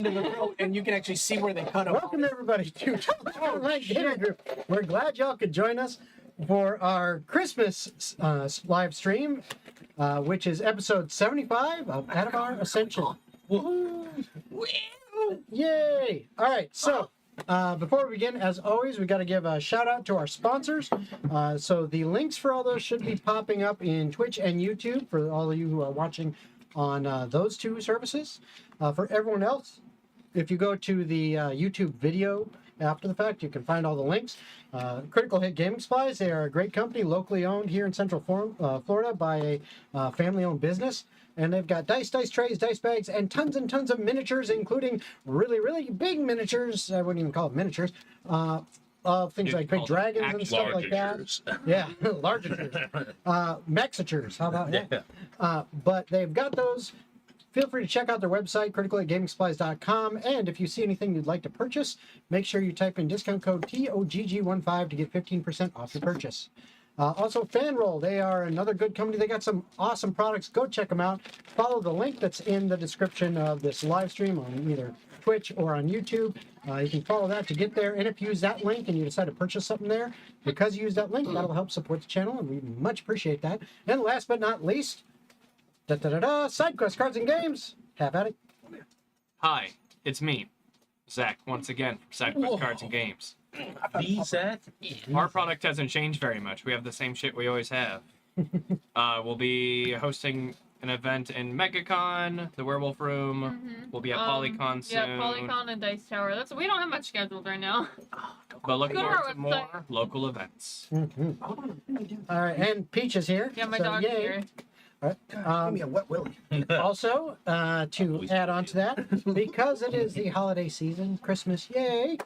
into the throat, and you can actually see where they cut them. Welcome everybody to Torbrek Gaming Group. We're glad y'all could join us for our Christmas live stream, which is episode 75 of Atavar Ascension. Woo! Yay! All right, so before we begin, as always, we got to give a shout out to our sponsors. So the links for all those should be popping up in Twitch and YouTube for all of you who are watching on those two services. For everyone else, if you go to the YouTube video after the fact, you can find all the links. Critical Hit Gaming Supplies, they are a great company, locally owned here in Central Florida by a family-owned business. And they've got dice trays, dice bags, and tons of miniatures, including really, really big miniatures. I wouldn't even call them miniatures. Of things like big dragons and stuff like that. Yeah, larger Mexatures. How about that? But they've got those. Feel free to check out their website, criticalhitgamingsupplies.com. And if you see anything you'd like to purchase, make sure you type in discount code TOGG15 to get 15% off your purchase. Also, Fanroll, they are another good company. They got some awesome products. Go check them out. Follow the link that's in the description of this live stream on either Twitch or on YouTube. You can follow that to get there. And if you use that link and you decide to purchase something there, because you use that link, that'll help support the channel, and we much appreciate that. And last but not least, SideQuest Cards and Games. Have at it. Hi, it's me, Zach, once again from SideQuest Cards and Games. The Zach? Our product hasn't changed very much. We have the same shit we always have. We'll be hosting an event in MegaCon, the Werewolf Room. We'll be at Polycon soon. Yeah, Polycon and Dice Tower. We don't have much scheduled right now. But look Go to forward our to more website. local events. All right, and Peach is here. Yeah, my so dog's yay. here. All right. Give me a wet willy. Also, to add on to that, because it is the holiday season, Christmas, yay!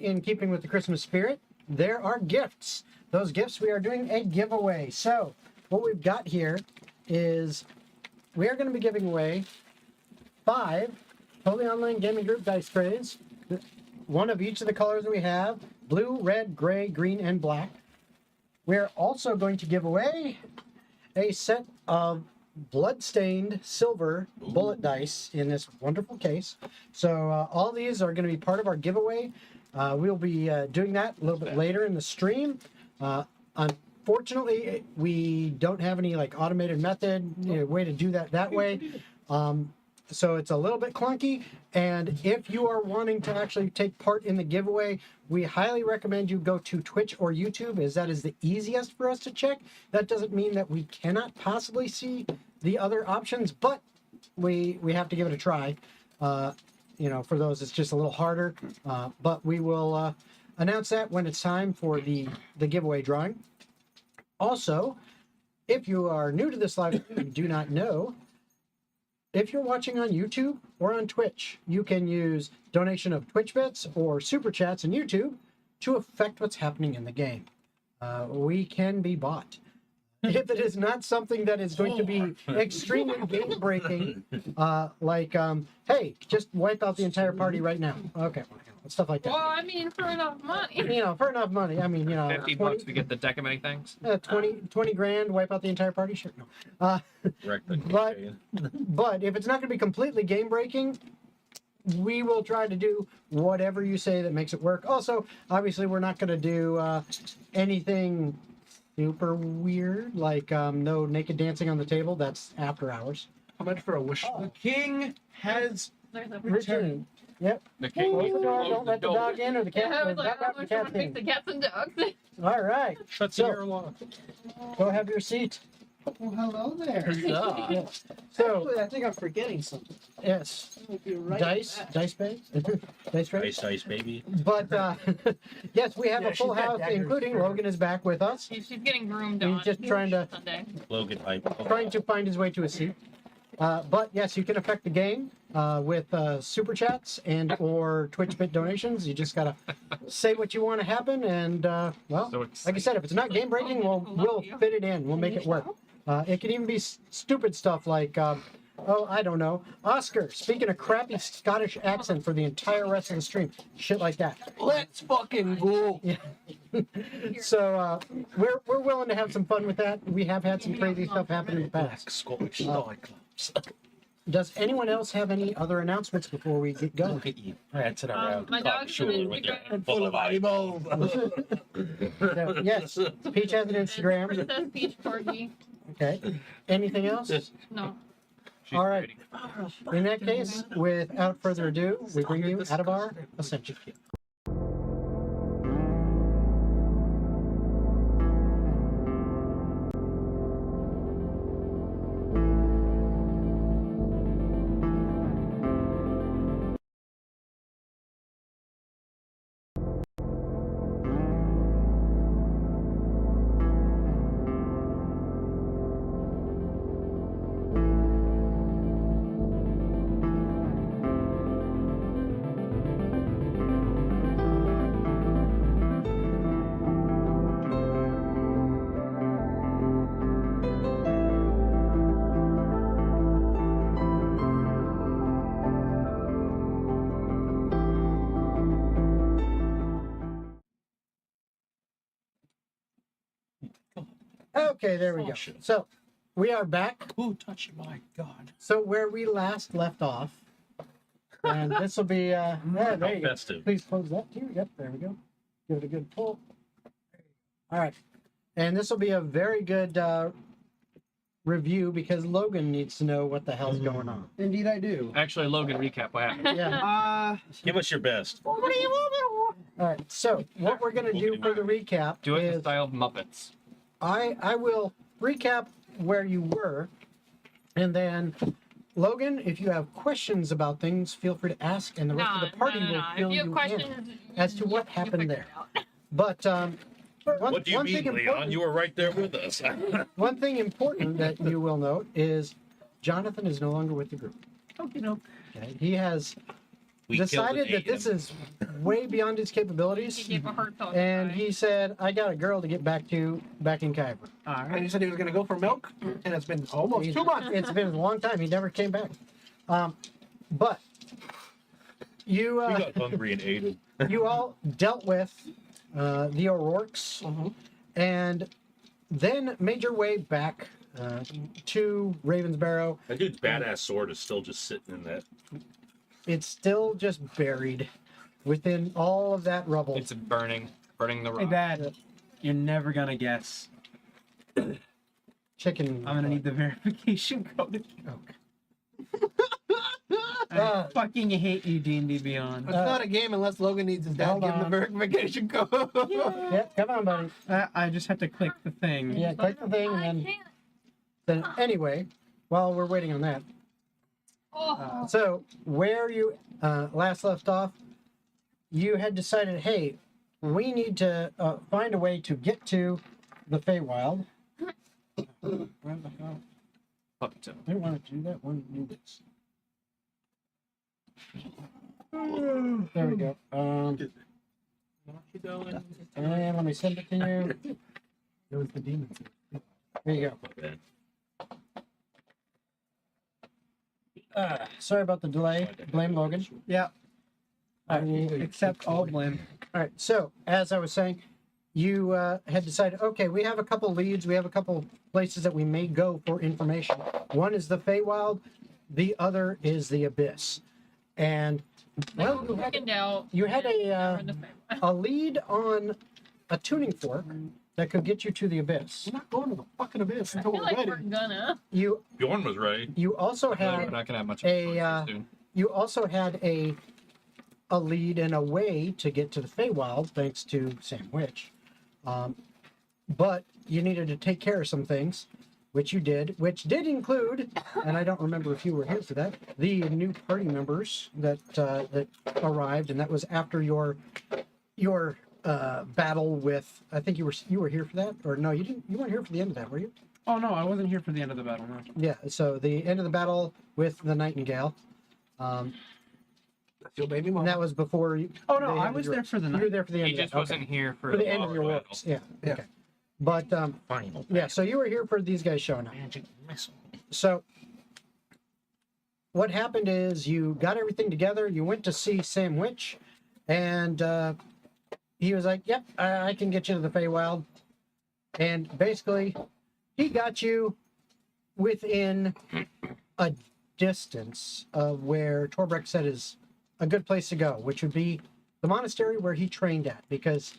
In keeping with the Christmas spirit, there are gifts. Those gifts, we are doing a giveaway. So, what we've got here is we are going to be giving away 5 totally online gaming group dice trays, one of each of the colors that we have: blue, red, gray, green, and black. We're also going to give away a set of blood-stained silver bullet dice in this wonderful case. So all these are going to be part of our giveaway. We'll be doing that a little bit later in the stream. Unfortunately, we don't have any like automated method, way to do that way. So it's a little bit clunky. And if you are wanting to actually take part in the giveaway, we highly recommend you go to Twitch or YouTube, as that is the easiest for us to check. That doesn't mean that we cannot possibly see the other options, but we have to give it a try. For those, it's just a little harder. But we will announce that when it's time for the giveaway drawing. Also, if you are new to this live and do not know, if you're watching on YouTube or on Twitch, you can use donation of Twitch bits or super chats in YouTube to affect what's happening in the game. We can be bought. If it is not something that is going to be extremely game-breaking, hey, just wipe out the entire party right now. Okay, stuff like that. Well, I mean, for enough money. For enough money. I mean, $50 bucks to get the deck of many things. 20 grand, wipe out the entire party? Sure. No. But if it's not going to be completely game-breaking, we will try to do whatever you say that makes it work. Also, obviously, we're not going to do anything super weird, like no naked dancing on the table. That's after hours. How much for a wish? The king has There's a Returned. Yep. The king Close needs the to door. close Don't the let the door. dog in, or the cat. I was or like, not I'm the going cat to fix in. the cats and dogs. All right. Shuts So- the air lock. Go have your seat. Well, hello there. Yeah. So Actually, I think I'm forgetting something. yes, dice bag, dice tray. Ice, baby. But yes, we have Yeah, a full she's got house, daggers including for- Logan is back with us, She's getting groomed He's on just trying to Sunday. Logan hype. trying to find his way to a seat. But yes, you can affect the game with super chats and or Twitch bit donations. You just gotta say what you want to happen, and well, So like I said, if it's not game breaking, we'll fit it in. We'll make it work. It can even be stupid stuff like, oh, I don't know, Oscar speaking a crappy Scottish accent for the entire rest of the stream. Shit like that. Let's fucking go. Yeah. So we're willing to have some fun with that. We have had some crazy stuff happen in the past. Scottish nightclubs. does anyone else have any other announcements before we get going? Look at you. Prancing around. My talking dog's short an with your Instagram. head full of eyeballs. So, yes, Peach has an Instagram. Princess Peach Corgi. Okay. Anything else? No. She's All right. pretty. In that case, without further ado, we bring you Atavar Ascension. Okay, there we go. So we are back. Ooh, touch my God. So where we last left off, and this will be yeah, there you go. Festive. Please close that too. Yep, there we go. Give it a good pull. All right, and this will be a very good review because Logan needs to know what the hell's going on. Indeed, I do. Actually, Logan, recap what happened. Yeah. Give us your best. All right. So what we're gonna do for the recap Do it in the is style of Muppets. I will recap where you were, and then Logan, if you have questions about things, feel free to ask, and the rest of the party will If fill you you have in questions, as to what happened figure there. it out. But What do you mean, Leon? You were right there with us. one thing important that you will note is Jonathan is no longer with the group. Okay, no. Okay? He has We killed decided and that ate this him. is way beyond his He capabilities, gave a heart to and he said, "I got a girl to get back in Kyber." And he said he was going to go for milk, and it's been almost 2 months. It's been a long time. He never came back. But you We got hungry and ate him. you all dealt with the O'Rourkes, and then made your way back to Ravensbarrow. That dude's badass sword is still just sitting in that. It's still just buried within all of that rubble. It's burning the rock. Hey, Dad, you're never gonna guess. Chicken. I'm gonna need the verification code. Okay. I fucking hate you, D&D Beyond. It's not a game unless Logan needs his dad Hold to give him the on. verification code. Yeah, come on, buddy. I just have to click the thing. Yeah, click the thing, I and can't. then anyway, while we're waiting on that. Oh. So where you last left off, you had decided, hey, we need to find a way to get to the Feywild. Where the hell? Fuck it. I didn't want to do that. One do this. There we go. And let me send it to you. It was the demon. There you go. Sorry about the delay. Blame Logan. Yeah, I accept all blame. All right. So, as I was saying, you had decided, okay, we have a couple leads. We have a couple places that we may go for information. One is the Feywild. The other is the Abyss. And, well, you had a lead on a tuning fork that could get you to the Abyss. We're not going to the fucking abyss I until feel we're like ready. we're gonna. You Bjorn was right. you also We're had not gonna have much a, choices soon. you also had a lead and a way to get to the Feywild thanks to Sam Witch. But you needed to take care of some things, which you did, which did include, and I don't remember if you were here for that, the new party members that that arrived, and that was after your battle with. I think you were here for that, or no, you didn't. You weren't here for the end of that, were you? Oh no, I wasn't here for the end of the battle. No. Yeah. So the end of the battle with the Nightingale. That's your baby And mama. that was before you. Oh no, the I end of was your- there for the You were night. there for the end. He of just that. wasn't here for For the the end of your battle. works. Yeah. Yeah. Okay. But Final. yeah, so you were here for these guys showing up. Magic missile. So what happened is you got everything together. You went to see Sam Witch, and he was like, "Yep, I can get you to the Feywild." And basically, he got you within a distance of where Torbrek said is a good place to go, which would be the monastery where he trained at, because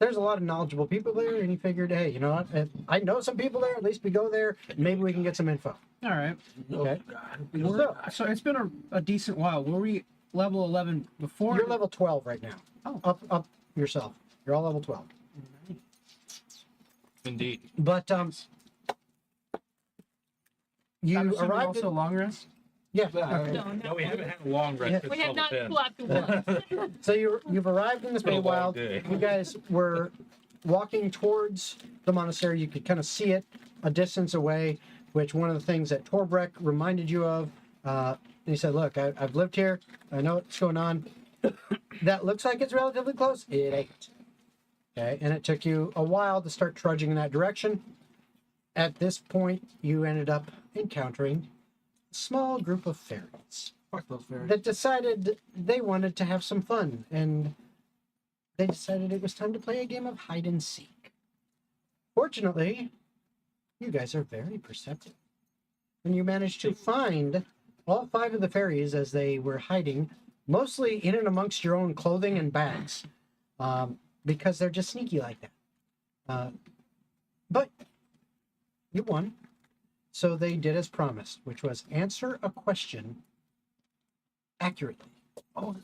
there's a lot of knowledgeable people there, and he figured, hey, you know what? If I know some people there. At least we go there. Maybe we can get some info. All right. Okay. So it's been a decent while. Were we level 11 before? You're level 12 right now. Oh. Up yourself. You're all level 12. Indeed. But you I'm assuming arrived. also long rest. Yeah. No, we haven't had a long rest. Yeah. since We have not level 10. slept once. So you've arrived in this been a long Feywild. day. You guys were walking towards the monastery. You could kind of see it a distance away, which one of the things that Torbrek reminded you of. He said, look, I've lived here. I know what's going on. That looks like it's relatively close. It ain't. Okay, and it took you a while to start trudging in that direction. At this point, you ended up encountering a small group of fairies Fuck those fairies. that decided they wanted to have some fun, and they decided it was time to play a game of hide and seek. Fortunately, you guys are very perceptive, and you managed to find all 5 of the fairies as they were hiding, mostly in and amongst your own clothing and bags, because they're just sneaky like that. But you won. So they did as promised, which was answer a question accurately. Oh,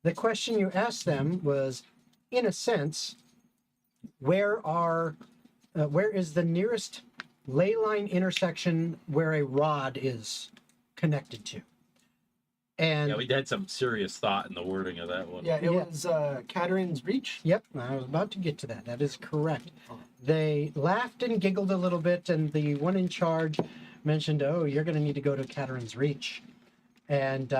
The question you asked them was, in a sense, where is the nearest ley line intersection where a rod is connected to? And Yeah, we had some serious thought in the wording of that one. yeah, it was Catherine's Reach. Yep, I was about to get to that. That is correct. They laughed and giggled a little bit, and the one in charge mentioned, oh, you're going to need to go to Catherine's Reach. And,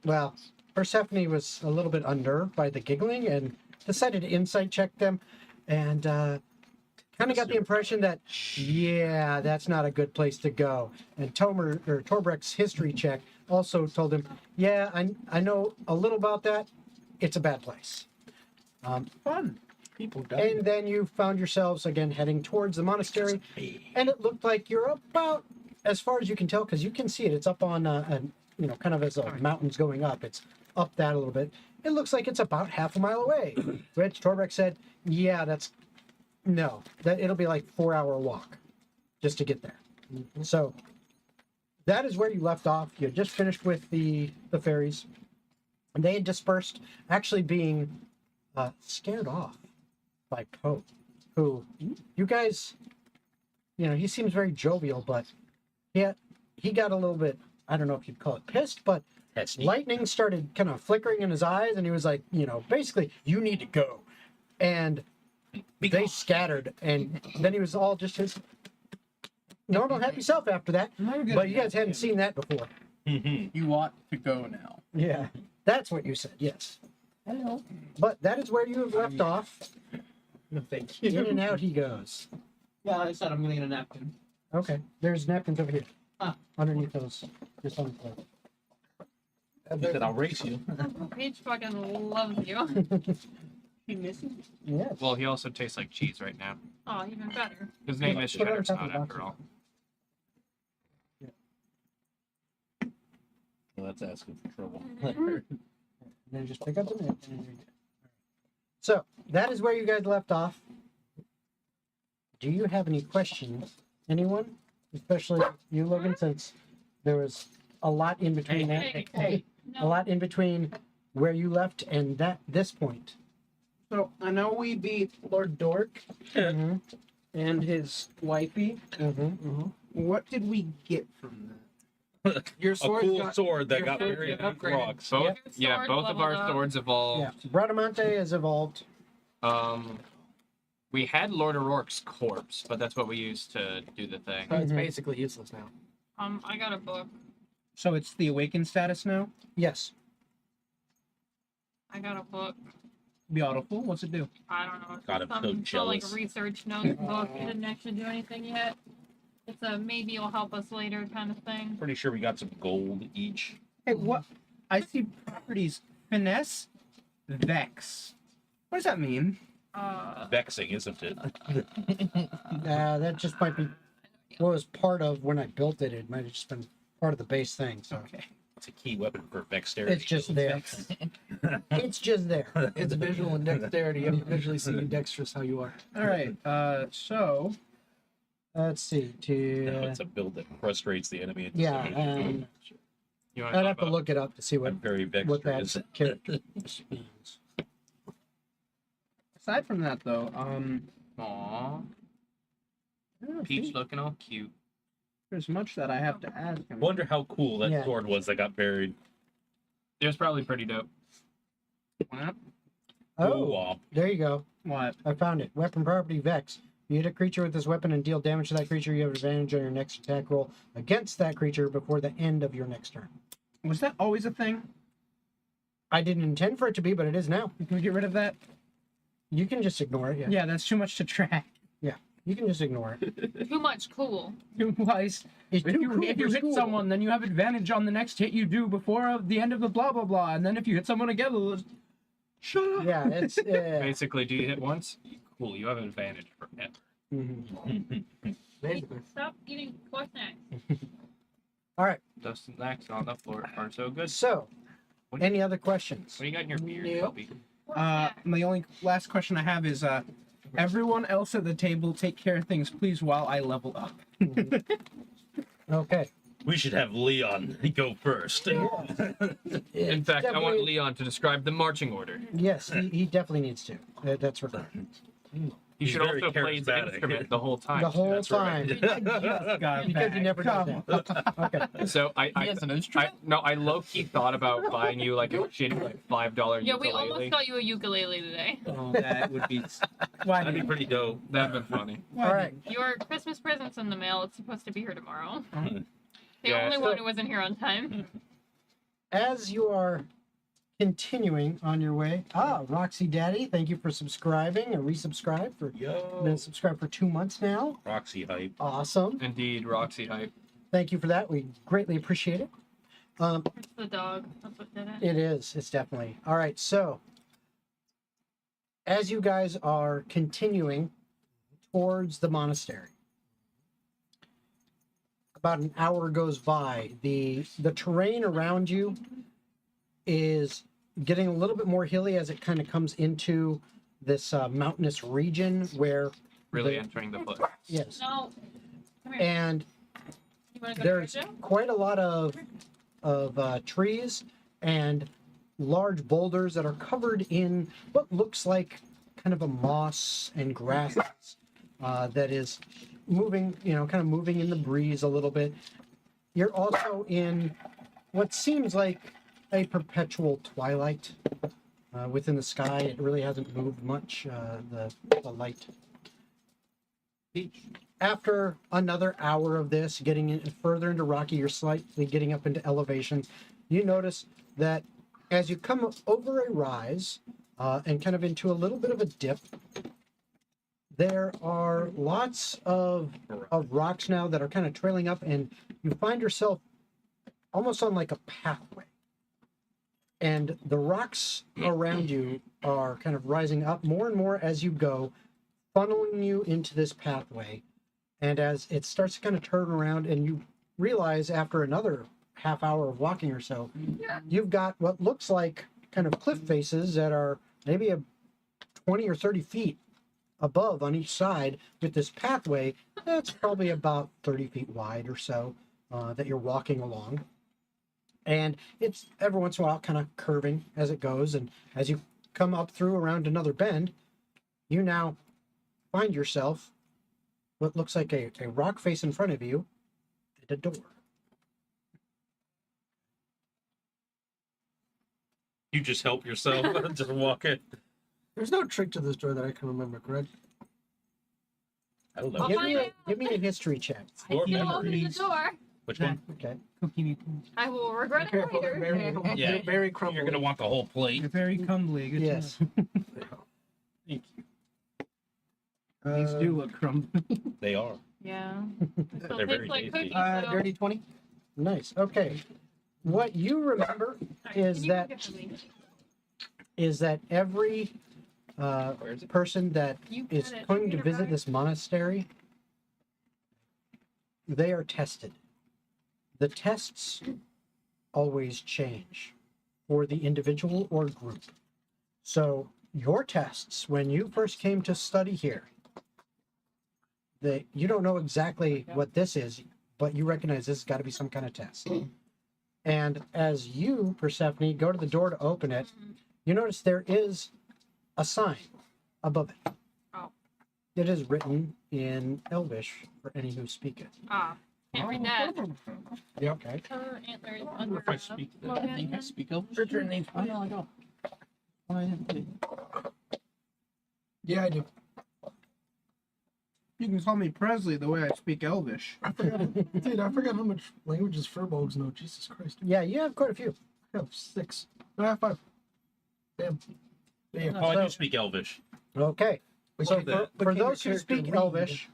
well, Persephone was a little bit unnerved by the giggling and decided to insight check them, and kind of got the impression that, yeah, that's not a good place to go. And Torbrek's history check also told him, yeah, I know a little about that. It's a bad place. Fun. People died. And then you found yourselves again heading towards the monastery, and it looked like you're about, as far as you can tell, because you can see it. It's up on, kind of as a mountain's going up. It's up that a little bit. It looks like it's about half a mile away. Which Torbrek said, yeah, it'll be like 4-hour walk just to get there. So that is where you left off. You had just finished with the fairies, and they had dispersed, actually being scared off by Pope, who you guys, he seems very jovial, but he got a little bit, I don't know if you'd call it pissed, but lightning started kind of flickering in his eyes, and he was like, basically, you need to go. And they scattered, and then he was all just his normal happy self after that. But you guys hadn't seen that before. You want to go now. Yeah, that's what you said, yes. Hello. But that is where you have left off. No, thank In you. and out he goes. Yeah, I said I'm gonna get a napkin. Okay, there's napkins over here. Ah. Underneath those. Just on the floor. He said, I'll race you. Peach fucking loves you. He missing? Yes. Well, he also tastes like cheese right now. Oh, even better. His name is Put it on Cheddar top of Snot, the after box. all. Well, that's asking for trouble. Then just pick up the napkin and you're good. So that is where you guys left off. Do you have any questions? Anyone? Especially you, Logan, since there was a lot in between that. Hey. A No. lot in between where you left and this point. So I know we beat Lord Dork Mm-hmm. and his wifey. Mm-hmm. What did we get from that? Your A sword cool got sword that your got sword buried got in upgraded. rocks. Both, Your sword both of our leveled up. swords evolved. Yeah. Bradamante has evolved. We had Lord O'Rourke's corpse, but that's what we used to do the thing. So it's Mhm. basically useless now. I got a book. So it's the awakened status now? Yes. I got a book. Beautiful. What's it do? I don't know. It's God, I'm so some like jealous. research notes book. It didn't actually do anything yet. It's a maybe it'll help us later kind of thing. Pretty sure we got some gold each. Hey, what? I see properties. Finesse. Vex. What does that mean? Vexing, isn't it? That just might be what was part of when I built it. It might have just been part of the base thing. So Okay. It's a key weapon for dexterity. it's just there. It's just there. It's visual and dexterity. You have to visually see dexterous how you are. All right. So Let's see. No, it's a build that frustrates the enemy. Into Yeah, submission. You want I'd have to look it up to see what I'm very what that dexterous. character means. aside from that, though, Aww. I don't Peach think looking all cute. there's much that I have to ask him. Wonder how cool that Yeah. sword was that got buried. It was probably pretty dope. What? Oh, there you go. What? I found it. Weapon property Vex. You hit a creature with this weapon and deal damage to that creature. You have advantage on your next attack roll against that creature before the end of your next turn. Was that always a thing? I didn't intend for it to be, but it is now. Can we get rid of that? You can just ignore it. Yeah. Yeah, that's too much to track. You can just ignore it. Too much cool. Wise. It's If too you, cool if you for hit school. someone, then you have advantage on the next hit you do before the end of the blah blah blah. And then if you hit someone again, shut up. Yeah, it's. Basically, do you hit once? Cool, you have an advantage forever. Mhm. Basically. Stop eating core snacks. All right. Dustin Knacks on the floor are so good. So, What do you, any other questions? what do you got in your beard, Nope. Shelby? Core snacks. The only last question I have is, everyone else at the table take care of things, please, while I level up. Okay. We should have Leon go first. In It's fact, I want definitely- Leon to describe the marching order. Yes, he definitely needs to. That's required. He He's should very also play the charismatic. instrument the whole time. The whole That's right. time. God, Because he never does that. Okay. So He has an instrument? I low key thought about buying you like a shitty like $5 Yeah, we ukulele. almost got you a ukulele today. Oh, that would be. Why That'd be did pretty dope. That'd been funny. why All did- right. Your Christmas present's in the mail. It's supposed to be here tomorrow. The Yeah, only so- one who wasn't here on time. As you are continuing on your way, Roxy Daddy, thank you for subscribing or resubscribe for been Yo. subscribed for 2 months now. Roxy hype. Awesome. Indeed, Roxy hype. Thank you for that. We greatly appreciate it. It's the dog. That's what did it. It is. It's definitely. All right. So, as you guys are continuing towards the monastery, about an hour goes by. The terrain around you is getting a little bit more hilly as it kind of comes into this mountainous region where Really The- entering the foot. yes, No. Come here. and You want to go there's to the quite a lot of trees and large boulders that are covered in what looks like kind of a moss and grass that is moving, kind of moving in the breeze a little bit. You're also in what seems like a perpetual twilight within the sky. It really hasn't moved much, the light. After another hour of this, getting in, further into rocky, you're slightly getting up into elevation. You notice that as you come over a rise and kind of into a little bit of a dip, there are lots of rocks now that are kind of trailing up, and you find yourself almost on like a pathway. And the rocks around you are kind of rising up more and more as you go, funneling you into this pathway. And as it starts to kind of turn around, and you realize after another half hour of walking or so, you've got what looks like kind of cliff faces that are maybe 20 or 30 feet above on each side, with this pathway that's probably about 30 feet wide or so that you're walking along. And it's every once in a while kind of curving as it goes. And as you come up through around another bend, you now find yourself what looks like a rock face in front of you and a door. You just help yourself. Just walk in. There's no trick to this door that I can remember, correct? I don't know. I'll find out. Give me a history check. Your You open the memories. door. Which one? Okay. Cookie, I will regret it Careful, later. very, Yeah. very crumbly. You're gonna want the whole plate. you're very comely. Good Yes. Thank you. These do look crumbly. They are. Yeah. So They're it very tastes like tasty. cookies. so- Dirty 20. Nice. Okay. What you remember Alright, is can you go that- get for me? is that every Where is it? person that You is got it. going to You're visit right. this monastery, they are tested. the tests always change for the individual or group. So your tests, when you first came to study here, you don't know exactly what this is, but you recognize this has got to be some kind of test. And as you, Persephone, go to the door to open it, you notice there is a sign above it. Oh. It is written in Elvish for any who speak it. Ah, can't read that. Yeah, okay. Her antlers I under wonder if I speak that. Logan. I think I speak Elvish. Richard needs. Oh, no, I don't. Oh, I didn't. Yeah, I do. You can call me Presley the way I speak Elvish. I forgot how much languages furbolgs know. Jesus Christ. Yeah, you have quite a few. I have 6. No, I have 5. Damn. Yeah. Oh, I do speak Elvish. Okay. We So keep that. for But can those your who speak character read? Elvish,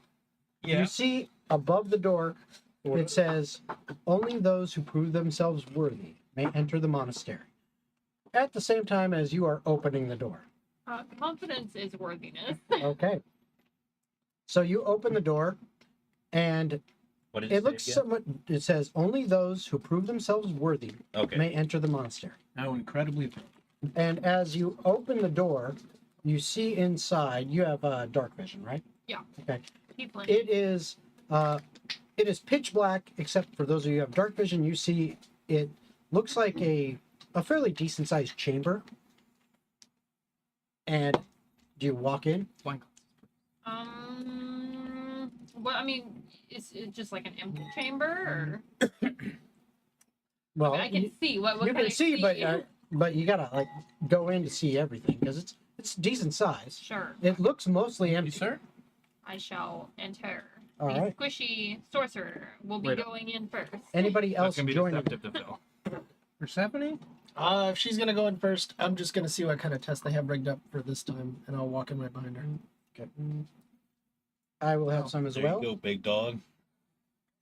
you see above the door, it says, only those who prove themselves worthy may enter the monastery. At the same time as you are opening the door. Confidence is worthiness. Okay. So you open the door, and What did it it looks say again? somewhat, it says, only those who prove themselves worthy Okay. may enter the monastery. How incredibly. And as you open the door, you see inside, you have dark vision, right? Yeah. Okay. People It is pitch black, except for those of you who have dark vision, you see it looks like a fairly decent sized chamber. And do you walk in? Well, I mean, is it just like an empty chamber, or Well, I can see what you can can I see, but you gotta like go in to see everything because it's decent size. Sure, It looks mostly empty. Sir? I shall enter. All the right. squishy sorcerer will be Wait a- going in first. Anybody That's else gonna be joining? deceptive to Phil. Persephone? If she's gonna go in first, I'm just gonna see what kind of test they have rigged up for this time, and I'll walk in right behind her. Okay. I will have some as There well. you go, big dog.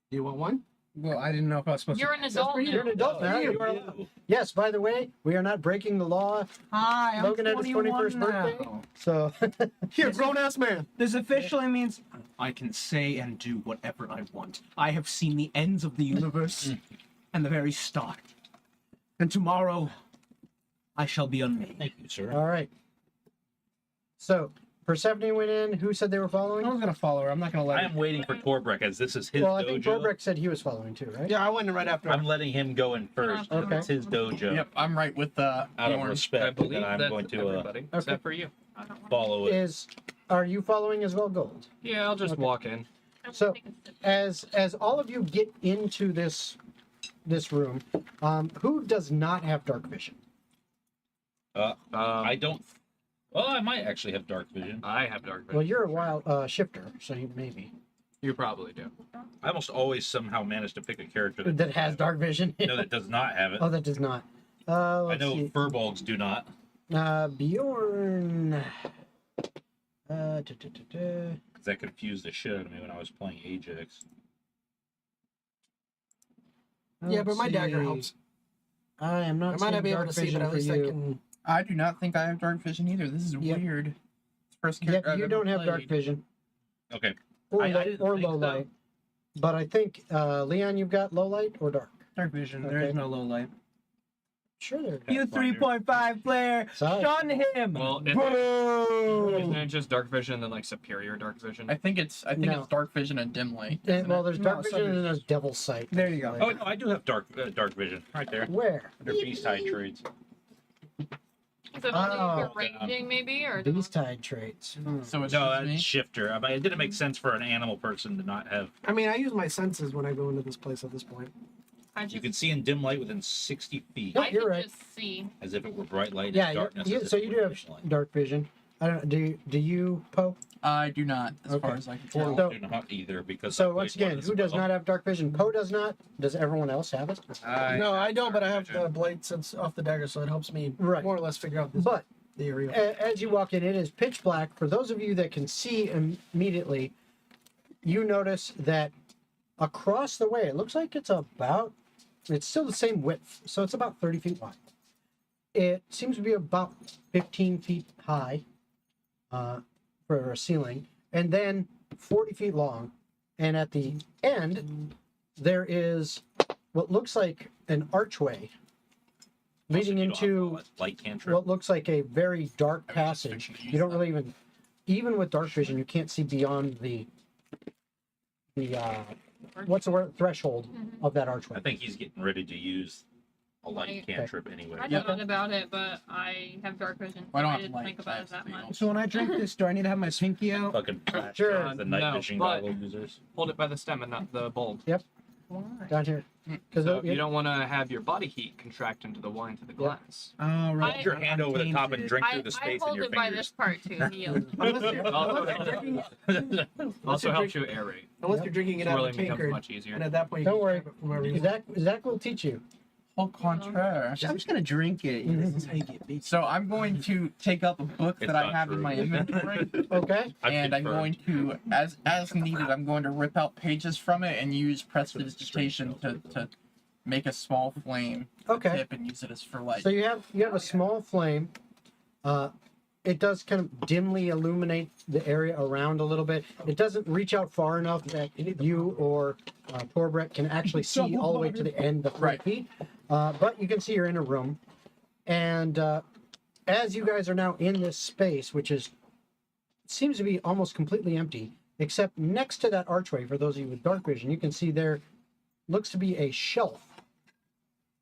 Do you want one? Well, I didn't know if I was supposed You're to. an adult now. You're an adult now. You are, yes, by the way, we are not breaking the law. Hi, I'm Logan had his 21 21st birthday. now. So You're a grown ass man. This officially means I can say and do whatever I want. I have seen the ends of the universe and the very start. And tomorrow, I shall be unmade. Thank you, sir. all right. So Persephone went in. Who said they were following? I was gonna follow her. I'm not gonna let I her. am waiting for Torbrek as this is his Well, I dojo. think Torbrek said he was following too, right? Yeah, I went in right after. I'm letting him go in first. Okay. It's his dojo. Yep, I'm right with Out of Bjorn. I respect believe that I'm that's going to everybody, Okay. except for you. I don't want follow it. Are you following as well, Gold? Yeah, I'll just Okay. walk in. to So, take a sip. As all of you get into this room, who does not have dark vision? I don't. Well, I might actually have dark vision. I have dark vision. Well, you're a wild shifter, so you maybe You probably do. I almost always somehow manage to pick a character that has dark vision. No, that does not have it. Oh, that does not. I Let's know see. furbolgs do not. Bjorn. Because that confused the shit out of me when I was playing Ajax. Yeah, but my Let's dagger see. helps. I am not. I might not be seeing able dark to see, vision but at for least I you. can. I do not think I have dark vision either. This is Yep. weird. It's the first Yep, character I've you ever don't have dark played. vision Okay. or, I light, didn't or think low so. light. But I think Leon, you've got low light or dark. Dark vision. There Okay. is no low light. Sure, there. You Pathfinder. 3.5 player, Sorry. shun him. Well, Boo! Isn't it just dark vision and then like superior dark vision? I think it's No. dark vision and dim light. And, isn't well, it? there's No, dark it's vision under- and there's devil's sight. There you go. Oh no, I do have dark vision right there Where? under beast tide traits. Is it Oh. for ranging, maybe, or Beast tide traits. So it's No, just that's me. shifter. I mean, it didn't make sense for an animal person to not have. I mean, I use my senses when I go into this place at this point. I You just, can see in dim light within 60 feet, No, I you're can right. just see. as if it were bright light. Yeah, and darkness. you, as if so it you were do have dim light. dark vision. I don't. Do you Poe? I do not, as Okay. far as I can Or tell. So- do not either because. So I once played one again, as who does well. not have dark vision? Poe does not. Does everyone else have it? No, I don't, but I have vision. the blade sense off the dagger, so it helps me Right. more or less figure out this, But the area. as you walk in, it is pitch black. For those of you that can see immediately, you notice that across the way, it looks like it's still the same width, so it's about 30 feet wide. It seems to be about 15 feet high for a ceiling, and then 40 feet long. And at the end, there is what looks like an archway leading Also, you don't have into a light cantrip. what looks like a very dark I was just passage. fixing to use You don't that. really even with dark vision, you can't see beyond the what's the word, threshold of that archway. I think he's getting ready to use a light Right. cantrip anyway. I Yeah. thought about it, but I have dark vision. I don't so have didn't light, think about it that's that the much. So when I drink this, do I need to have my pinky out? Fucking flash Sure. guys, the night No, vision but- goggle users. Hold it by the stem and not the bulb. Why? Down here, because So you don't want to have your body heat contract into the wine to the glass. Oh, right. Put your hand over the top and drink through the I space in hold your it by fingers. this part too. Heal. Also helps you aerate. Unless you're drinking it out Swirling of a becomes tankard, much easier. and at that point, you Don't can worry. grab it from wherever you Zach will teach you. Au contraire. I'm just gonna drink it. This is how you get beat. So I'm going to take up a book It's that I not have in true. my inventory, Okay. and I'm going to, as needed, I'm going to rip out pages from it and use prestidigitation to make a small flame Okay. tip and use it as for light. So you have a small flame. It does kind of dimly illuminate the area around a little bit. It doesn't reach out far enough that you or Torbrek can actually see all the way to the end, the 4 feet. But you can see you're in a room. And as you guys are now in this space, which seems to be almost completely empty, except next to that archway, for those of you with dark vision, you can see there looks to be a shelf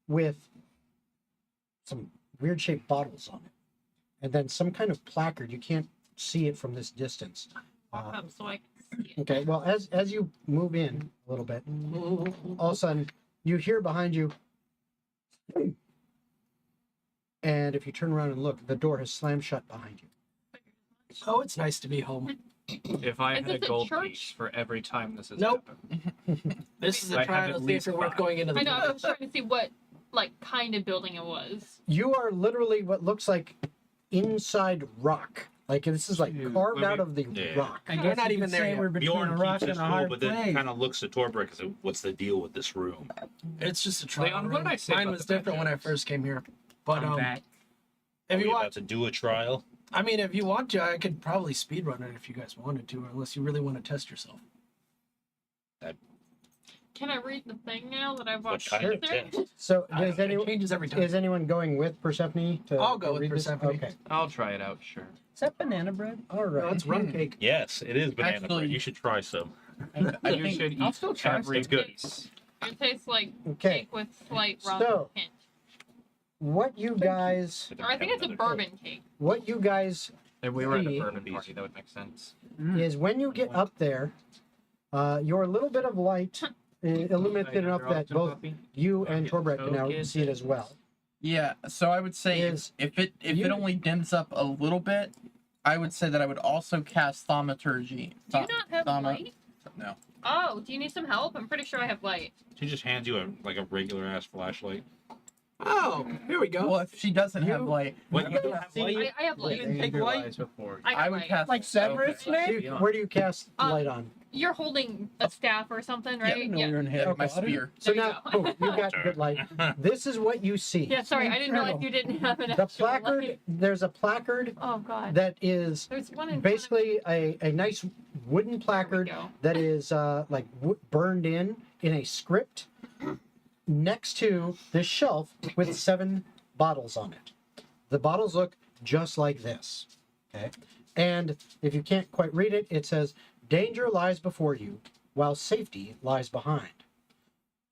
with some weird shaped bottles on it. And then some kind of placard. You can't see it from this distance. Walk up so I can see it. Okay, well, as you move in a little bit, all of a sudden you hear behind you, and if you turn around and look, the door has slammed shut behind you. Oh, it's nice to be home. If I Is had a this a gold church? piece for every time this has Nope. happened. This is I a have trial at to see if least you're worth 5. going into the I know. I was trying to see what kind of building it was. You are literally what looks like inside rock. Like this is like Dude, carved let out me- of the Yeah. rock. I We're guess not you even could there say yet. we're between Bjorn a rock keeps and his a cool, hard but then place. kind of looks at Torbrek and says, "What's the deal with this room?" It's just a trial. Leon, what did I say Mine about was the different when I matchups? first came here. But I'm back. if Are you we want, about to do a trial? I mean, if you want to, I could probably speedrun it if you guys wanted to, unless you really want to test yourself. Can I read the thing now that I've What watched? kind of there? test? So I don't does know, it anyone changes every time. is anyone going with Persephone? I'll go with read this? Persephone. Okay. I'll try it out, sure. Is that banana bread? All No, right. it's rum cake. Yes, it is banana Actually- bread. You should try some. I You think should I'll eat still try every It's good. piece. It tastes like Okay. cake with slight rum So- hint. What you guys Or I think it's a bourbon cake. If we were at a See? bourbon party, that would make sense. is when you get up there, your little bit of light illuminated enough that both you and Torbrek can now see it as well. Yeah, so I would say Is if it you- only dims up a little bit, I would say that I would also cast thaumaturgy. Do you not have light? No. Oh, do you need some help? I'm pretty sure I have light. She just hands you a regular ass flashlight. Oh, here we go. Well, if she doesn't have You- light, What you don't have light? I have light. Didn't take light before. I got I would light. cast Like Severus, okay. maybe? Where do you cast Um, light on? You're holding a staff or something, I right? didn't know Yeah. we were in Harry Yeah, my Potter. spear. So there you now, go. boom, you got good light. This is what you see. Yeah, sorry, I didn't realize you didn't have an The actual placard. light. There's a placard Oh god. that is There's one in basically a nice wooden front of me. placard There we go. that is burned in a script next to this shelf with 7 bottles on it. The bottles look just like this. Okay. And if you can't quite read it, it says, "Danger lies before you, while safety lies behind.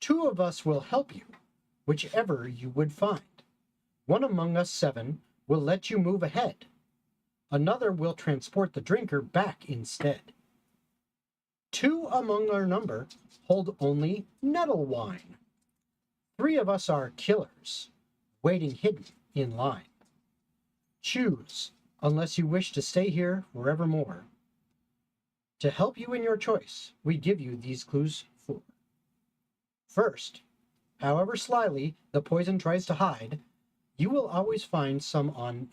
2 of us will help you, whichever you would find. One among us 7 will let you move ahead. Another will transport the drinker back instead. 2 among our number hold only nettle wine. 3 of us are killers, waiting hidden in line. Choose, unless you wish to stay here forevermore. To help you in your choice, we give you these clues 4. First, however slyly the poison tries to hide, you will always find some on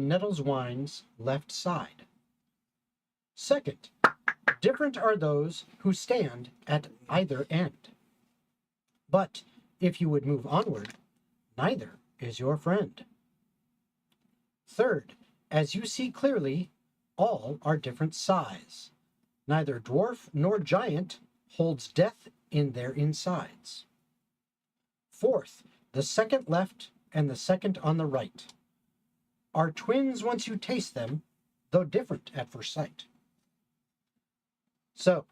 Nettle's wine's left side. Second, different are those who stand at either end. But if you would move onward, neither is your friend. Third, as you see clearly, all are different size. Neither dwarf nor giant holds death in their insides. Fourth, the second left and the second on the right are twins once you taste them, though different at first sight. So,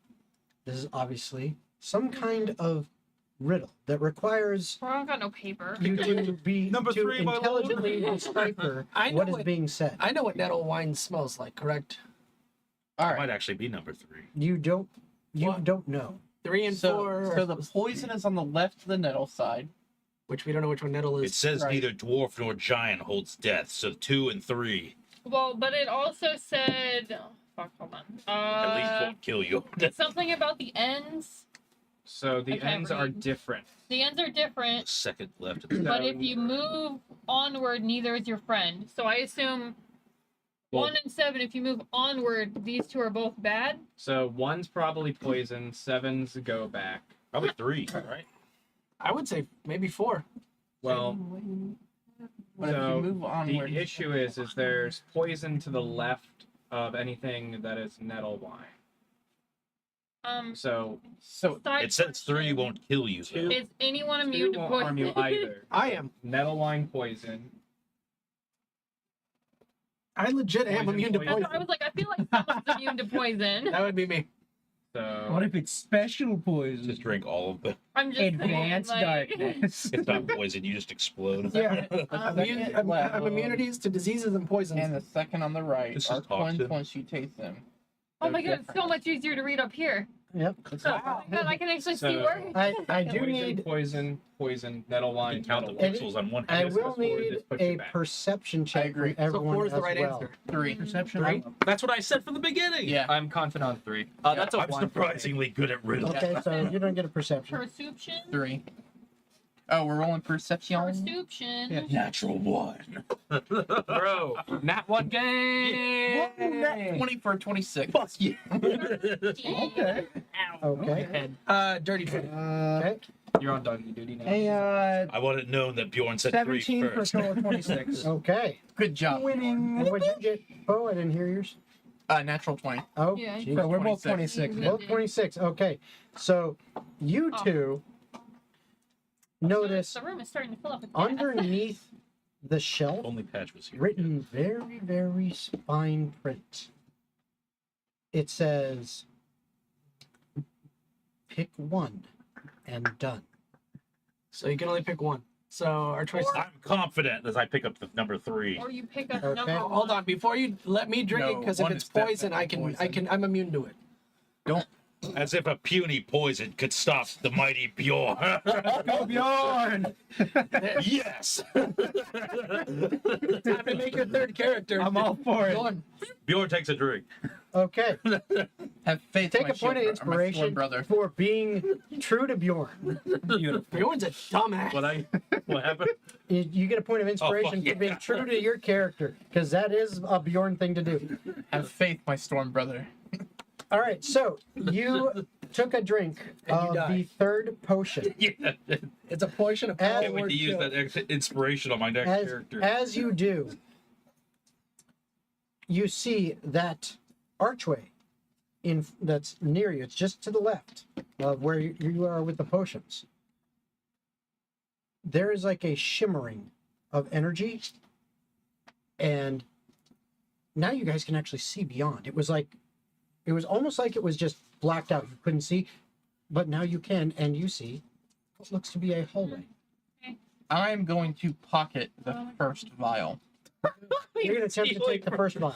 this is obviously some kind of riddle that requires I don't got no paper. you to be Number to 3, my lord. intelligently decipher I know what is what- being said. I know what nettle wine smells like, correct? All It right. might actually be number 3. You don't What? know. 3 and So, 4. so the poison is on the left of the nettle side. which we don't know which one nettle It is. says Right. neither dwarf nor giant holds death, so 2 and 3 Well, but it also said, oh, fuck, hold on. at least won't kill you. Something about the ends. So I the can't ends are read. different. The ends are different, Second left of the but if you move onward, neither is your friend. So I assume Well- 1 and 7, if you move onward, these two are both bad. So 1's probably poison, 7's go back. Probably 3, right? I would say maybe 4. Well, But if so you move onward, the issue is there's poison to the left of anything that is nettle wine. So so Side It says 3 question, won't kill you, though. Is anyone 2 immune to won't poison? harm you either. I am. Nettle wine poison. I legit am Poison, immune to poison. poison. I was like, I feel like someone's immune to poison. That would be me. So What if it's special poison? Just drink all of it. I'm just saying, Advanced like, darkness. It's not poison, you just explode. Yeah. Um, I'm immunities to diseases and poisons. and the second on the right This are is toxic. twins once you taste them. Oh my They're god, it's so different. much easier to read up here. Yep. Oh my god, I can actually see So- words. I do poison, need. poison, nettle You wine, can count the nettle wine. pixels on one I hand. guess will that's what need just puts you a back. perception check agree. from So everyone 4 is the as right well. answer. 3. Perception. Right? That's what I said from the beginning. Yeah. I'm confident on 3. That's a I'm 1. surprisingly good at riddles. Okay, so you don't get a perception. Perception. 3. Oh, we're rolling perception. Perception. Natural 1. Bro, nat 1 game. Whoa, nat 20 for a 26. Fuck yeah. Okay. Okay. Dirty 20. Okay. You're on doggy duty now. A I want it known that Bjorn said 3 17 for a first. total of 26. Okay. Good job. Winning. And what'd you get? Oh, I didn't hear yours. Natural 20. Oh, Yeah. geez. So we're both 26. 26. Both 26. Okay. So you Oh. two notice The room is starting to fill up with gas. underneath the shelf, Only Patch was here. written very, very fine print. It says, pick one and done. So you can only pick one. So our choice. I'm confident as I pick up the number 3. Or you pick up Okay. number Oh, hold one. on, before you let me drink it, No, because if one it's is poison, definitely I'm immune to it. As if a puny poison could stop the mighty Bjorn. Go Bjorn! Yes! Time to make your third character. I'm all for it. Go on. Bjorn takes a drink. Okay. Have faith. Take my a point of shield bro- or my sword inspiration brother. for being true to Bjorn. Bjorn's a dumbass. What happened? You get a point of inspiration fuck yeah. for being true to your character, because that is a Bjorn thing to do. Have faith, my storm brother. All right, so you took a drink And you of die. the third potion. Yeah. It's a potion of As- power. Can't wait word to use kill. that inspiration on my next As, character. as you do, you see that archway that's near you. It's just to the left of where you are with the potions. There is like a shimmering of energy, and now you guys can actually see beyond. It was almost like it was just blacked out. You couldn't see, but now you can, and you see what looks to be a hallway. I'm going to pocket the first vial. You're gonna attempt to take the first one.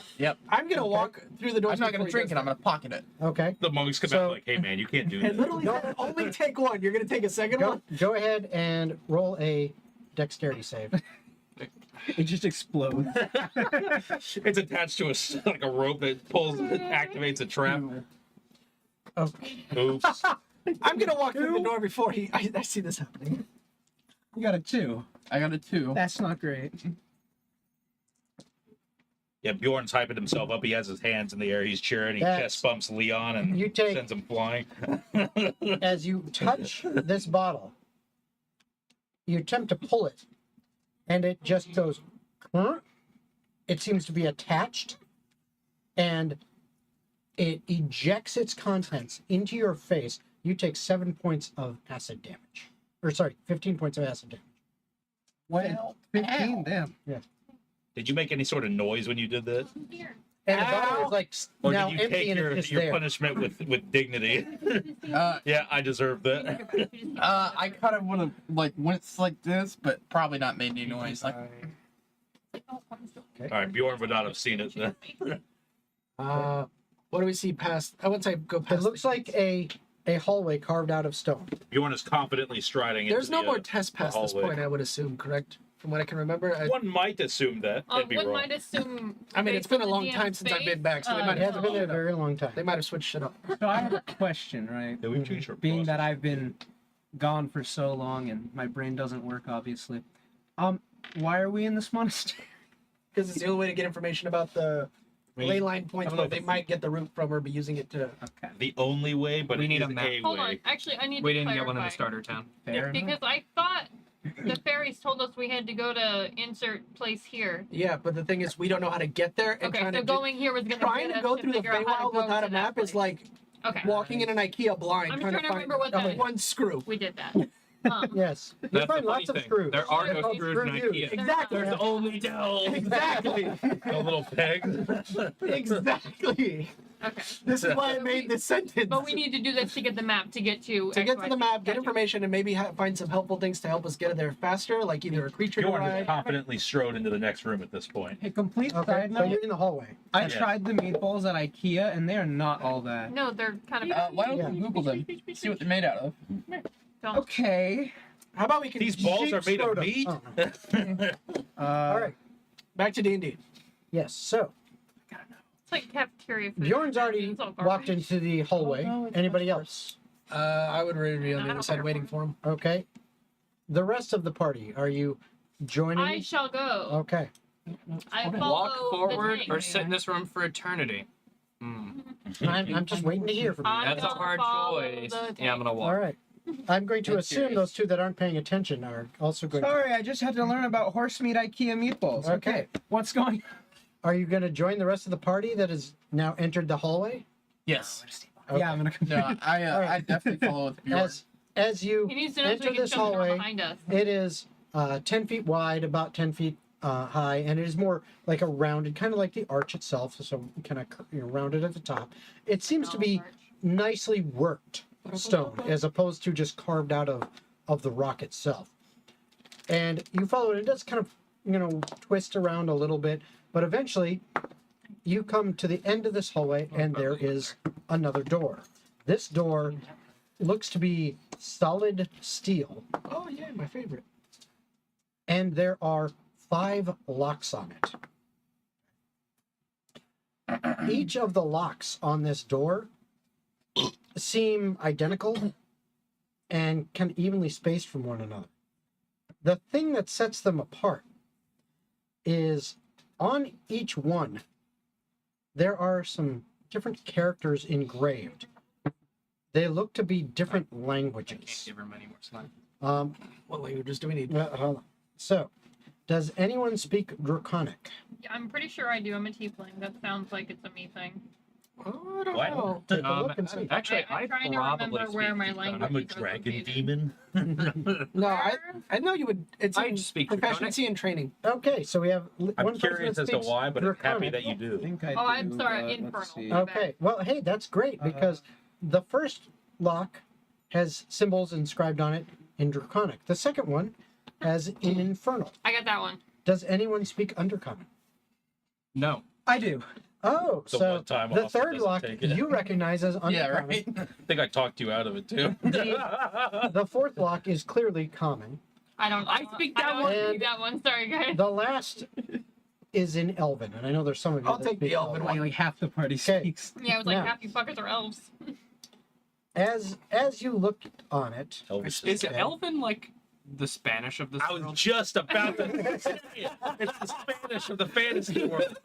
I'm gonna walk through the door. I'm not going to drink it. I'm going to pocket it. Okay. The monks come So- out like, hey man, you can't do And that. literally said, only take one. You're gonna take a second one. Go ahead and roll a dexterity save. It just explodes. It's attached to like a rope that pulls, activates a trap. Okay. Oops. I'm gonna walk through the door before he. I see this happening. You got a 2. I got a 2. That's not great. Yeah, Bjorn's hyping himself up. He has his hands in the air. He's cheering. He That's- chest bumps Leon and You take- sends him flying. As you touch this bottle, you attempt to pull it, and it just goes. "Huh?" It seems to be attached, and it ejects its contents into your face. You take 7 points of acid damage. or sorry, 15 points of acid damage. Well, 15, ow. damn. Did you make any sort of noise when you did that? Here. And the bottle is like Or now did you empty take and your, it's just your there. punishment with dignity? Yeah, I deserve that. I kind of would have like went like this, but probably not made any noise. Like, All right, Bjorn would not have seen it then. What do we see past? Once I go past, It looks like a hallway carved out of stone. Bjorn is confidently striding there's into no the, more tests past this hallway. point. I would assume, correct? From what I can remember. One might assume that. I'd be One wrong. might assume. I mean, it's based been a on the long DM's time since I've face, been back, so they might It have hasn't been a very long time. They might have switched shit up. So I have a question, right? Yeah, we've changed our Being that process. I've been gone for so long and my brain doesn't work, obviously. Why are we in this monastery? Because it's the only way to get information about the ley line points I don't know where they if- might get the root from or be using it to. Okay, The only way, but We it need is a map. Hold on. way. Actually, I need We to didn't clarify. get one in the starter town. fair enough. Because I thought the fairies told us we had to go to insert place here. Yeah, but the thing is, we don't know how to get there. And Okay, trying so to going here was going trying get to us go through the figure out how to Feywild go without to a that map is place. like Okay. walking in an IKEA blind. I'm trying trying to to find remember what that is. one screw. We did that. Yes. You That's find the funny lots of thing. screws. There are no Called screws in screw IKEA. Exactly. There's only dells. Exactly. A little peg. Exactly. Okay. This is why I made this sentence. But we need to do this to get the map to get to. to get to the XYZ. map, get Gotcha. information, and maybe find some helpful things to help us get there faster, like either a creature to Bjorn has ride. confidently strode into the next room at this point. A complete Okay, side so note, you're in the hallway. I Yes. tried the meatballs at IKEA and they are not all that. No, they're kind of. why don't Yeah. you Google them? See what they're made out of. Don't. Okay. How about we can These balls are made of scrotum. meat? Oh, no. All right. back to D&D. Yes. So It's like cafeteria food. Bjorn's already It's all walked garbage. into the hallway. Oh, no, it's Anybody much else? I would really be on I the other don't side care waiting for for him. Okay. The rest of the party, are you joining? I shall go. Okay. I follow Walk forward the or tank. sit in this room for eternity. Hmm. I'm just waiting to hear from you. I'm That's a gonna hard follow choice. the Yeah, I'm tank. gonna walk. All right. I'm going to I'm assume curious. those two that aren't paying attention are also going to. Sorry, I just had to learn about horse meat IKEA meatballs. Okay. What's going Are you going to join the rest of the party that has now entered the hallway? Yes. Okay. Yeah, I'm gonna come. No, I All right. I definitely follow with Bjorn. As you He needs to know so enter he can this shut the door hallway, behind us. it is 10 feet wide, about 10 feet high, and it is more like a rounded, kind of like the arch itself, so kind of rounded at the top. It seems to be nicely worked stone as opposed to just carved out of the rock itself. And you follow it, it does kind of, twist around a little bit, but eventually you come to the end of this hallway and there is another door. This door looks to be solid steel, Oh yeah, my favorite. and there are 5 locks on it. Each of the locks on this door seem identical and kind of evenly spaced from one another. The thing that sets them apart is on each one, there are some different characters engraved. They look to be different Can't languages. give him any more slime. What languages do we need? Hold on. So, does anyone speak Draconic? Yeah, I'm pretty sure I do. I'm a tiefling. That sounds like it's a me thing. Oh, I don't What? know. Take a look and see. Actually, I'm I trying to probably remember speak where my Draconic. language I'm a is dragon located. demon. No, I know you would. It's I in speak proficiency and training. Okay, so we have one I'm person curious that as to speaks why, but I'm happy Draconic. that you I do. think I Oh, I'm do, sorry, but let's infernal. see. Okay, well, hey, that's great because the first lock has symbols inscribed on it in Draconic. The second one has in Infernal. I got that one. Does anyone speak Undercommon? No. I do. Oh, The so one time the Austin third doesn't lock take it. you recognize as Undercommon. Yeah, right. I think I talked you out of it too. The fourth lock is clearly common. I speak that one. one. That one. Sorry, guys. The last is in Elven, and I know there's some of you I'll that take the speak Elven Like, one. half the party Okay. speaks. Yeah, I was like, Now. half you fuckers are elves. As you look on it, Elvis Is Okay. Elven like the Spanish of this I was world? just about to say it. It's the Spanish of the fantasy world.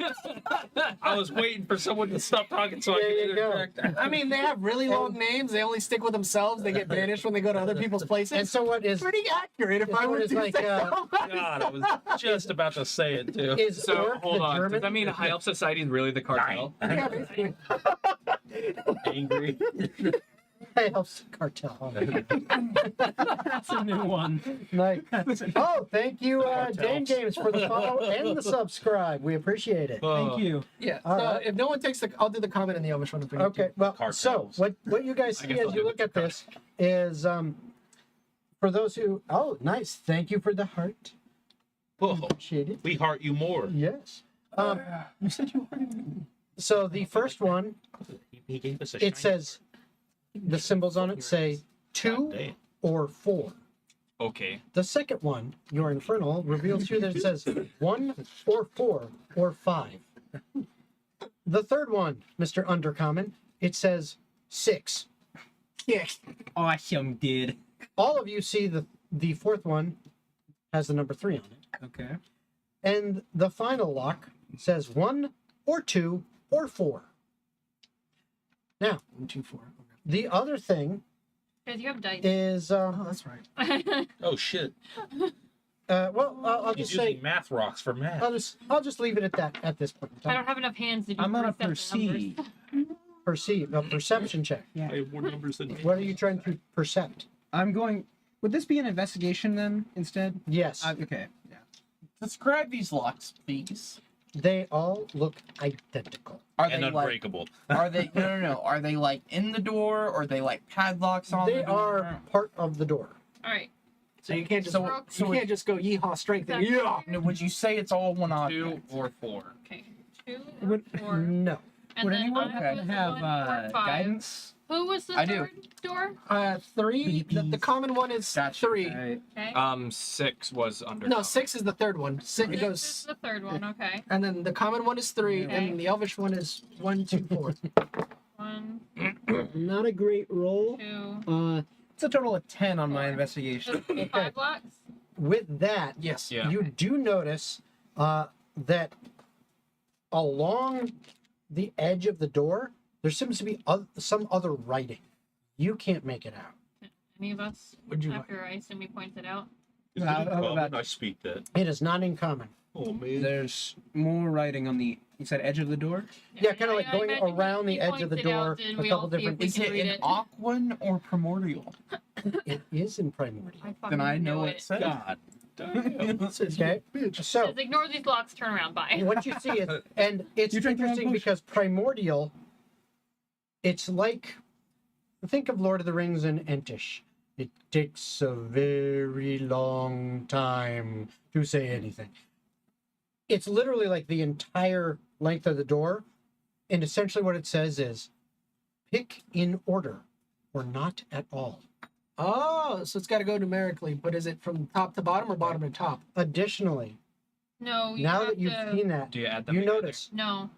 I was waiting for someone to stop talking so I There could you go. interject. I mean, they have really long names. They only stick with themselves. They get banished when they go to other people's places. and so what is pretty accurate if It's I what were is to like, say so. God, I was just about to say it too. is So Orc hold the on. German? Does that mean High Elf Society is really the cartel? Yeah, basically. Angry. High Elves Cartel. That's a new one. Nice. Oh, thank you, Cartels. Dame Games, for the follow and the subscribe. We appreciate it. Thank you. Yeah. All So right. if no one takes the, I'll do the comment in the Elvish one if we need Okay, to. well, Cartels. so what you guys I see guess as I'll you do look the at this is for those who, oh, nice. Thank you for the heart. Whoa. Appreciate it. We heart you more. Yes. You said you were. So the first one, He gave us a it shiny says, the symbols on it say 2 damn. or 4. Okay. The second one, your infernal, reveals to you that it says 1 or 4 or 5. The third one, Mr. Undercommon, it says 6. Yes. Awesome, dude. All of you see the fourth one has the number 3 on it. Okay. And the final lock says 1 or 2 or 4. Now, 1, 2, 4. Okay. the other thing Because you have dice. is, Oh, that's right. Oh shit! well, I'll He's just using say, math rocks for math. I'll just leave it at that at this point in I time. don't have enough hands to do I'm gonna perception perceive. A perception check. Yeah. I have more numbers than What are you trying to percept? I'm going. Would this be an investigation then instead? Yes, Okay. Yeah. Describe these locks, please. they all look identical. Are and they like? unbreakable. Are they no? Are they like in the door? Or are they like padlocks on They the door? are part of the door. All right. So you can't just So- you can't just go yeehaw strength and Exactly. yeah. No, would you say it's all one 2 object? or 4. Okay. 2 Would- or 4. No. And Would then anyone I was have 1 or 5. guidance? Who was the I do. third door? 3. The common one is Gotcha. 3. Right. Okay. 6 was under. No, 6 is the third one. It This is goes, the third one. Okay. and then the common one is 3, Okay. and the Elvish one is 1, 2, 4. 1, Not a great roll. 2. It's a total of 10 on my investigation. Just 5 blocks. With that, Yes. Yeah. you do notice that along the edge of the door, there seems to be some other writing. You can't make it out. Any of us? Would you like? After I assume he points it out. Is How it about- common? I speak that. It is not in common. Oh man. There's more writing on the. You said edge of the door. Yeah, kind of like I going imagine around he the edge of the points it out, door. and A we couple all see if different. we Is can it read an it. Aquan or primordial? It is in primordial. I fucking Then I know knew what it says. God damn. Okay, so Just ignore these blocks. Turn around. Bye. what you see is, and it's You drank your own interesting potion. because primordial, it's like, think of Lord of the Rings and Entish. It takes a very long time to say anything. It's literally like the entire length of the door, and essentially what it says is, pick in order, or not at all. Oh, so it's got to go numerically, but is it from top to bottom or bottom to top? Additionally, No. You now have that you've to... seen that, Do you add them you together? notice No.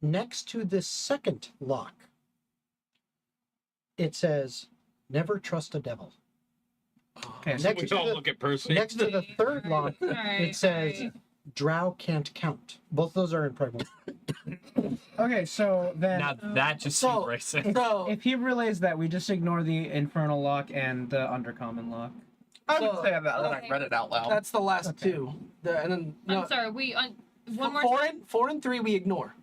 next to the second lock, it says, never trust a devil. Okay. So Next We to all the- look at Percy. Next to the third lock, All right, it says, all right. drow can't count. Both those are in primordial. okay. So then, Now that just So- seems racist. So if he relays that, we just ignore the infernal lock and the undercommon lock. I would So- say that when Okay. I read it out loud. that's the last 2. And then I'm sorry. We one more. 4 and 3 we ignore.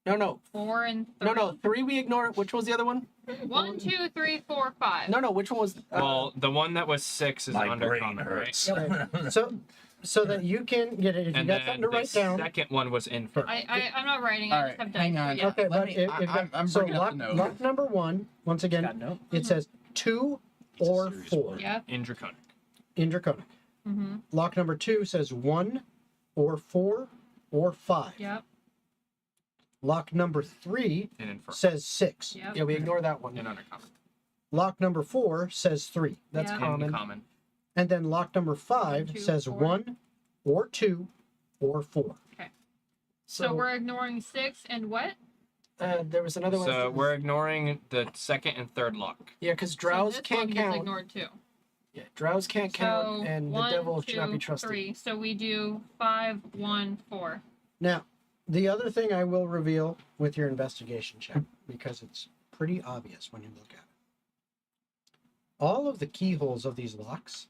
No. 4 and 3. No. 3 we ignore. Which was the other one? 1, 2, 3, 4, 5. No. Which one was? Well, the one that was 6 is My brain undercommon, right? hurts. So that you can get it. If you And got then something to the write down. second one was infernal. I'm not writing. All I right, just have hang dice, on. but yeah. Okay, Let but me- I'm so bringing up lock, the note. lock number 1, once again, Got no. it says 2 or serious 4 word. Yep. In Draconic. in Draconic. Mm-hmm. Lock number 2 says 1 or 4 or 5. Yep. Lock number 3 In infernal. says 6. Yep. Yeah, we ignore that one. In undercommon. Lock number 4 says 3. That's Yeah. common. In common. And then lock number 5 1, 2, says 4. 1 or 2 or 4. So we're ignoring 6 and what? There was another one. So we're ignoring the second and third lock. Yeah, because So drows this can't one is count. ignored too. Yeah, drows can't count, So and the 1, devil 2, should not be trusted. 3. So we do 5, 1, 4. Now, the other thing I will reveal with your investigation check, because it's pretty obvious when you look at it. All of the keyholes of these locks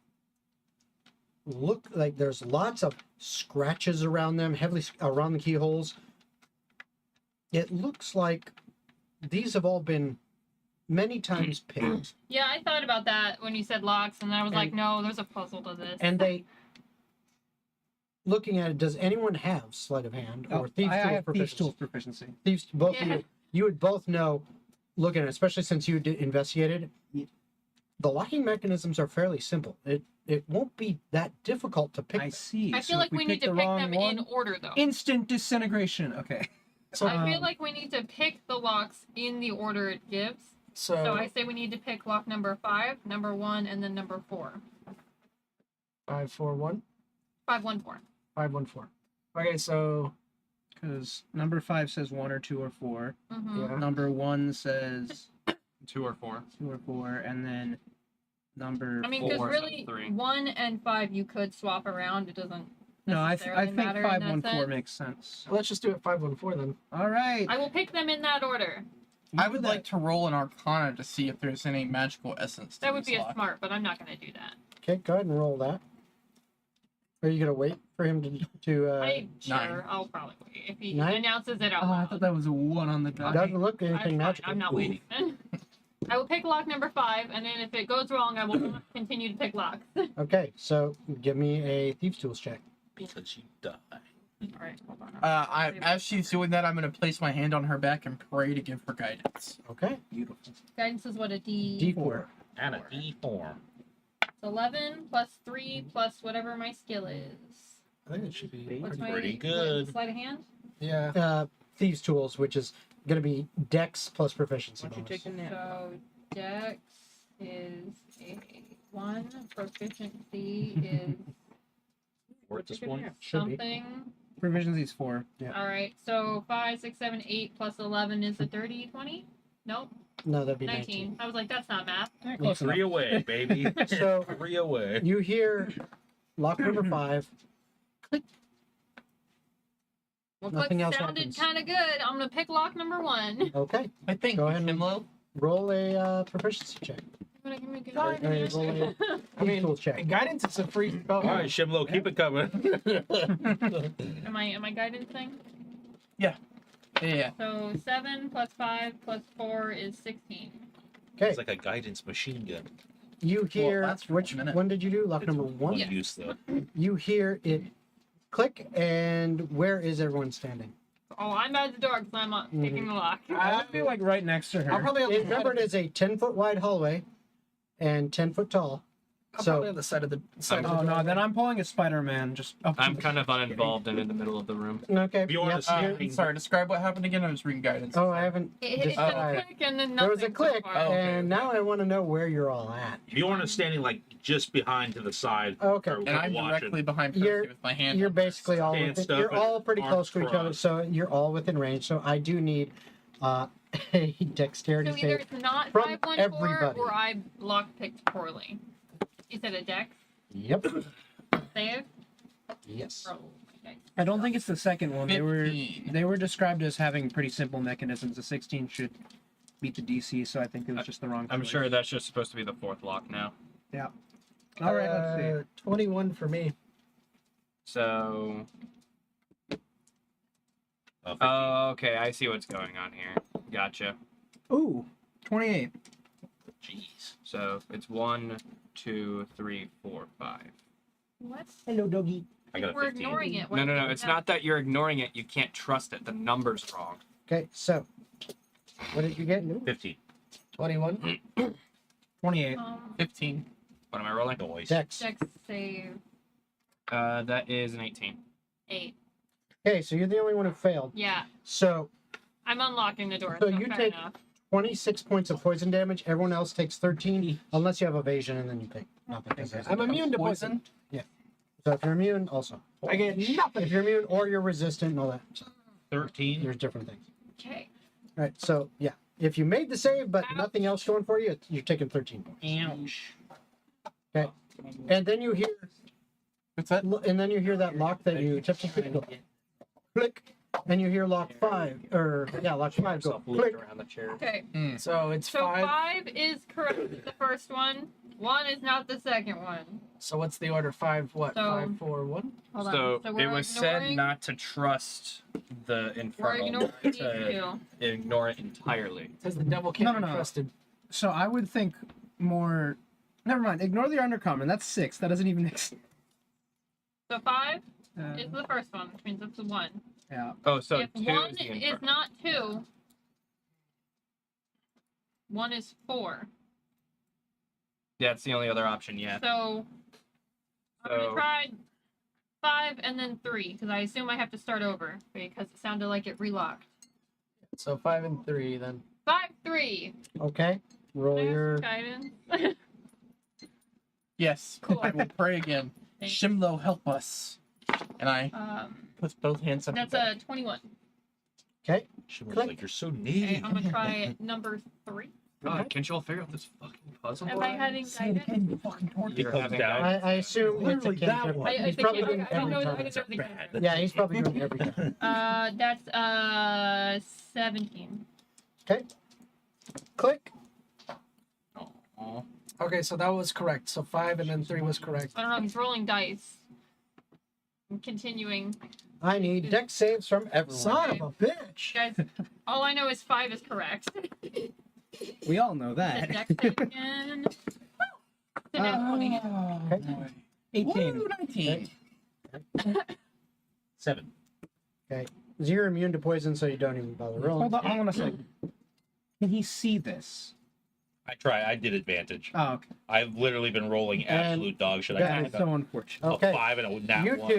look like there's lots of scratches around them, heavily around the keyholes. It looks like these have all been many times picked, Yeah, I thought about that when you said locks, and I was like, And- no, there's a puzzle to this. and they. Looking at it, does anyone have sleight of hand or thieves' I tools have Thieves' proficiency? Tools proficiency. Thieves, both Yeah. of you would both know. Looking at it, especially since you investigated, the locking mechanisms are fairly simple. It won't be that difficult to pick. I them. see. I So feel if like we need pick to the pick wrong them one, in order, though. instant disintegration. Okay. So, I feel like we need to pick the locks in the order it gives. So I say we need to pick lock number 5, number 1, and then number 4. 541, 514. 514. Okay, so Because number 5 says 1 or 2 or 4. Mm-hmm. yeah. Number 1 says 2 or 4. 2 or 4, and then number I mean, because 4 really, and 3. 1 and 5 you could swap around. It doesn't no, I necessarily think matter in that 514 sense. makes sense. Let's just do it 514 then. All right. I will pick them in that order. I would like to roll an Arcana to see if there's any magical essence. To That would this be a lock. smart, but I'm not going to do that. Okay, go ahead and roll that. Are you gonna wait for him to Sure, I'll probably wait. If he 9? announces it out Oh, I loud. thought that was a 1 on the die. doesn't look I'm anything fine, magical? I'm not waiting. I will pick lock number 5, and then if it goes wrong, I will not continue to pick locks. Okay, so give me a thieves' tools check. Because you die. Alright, hold on. As she's doing that, I'm going to place my hand on her back and pray to give her guidance. Okay, Beautiful. Guidance is what, a D4. And a D4. It's 11 plus 3 plus whatever my skill is. I think it should be. What's my Pretty what, good. sleight of hand? Yeah. Thieves' tools, which is gonna be Dex plus proficiency Why don't you bonus. take a nap? So Dex is a 1, proficiency is Worth this one. Should be. something. Proficiency's 4. Alright, so 5, 6, 7, 8 plus 11 is a 30, 20? Nope, No, that'd be 19. I was like, that's not math. Close enough. 3 away, baby. 19. So 3 away. you hear lock number 5. Well, Nothing click else sounded happens. kind of good. I'm gonna pick lock number 1. Okay, I think Go ahead and- Shimlo. roll a proficiency check. Give me good Roll guidance. a I thieves' mean, tools check. guidance is a free spell. All right, Shimlo, keep it coming. Am I guidance thing? Yeah. So 7 plus 5 plus 4 is 16. Okay, It's like a guidance machine gun. you hear that's for which a minute. one did you do? Lock number 1. Yeah. Use though. You hear it click, and where is everyone standing? Oh, I'm at the door because I'm picking the lock. I feel like right next to her. I'll probably have the Remember, it is a 10-foot wide hallway and 10 foot tall. I'll So- probably have the side of the side of Oh the no, door. then I'm pulling a Spider-Man just up to I'm the- kind of uninvolved and in the middle of the room. Okay. Bjorn yep, is you're- standing. Sorry, describe what happened again. I was reading guidance. Oh, I haven't. It just- said a click and then nothing. there was a so click, far. Oh, okay, and now I want to know where you're all at. Bjorn is standing like just behind to the side. Okay. or And I'm watching. directly behind You're- Percy with my hand. You're on her. basically all Stand within, stuff you're and all pretty arms close to each other, crossed. so you're all within range. So I do need a dexterity So either save. it's not from 514 everybody. or I lock picked poorly. You said a dex Yep. save? Yes. Oh, okay. I don't think it's the second one. 15. They were described as having pretty simple mechanisms. The 16 should beat the DC, so I think it was just the wrong. I'm choice. sure that's just supposed to be the 4th lock now. All right, let's see. 21 for me. So, Oh, oh, okay, I see what's going on here. Gotcha. Ooh, 28. Jeez. So it's 1, 2, 3, 4, 5. What? Hello, doggy. I got a We're 15. ignoring it. No. It's not that you're ignoring it. You can't trust it. The number's wrong. Okay, so what did you get? 15. 21. 28. 15. What am I rolling? Noise. Dex. Dex save That is an 18. 8. Okay, so you're the only one who failed. Yeah, So I'm unlocking the door. So So you fair take- enough. 26 points of poison damage. Everyone else takes 13, unless you have evasion, and then you take nothing. I'm immune to poison. So if you're immune, also. I get nothing. If you're immune or you're resistant and all that, so 13. there's different things. Okay. All right, so yeah, if you made the save but nothing else going for you, you're taking 13 points. Ouch. Okay, and then you hear, What's that? and then you hear that lock that you tipped the go click, and you hear lock 5 lock 5 go click. around the chair. Okay. So it's So 5. 5 is correct. The first one. 1 is not the second one. So what's the order? 5 what? So- 5, 4, 1? Hold on. So So it we're was said ignoring- not to trust the We're infernal, ignoring these to two. ignore it entirely. It says the devil can't No. be trusted. So I would think more. Never mind. Ignore the undercommon. That's 6. That doesn't even exist. So 5 is the first one, which means it's a 1. Yeah. Oh, so If 2 1 is the is infernal. not 2, 1 is 4. Yeah, it's the only other option yet. So I'm So- gonna try 5 and then 3 because I assume I have to start over because it sounded like it relocked. So 5 and 3 then. 5, 3. Okay. Roll Can I have your. some guidance? Yes, Cool. I will pray again. Thanks. Shimlo, help us. And I put both hands up. That's a 21. Okay. She was Click. like, "You're so Okay, needy." I'm gonna try number 3. God, can't you all figure out this fucking puzzle? Am I having guidance? You fucking torture. You're Comes having down. guidance. I assume it's a Literally that cantrip. one. I He's think probably you- doing it I every know- I time. know the cantrip. Yeah, he's probably doing it every time. That's 17. Okay. Click. Aw. Okay, so that was correct. So 5 and then 3 was correct. I don't know. He's rolling dice. I'm continuing. I need deck saves from everyone. Son of a bitch. Guys, all I know is 5 is correct. We all know The that. deck save again. The nat 20. Oh, Okay. boy. 18. Woo, 19. 7. So you're immune to poison, so you don't even bother rolling. Hold on a second. Can he see this? I did advantage. Oh, okay. I've literally been rolling absolute dog shit. I that That can't is so unfortunate. Okay. a 5 and a nat You 1.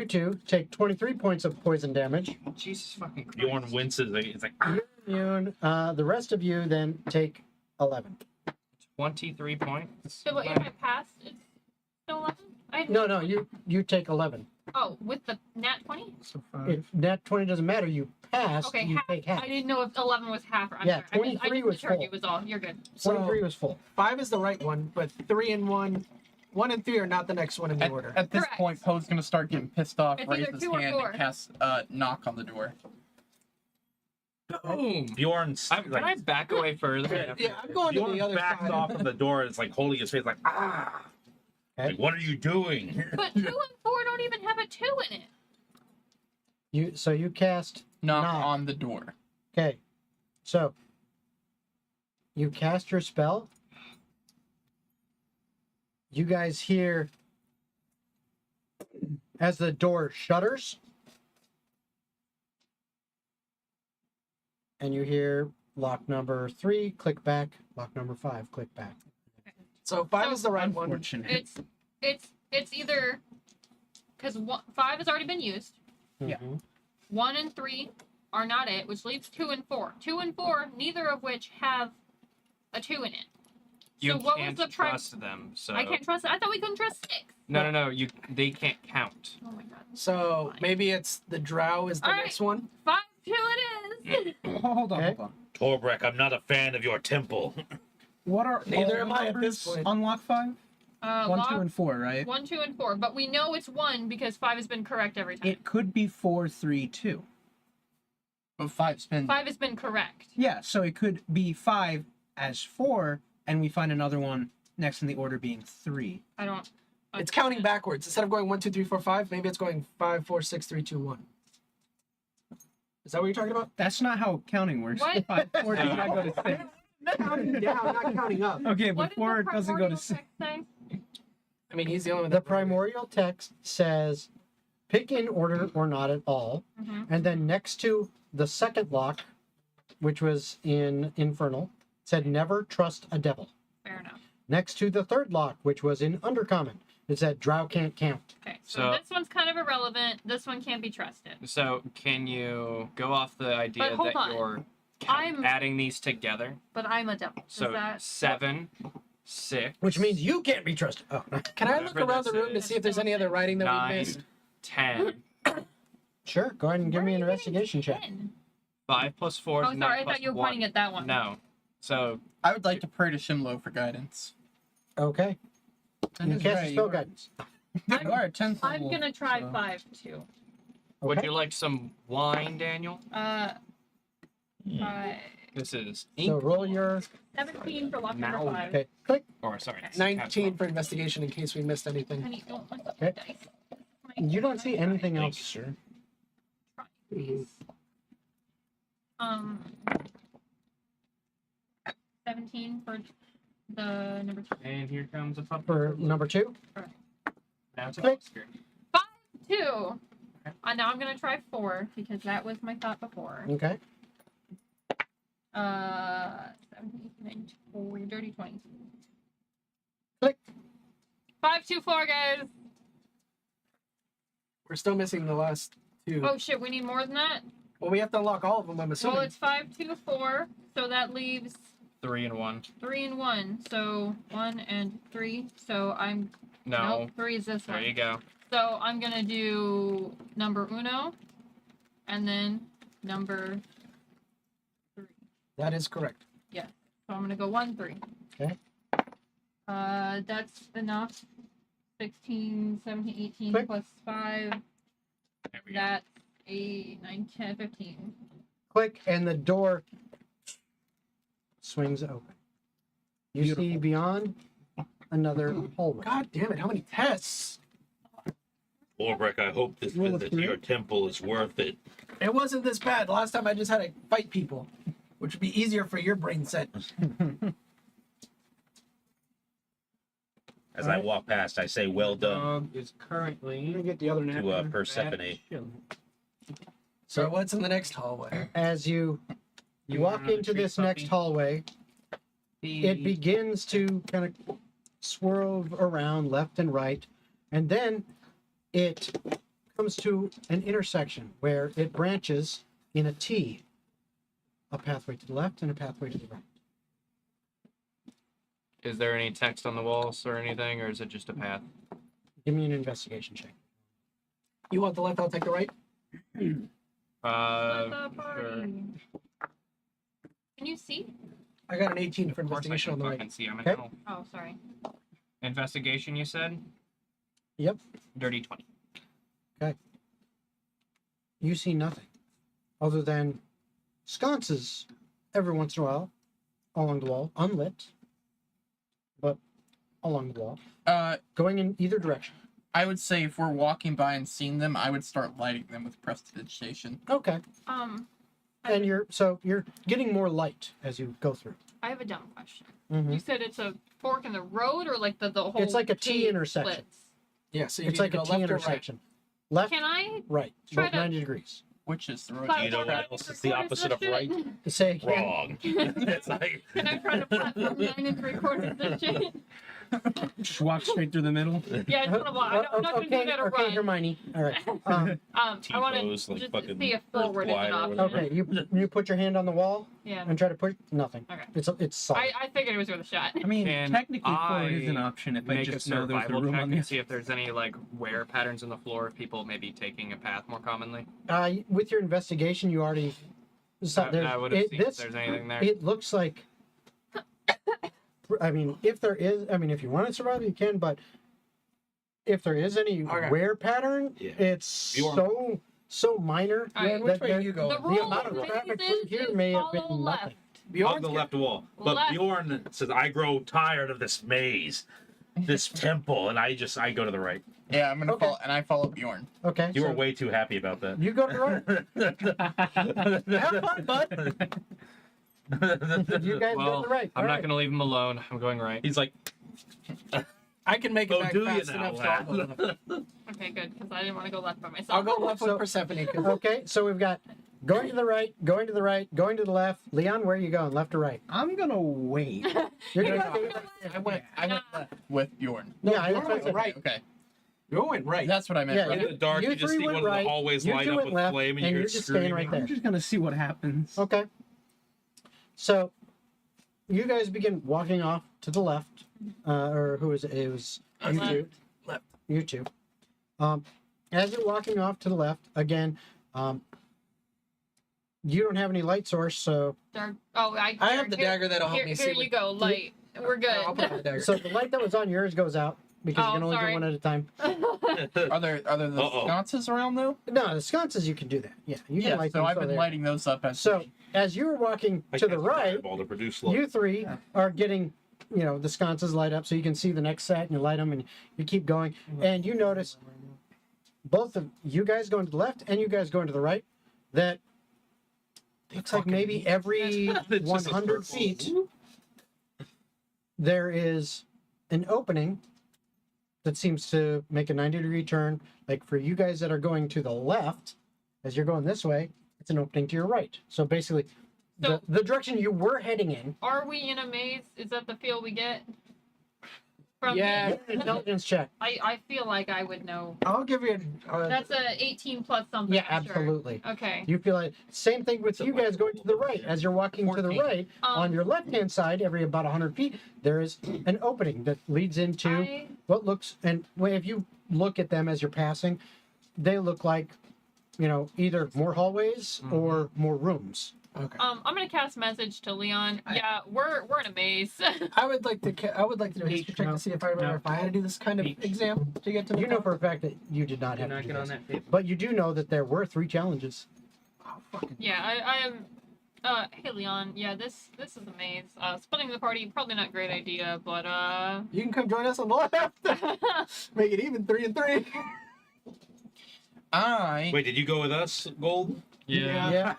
two take 23 points of poison damage. Jesus fucking Christ. Bjorn winces. It's like, "Ah." You're immune. The rest of you then take 11. 23 points. So what, if I pass, it's still 11? No, you take 11. Oh, with the nat 20? So 5. If nat 20 doesn't matter, you pass, Okay, you half. take half. I didn't know if 11 was half or I'm Yeah, sorry. 23 I was just misheard full. you was all. You're good. 23 was full. 5 is the right one, but 3 and 1 and 3 are not the next one in the At, order. at this Correct. point, Poe's gonna start getting pissed off, It's raise either his 2 or hand, 4. and cast knock on the door. Boom. Bjorn's Can I back away further? Yeah, I'm going to Bjorn the other backs side. off of the door and it's like holding his face like, ah. Okay. Like, what are you doing? But 2 and 4 don't even have a 2 in it. So you cast. Knock Knock. on the door. Okay. So you cast your spell. You guys hear as the door shutters. And you hear lock number 3, click back. Lock number 5, click back. So 5 is the right one. Unfortunate. It's either because 5 has already been used. Yeah. Mhm. 1 and 3 are not it, which leaves 2 and 4. 2 and 4, neither of which have a 2 in it. You So what was can't the pri- trust them. So I can't trust it. I thought we couldn't trust 6. No. They can't count. Oh my god. So maybe it's the drow is the All right. next one. 5, 2 it is. Hold on, Okay. hold on. Torbrek, I'm not a fan of your temple. What are Neither all am I at numbers this point. on lock 5? 1, 2, Lock and 4, right? 1, 2, and 4. But we know it's 1 because 5 has been correct every time. It could be 4, 3, 2. But 5's been 5 has been correct. Yeah, so it could be 5 as 4, and we find another one next in the order being 3. I don't. It's counting backwards. Instead of going 1, 2, 3, 4, 5, maybe it's going 5, 4, 6, 3, 2, 1. Is that what you're talking about? That's not how counting works. What? 5, 4 does not go to 6. Counting down, not counting up. Okay, What but did 4 the doesn't go to primordial 6. text say? I mean, he's the only one. The that- primordial text says pick in order or not at all. Mhm. And then next to the second lock, which was in Infernal, said never trust a devil. Fair enough. Next to the third lock, which was in Undercommon, it said drow can't count. Okay, so So- this one's kind of irrelevant. This one can't be trusted. So can you go off the idea hold that on. you're I'm- adding these together? But I'm a devil. Does So that 7, 6, Which means you can't be trusted. Oh. Can I look Whatever around the this room to is. see if there's any other writing that we 9, missed? 10. Sure, go ahead and give Where me are an you getting investigation check. 10? 5 plus 4 Oh, is 9 sorry. I plus thought you were 1. pointing at that one. No. So I would like to pray to Shimlo for guidance. Okay. That You is cast right, a you spell are- guidance. You are a 10th I'm level, gonna try so- 5 too. would Okay. you like some wine, Daniel? 5, This is So ink. roll your 17 for lock number Now. 5. okay. Click. Or sorry. Okay. 19 for investigation in case we missed anything. Honey, don't want the Okay. dice. You don't see anything Thank else. you, sir. Try, please. 17 for the number 2. And here comes a pup. For number 2. Now it's a Click. Oscar. 2. Now I'm gonna try 4 because that was my thought before. Okay. 17, 19, 4, dirty 20. Click. 5, 2, 4, guys. We're still missing the last 2. Oh shit, we need more than that. Well, we have to unlock all of them, I'm assuming. Well, it's 5, 2, 4, so that leaves 3 and 1. 3 and 1. So 1 and 3. So I'm No. nope, 3 is this There one. you go. So I'm gonna do number uno, and then number 3. That is correct. So I'm gonna go 1, 3. Okay. That's enough. 16, 17, 18 Click. plus 5. There we go. That's 8, 9, 10, 15. Click, and the door swings open. You see beyond another hallway. God damn it, how many tests? Torbrek, I hope this Roll a visit to your temple is worth it. It wasn't this bad. Last time I just had to fight people, which would be easier for your brain set. As I walk past, I say, well done Dog is currently Let me get the other to napkin. Persephone. So what's in the next hallway? As you You walk want into treat this puppy? next hallway, it begins to kind of swerve around left and right, and then it comes to an intersection where it branches in a T, a pathway to the left and a pathway to the right. Is there any text on the walls or anything, or is it just a path? Give me an investigation check. You want the left, I'll take the right. Let the Sure. party. Can you see? I got an 18 for Of course I investigation on can the fucking right. see. I'm Okay. an elf. Oh, sorry. Investigation, you said? Yep. Dirty 20. You see nothing other than sconces every once in a while along the wall, unlit, but along the wall, going in either direction. I would say if we're walking by and seeing them, I would start lighting them with prestidigitation. Okay. And you're getting more light as you go through. I have a dumb question. Mhm. You said it's a fork in the road, or like the whole. It's like a T T intersection. splits? Yeah, so you It's need like to a go T left or right. intersection. Left, Can I? right, Try both to- 90 degrees. Which is the road? Platform You know what 9 else and is the 3/4 opposite of this right? shit? Say again. Wrong. It's like, Can I try to platform 9 and 3/4 this shit? Just walk straight through the middle. Yeah, I just want to walk. I'm not going to do that or okay, run. Hermione. All right. I want to T-pose, like just fucking see if forward is an glider or option. whatever. Okay, you put your hand on the wall Yeah. and try to push. Nothing. Okay. It's solid. I figured it was worth a shot. I mean, Can technically, forward is an I option if I Make a just know there's a survival room check on the and see if there's any like wear patterns in the floor of people maybe taking a path more commonly. With your investigation, you already. I would have seen if there's anything there. It looks like. I mean, if there is, if you want to survive, you can. But if there is any Okay. wear pattern, Yeah. it's Bjorn. so minor. All right, Which that way there- are you The going? rule amount of of traffic things through here is may have follow been left. nothing. on Bjorn's the left wall. But Left. Bjorn says, I grow tired of this maze, this temple, and I go to the right. Yeah, I'm gonna Okay. follow, and I follow Bjorn. Okay. You so were way too happy about that. You go to the right. Have fun, bud. You guys go Well, to the right. I'm All not right. going to leave him alone. I'm going right. He's like, I can make it oh, back do you fast now, enough. So I'll go lad? left. Okay, good, because I didn't want to go left by myself. I'll go left So- with Persephone. 'Cause Okay, so we've got going to the right, going to the right, going to the left. Leon, where are you going? Left or right? I'm gonna wait. You're No, gonna no, stay right there. I went left with Bjorn. No, Yeah, you're that's what I going said. right. Okay, You're going right. that's what I meant. Yeah, right? in the dark, you just three see went one of right, the hallways you light two up went with left, flame, and you and hear you're it just staying screaming. right there. I'm just gonna see what happens. Okay. So, you guys begin walking off to the left, or who is it? It was you Left. two. Left. You two. As you're walking off to the left, again, you don't have any light source, so Dark. Oh, I have the dagger that'll help here, me Here see. you go, light. We're good. I'll put on the dagger. so the light that was on yours goes out because Oh, you can only sorry. do one at a time. Are there the Uh-oh. sconces around though? No, the sconces you can do that. Yeah, you can Yeah, light so them. I've been they're- lighting those up as So as you were walking I to the cast a right, fireball to produce light. you three are getting, the sconces light up so you can see the next set and you light them and you keep going. And you notice both of you guys going to the left and you guys going to the right that looks like fucking maybe every It's just a 100 circle. feet there is an opening that seems to make a 90-degree turn. Like for you guys that are going to the left, as you're going this way, it's an opening to your right. So basically, So- the direction you were heading in. Are we in a maze? Is that the feel we get? From Yeah. me? Intelligence check. I feel like I would know. I'll give you That's a 18 plus something. Yeah, I'm sure. absolutely. Okay. You feel like same thing with you guys going to the right. As you're walking to the 14. right, on your left-hand side, every about 100 feet, there is an opening that leads into what looks, and if you look at them as you're passing, they look like, either more hallways or more rooms. Okay. I'm gonna cast message to Leon. Yeah, we're in a maze. I would like to do a history check to see if I remember if I had to do this kind of exam to get to the You know top. for a fact that you did not Do have not to do get on this. that paper. But you do know that there were 3 challenges. Oh, fucking Yeah, I am. Hey Leon. Yeah, this is a maze. Splitting the party probably not a great idea, but You can come join us on the left. Make it even 3 and 3. Wait, did you go with us, Gold? Yeah.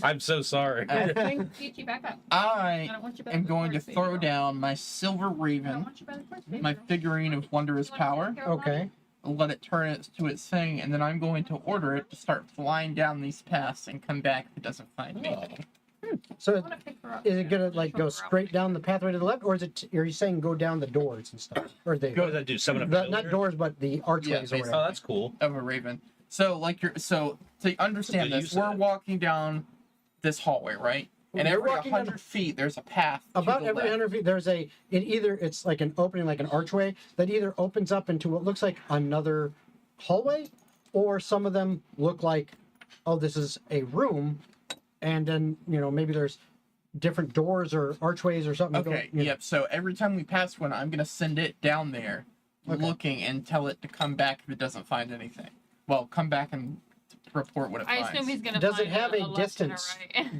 I'm so sorry. I Get you back up. I don't want you back am on the going to first throw page. down my silver I don't raven, want you back on the first page. my figurine of wondrous You wanna power, take care of Okay. let it turn it to its thing, and then I'm going to order it to start flying down these paths and come back if it doesn't find me. So I wanna pick her up. is it gonna Yeah, go show her straight down the pathway to the left, or are you saying go down the doors and stuff, or Go ahead and do summon a not familiar. doors but the archways or basically. Oh, whatever? that's cool. Of a raven. So to understand good this, use of we're that. walking down this hallway, right? And You're every walking down 100 feet, there's a path. to About the every left. 100 feet, there's it's like an opening, like an archway that either opens up into what looks like another hallway, or some of them look like, oh, this is a room, and then maybe there's different doors or archways or something. Okay, yep. So every time we pass one, I'm gonna send it down there, Okay. looking, and tell it to come back if it doesn't find anything. Well, come back and report what it I finds. assume he's gonna. Does it find have a left and distance right.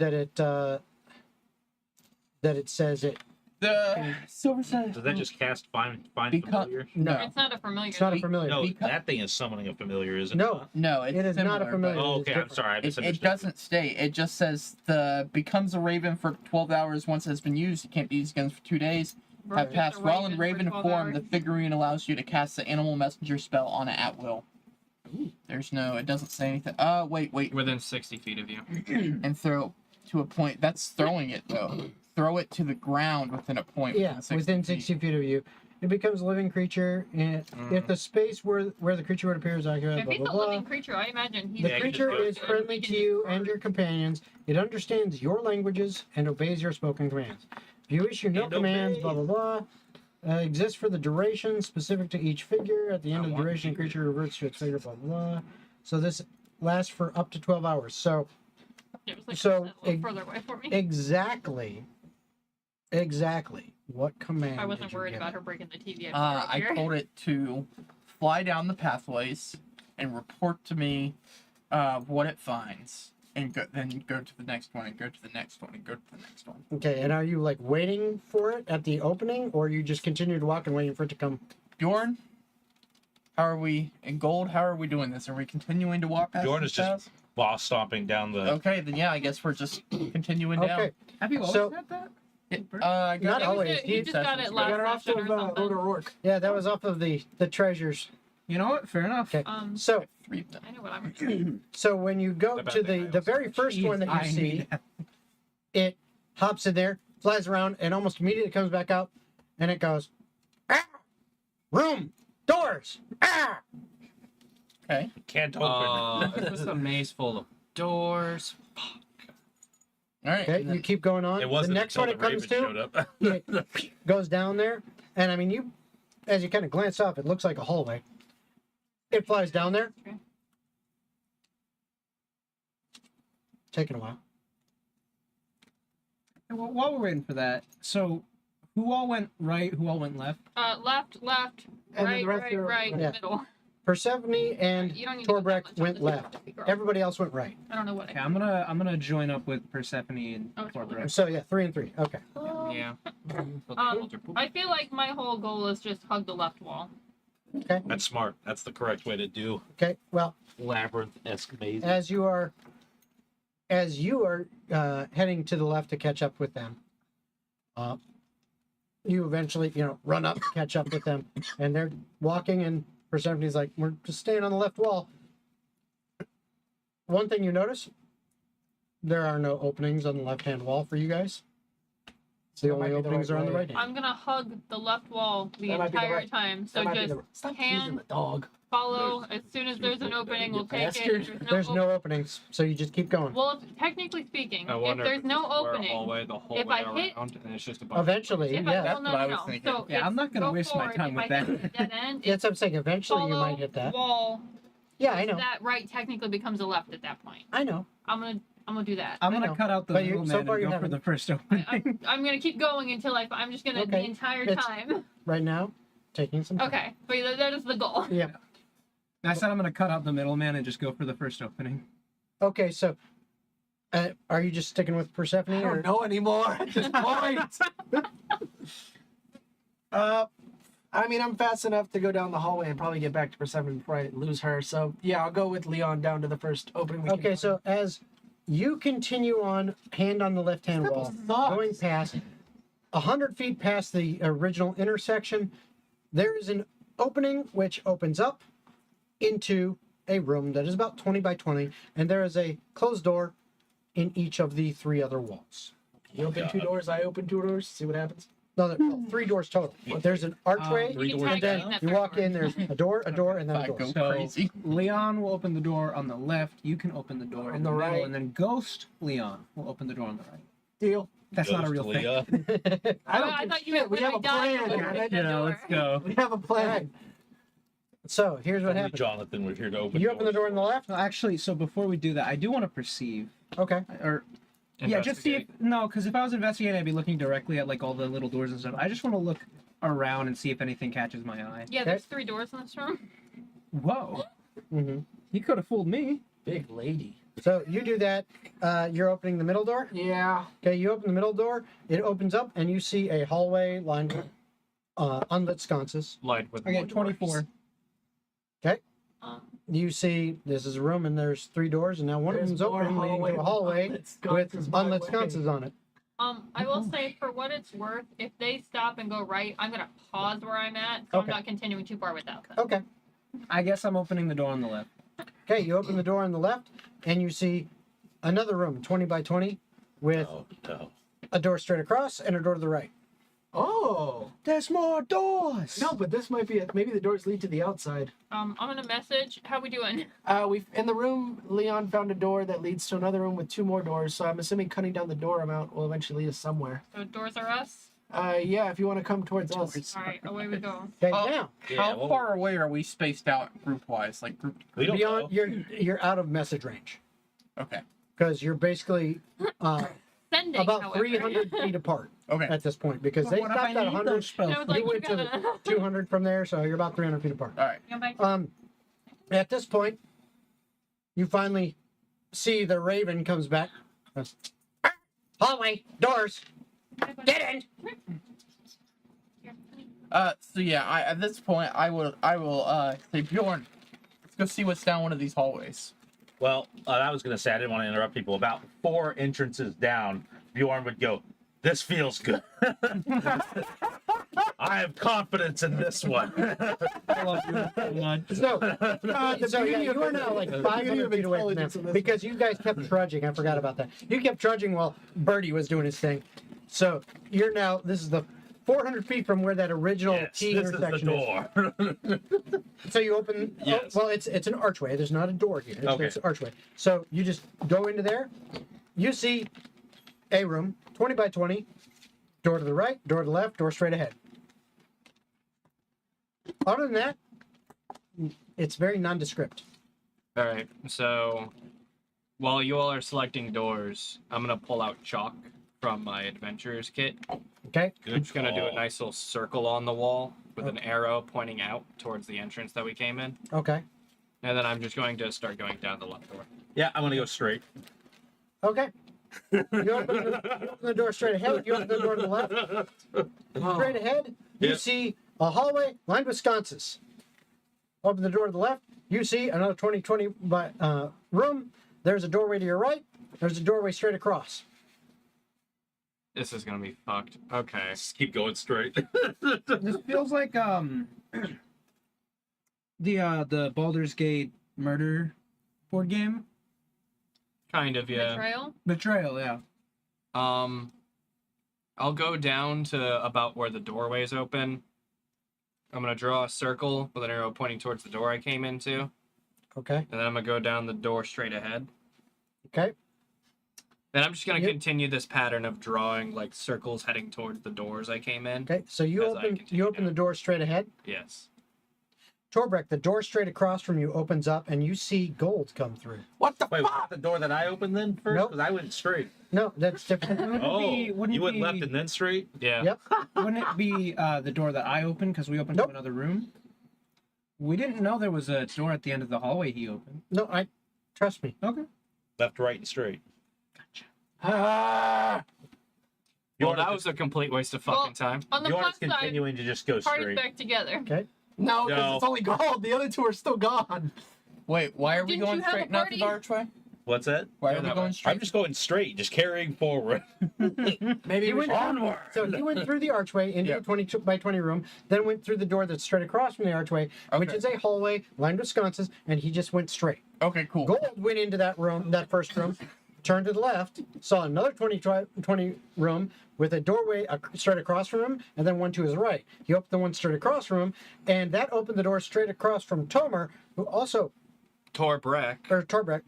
that it says it? The silver says. Does that just cast find Because- familiar? No, It's not a familiar. it's not a though. familiar. No, Because- that thing is summoning a familiar, isn't it? No, No, it's it is not a similar, familiar. but Oh, It's okay. I'm different. sorry. I It misunderstood. doesn't state. It just says becomes a raven for 12 hours once it has been used. It can't be used again for 2 days. Versus Have passed a while in for raven 12 form. hours. The figurine allows you to cast the animal messenger spell on it at will. There's no. It doesn't say anything. Wait. Within 60 feet of you. And throw to a point. That's throwing it though. Throw it to the ground within a point. Yeah, within 60 feet of you. It becomes a living creature, and if the space where the creature would appear is occupied, If blah he's blah a blah. living creature, I imagine he's. The Yeah, you creature just go is to it. friendly to you and your companions. It understands your languages and obeys your spoken commands. If you issue no And commands, obey. blah blah blah, exists for the duration specific to each figure. At the end of the duration, the creature reverts to its figure, blah blah blah. So this lasts for up to 12 hours. So Yeah, it was like So, a little further away for me. exactly what command? I did wasn't you worried give about it? her breaking the TV. I told it to fly down the pathways and report to me what it finds, and then go to the next one, and go to the next one, and go to the next one. Okay, and are you like waiting for it at the opening, or you just continue to walk and waiting for it to come? Bjorn, how are we in gold? How are we doing this? Are we continuing to walk past Bjorn these is just paths? boss stomping down the. Okay, then yeah, I guess we're just continuing down. Okay, Have you always So- had that? I got Not it. always. He just got it I last got it off session of or something. O'Rourke. yeah, that was off of the treasures. You know what? Fair enough. Okay, so 3 of them. I know what I'm. so when you go About to that, the very first Jeez, one that you I see, need that. it hops in there, flies around, and almost immediately comes back out, and it goes, ah! Room, doors, ah! Okay. Can't open. It's just a maze full of doors. All right. Okay, and then- you keep going on. It The wasn't next until one it the comes Raven to, showed up. it goes down there, and I mean, you, as you kind of glance off, it looks like a hallway. It flies down there. Okay. Taking a while. Well, while we're waiting for that, so who all went right? Who all went left? Left, And then right, the rest right, are- right, Yeah. middle. Persephone and You don't need to go that Torbrek much on went this left. one, girl. Everybody else went right. I don't know what. Okay, I'm gonna join up with Persephone and Oh, it's Torbrek. So yeah, 3 and 3. Okay. Yeah. I feel like my whole goal is just hug the left wall. Okay. That's smart. That's the correct way to do Okay. Well, labyrinth-esque maze. as you are heading to the left to catch up with them, you eventually, run up, catch up with them, and they're walking, and Persephone's like, we're just staying on the left wall. One thing you notice, there are no openings on the left-hand wall for you guys. The only openings are on the right hand. I'm gonna hug the left wall the That might be the entire right- time. So That might be just the- Stop hand- teasing the dog. follow. As soon as there's an opening, we'll take bastard. it. There's no openings, so you just keep going. Well, technically speaking, I if wonder there's if no it's a square opening, hallway the whole if way I hit- around, and it's just a bunch Eventually, if yeah. well, That's what I was no. thinking. So Yeah, I'm not gonna go waste my forward. time If with I that. hit the dead end, That's what I'm saying. Eventually, you follow might hit that. wall. Yeah, I know. That right technically becomes a left at that point. I know. I'm gonna do that. I'm I know. gonna cut out the But you- middleman so far and you go for haven't. the first opening. I'm gonna keep going until I'm just gonna the Okay. entire It's- time. Right now, taking some time. Okay, but that is the goal. Yep. I said I'm gonna cut out the middleman and just go for the first opening. Okay, so are you just sticking with Persephone? I Or... don't know anymore at this point. I mean, I'm fast enough to go down the hallway and probably get back to Persephone before I lose her. So yeah, I'll go with Leon down to the first opening. we can Okay, find. so as you continue on, hand on the left-hand This wall, sucks. going past 100 feet past the original intersection, there is an opening which opens up into a room that is about 20 by 20, and there is a closed door in each of the 3 other walls. You open 2 doors, I open 2 doors. See what happens. No, there are 3 doors total. There's an archway, Three You can doors and tag then team that you first walk door. in. There's a door, and then a I door. go So crazy. Leon will open the door on the left. You can open the door On in the the middle, right. and then Ghost Leon will open the door on the right. Deal. That's not a real thing. I don't I give thought you shit. meant We when have I a die, plan. you'll damn open it. the Yeah, door. let's go. We have a plan. So here's what Only happens. Jonathan, we're here to open. You open the door on the left. Well, actually, so before we do that, I do want to perceive, Okay. or yeah, just see if because if I was investigating, I'd be looking directly at like all the little doors and stuff. I just want to look around and see if anything catches my eye. Yeah, there's 3 doors in this room. Whoa, Mm-hmm. he could have fooled me. Big lady. So you do that. You're opening the middle door. Yeah. Okay, you open the middle door. It opens up, and you see a hallway lined with unlit sconces. Light with I more get 24. doors. You see this is a room, and there's 3 doors, and now one of There's them's more open, leading to a hallway unlit with sconces my unlit way. sconces on it. I will say, for what it's worth, if they stop and go right, I'm gonna pause where I'm at, so Okay. I'm not continuing too far without them. Okay. I guess I'm opening the door on the left. Okay, you open the door on the left, and you see another room, 20 by 20, with Oh, no. a door straight across and a door to the right. Oh. There's more doors. No, but this might be it. Maybe the doors lead to the outside. I'm gonna message. How we doing? We in the room. Leon found a door that leads to another room with 2 more doors. So I'm assuming cutting down the door amount will eventually lead us somewhere. So doors are us. Yeah, if you want to come towards us. All right, away we go. Okay, Oh. now Yeah, How well, far away are we spaced out group wise? Like group. we don't beyond know. you're out of message range Okay. because you're basically Sending, about however. 300 feet apart Okay. at this point because But they what if stopped I at need 100. those spells? And I was like, You went to the gotta 200 from there, so you're about 300 feet apart. All right. go back. At this point, you finally see the raven comes back. Hallway, doors, get in. So yeah, at this point, I will say, Bjorn, let's go see what's down one of these hallways. Well, I was going to say, I didn't want to interrupt people. About 4 entrances down, Bjorn would go, "This feels good." I have confidence in this one. I love you so much. So yeah, you are now like 500 feet away from them because you guys kept trudging. I forgot about that. You kept trudging while Birdie was doing his thing. So you're now. This is the 400 feet from where that original Yes, T this is the intersection is. door. So you open. Yes. Well, it's an archway. There's not a door here. Okay. It's an archway. So you just go into there. You see a room, 20 by 20. Door to the right, door to the left, door straight ahead. Other than that, it's very nondescript. All right. So while you all are selecting doors, I'm gonna pull out chalk from my adventurer's kit. Okay. I'm just gonna do a call. nice little circle on the wall with an arrow pointing out towards the entrance that we came in, Okay. and then I'm just going to start going down the left door. Yeah, I'm going to go straight. Okay. You open the door straight ahead. You open the door to the left. Straight ahead, you Yeah. see a hallway lined with sconces. Open the door to the left. You see another 20 by room. There's a doorway to your right. There's a doorway straight across. This is gonna be fucked. Okay. Just keep going straight. This feels like the Baldur's Gate murder board game. Kind of, yeah. Betrayal. Betrayal, yeah. I'll go down to about where the doorway is open. I'm gonna draw a circle with an arrow pointing towards the door I came into, Okay. and then I'm gonna go down the door straight ahead. Okay. And I'm just gonna Yep. continue this pattern of drawing like circles heading towards the doors I came in. Okay. So you As I open continue the down. door straight ahead. Yes. Torbrek, the door straight across from you opens up, and you see gold come through. What the Wait, was fuck? that the door that I opened then first? Nope. Because I went straight. No, that's different. wouldn't You went be- left and then straight? Yeah. Yep. Wouldn't it be the door that I opened because we opened Nope. to another room? We didn't know there was a door at the end of the hallway he opened. No, trust me. Okay. Left, right, and straight. Ah! Well, that was a complete waste of fucking time. On the You are plus side, continuing to just go party's straight. back together. Okay. No, because No. it's only gold. The other two are still gone. Wait, why are we Didn't going you have a straight not to the party? archway? What's that? Why Yeah, are we that going way. straight? I'm just going straight, just carrying forward. Maybe He we went should. Onward! So he went through the archway into Yep. the 20 by 20 room, then went through the door that's straight across from the archway, which Okay. is a hallway lined with sconces, and he just went straight. Okay, cool. Gold went into that room, that first room, turned to the left, saw another 20 room with a doorway straight across from him, and then one to his right. He opened the one straight across from him, and that opened the door straight across from Tomer, who also, Torbrek. or Torbrek,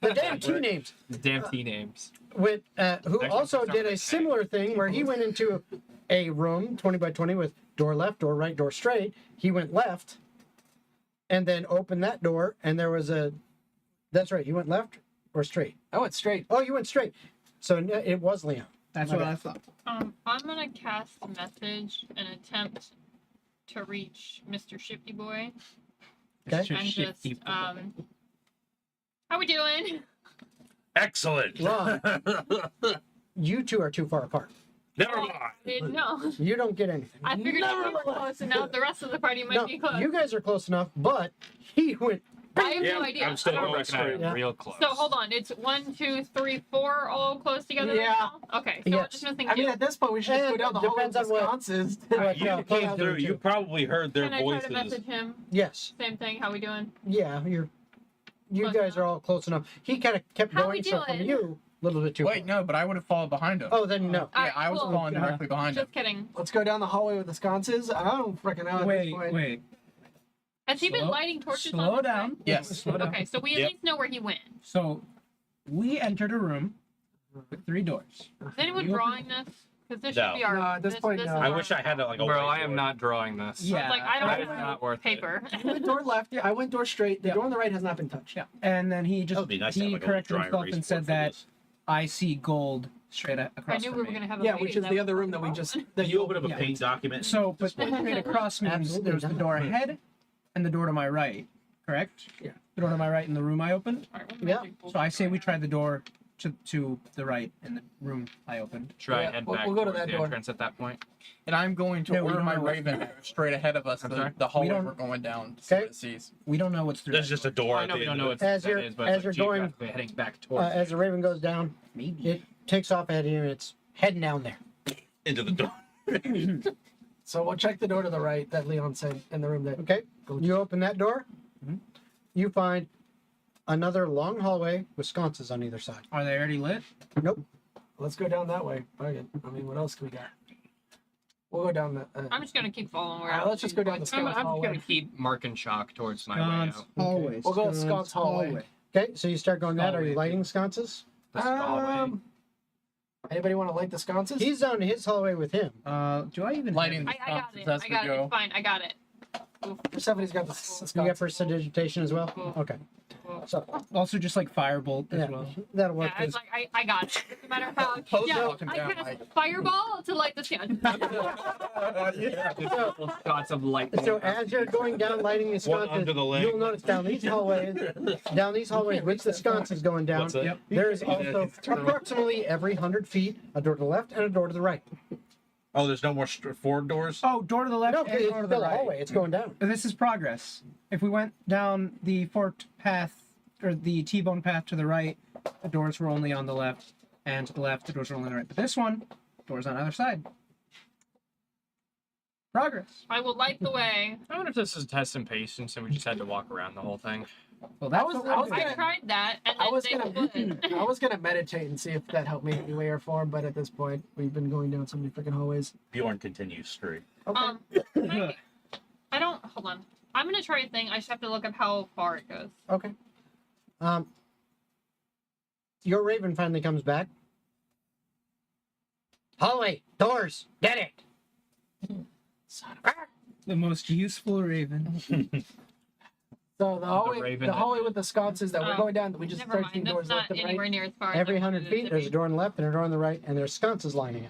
the damn T names, Damn T names. who Actually, also start did with a A. similar thing where he went into a room 20 by 20 with door left, door right, door straight. He went left and then opened that door, and there was that's right, you went left or straight? I went straight. Oh, you went straight. So it was Leon. That's My what bad. I thought. I'm gonna cast a message and attempt to reach Mr. Shifty Boy. Okay. It's And shifty. just how we doing? Excellent. Ron, you two are too far apart. Never mind. I didn't know. You don't get anything. I figured if we were close enough, the rest of the party might No, be close. you guys are close enough, but he went. I have Yeah, no idea. I'm still I don't- going Torbrek and I straight. are Yeah. real close. So hold on, it's 1, 2, 3, 4 all close together Yeah. right now? Okay, so we're Yes. just missing I mean, two. at this point, we should just go And down the hallway with depends on what- sconces. what You Close came doing through. too. You probably heard their Can I try voices. to message him? Yes. Same thing, how we doing? Yeah, you Close guys enough. are all close enough. He kind of kept How going, we so from doing? you, a little bit too Wait, far. no, but I would have followed behind him. Oh, then no. Yeah, Alright, I was cool. following directly behind him. Just kidding. Let's go down the hallway with the sconces. I don't freaking know. At this point. Wait. Has he been Slow- lighting torches on Slow this down. side? Yes. Slow down. Okay, so we at Yep. least know where he went. So, we entered a room with 3 doors. Is anyone You drawing this? Because this No. should be our. No, at this point, is no. I our- wish I had like a Bro, I am whiteboard. not drawing this. Yeah. I was like, I don't That is have not worth it. paper. You went door left. I went door straight. The Yeah. door on the right has not been touched. Yeah. And then he That just would be nice to have he like a corrected dry himself erase and board said for that this. I see gold straight I across knew from we were me. gonna have a Yeah, lady which is that the was other room that we wrong. just. You open up a Yeah. paint document. So, but straight across means Absolutely there's the not. door ahead and the door to my right, correct? Yeah. The door to my right in the room I opened. Alright, what Yeah. magic So I say we bullshit try the door to the right in the room I opened. Should I Yeah, head we'll- back we'll go to towards that the door. entrance at that point? And I'm going to No, we order don't my know what's raven there. straight ahead of us, I'm sorry? the hallway don't- we're going down to see Okay. what it sees. We don't know what's through. There's that just a door. door. I at know the we don't end know of what it. As that you're- is, but as it's you're like going- geographically heading back towards As the raven goes down, Maybe. it takes off at you, and it's heading down there. Into the door. So we'll check the door to the right that Leon said in the room that. Okay, you open that door. Mhm. You find another long hallway with sconces on either side. Are they already lit? Nope. Let's go down that way. Fuck it. I mean, what else can we got? We'll go down the. I'm just gonna keep following where. Alright, let's just go down the I'm sconce just hallway. gonna keep marking chalk towards my way Sconce out. hallway. We'll go sconce hallway. Okay, so you start going that. Are you Hallway. lighting sconces? This hallway. Anybody want to light the sconces? He's on his hallway with him. Do I even Lighting have I got it. As I we got it. go. It's fine. I got it. Persephone's got the sconces. You got prestidigitation as well. Cool. Okay, so also just like firebolt as yeah, well? that'll Yeah, work. I was like, I got it. No matter how. Post Yeah, walking I down, cast Mike. fireball to light the sconce. Shots of lightning. So as you're going down lighting the One sconces, under the leg. you'll notice down these hallways with the sconces going down, What's that? Yep. there is also approximately every 100 feet a door to the left and a door to the right. Oh, there's no more forward doors? Oh, door to the left No, and it's door to still the a right. hallway. It's going down. This is progress. If we went down the forked path or the T-bone path to the right, the doors were only on the left, and to the left, the doors were only on the right. But this one, Doors on either side. Progress. I will light the way. I wonder if this is testing patience and we just had to walk around the whole thing. Well, that was- was. I was I gonna- tried that, and I then was they gonna, would. I was gonna meditate and see if that helped me in any way or form, but at this point, we've been going down so many freaking hallways. Bjorn continues straight. Okay. I don't. Hold on. I'm gonna try a thing. I just have to look up how far it goes. Okay. Your raven finally comes back. Hallway, doors, get it. The most useful raven. So the hallway, raven the hallway with the sconces that we're Oh, going down, we just Never 13 mind. doors That's left not and anywhere right. near as far. as Every I 100 wanted it feet, to there's be. a door on the left and a door on the right, and there's sconces lining it.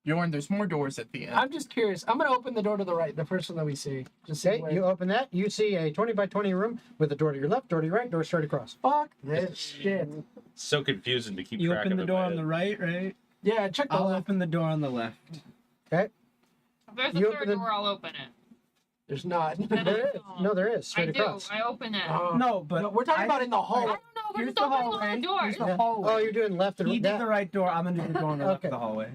Bjorn, there's more doors at the end. I'm just curious. I'm gonna open the door to the right, the first one that we see. Just see Okay, where- you open that. You see a 20 by 20 room with a door to your left, door to your right, door straight across. Fuck this shit. So confusing to keep You track open of the in door my on head. the right, right? Yeah, check the I'll left. open the door on the left. Okay, If there's a You third open the- door, I'll open it. There's not. there is. No, there is. I Straight do. across. I open it. Oh. No, but No, we're talking about in the I hallway. don't know. We're Here's just the opening hallway. all the doors. Here's the Yeah. hallway. Oh, you're doing left and He did that. the right door. I'm gonna do the door on the left Okay. of the hallway.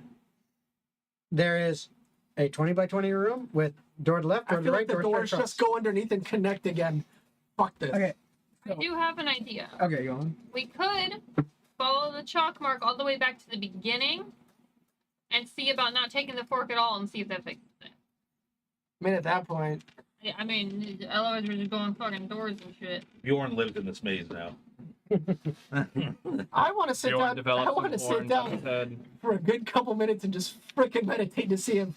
There is a 20 by 20 room with door to the left, door I to the feel right, like the door straight doors across. just go underneath and connect again. Fuck this. Okay. I do have an idea. Okay, go on. We could follow the chalk mark all the way back to the beginning and see about not taking the fork at all and see if that fixes it. I mean, at that point, I mean, otherwise we're just going fucking doors and shit. Bjorn lives in this maze now. I want to sit Bjorn down. developed I want to some sit horns on down his head. for a good couple minutes and just freaking meditate to see if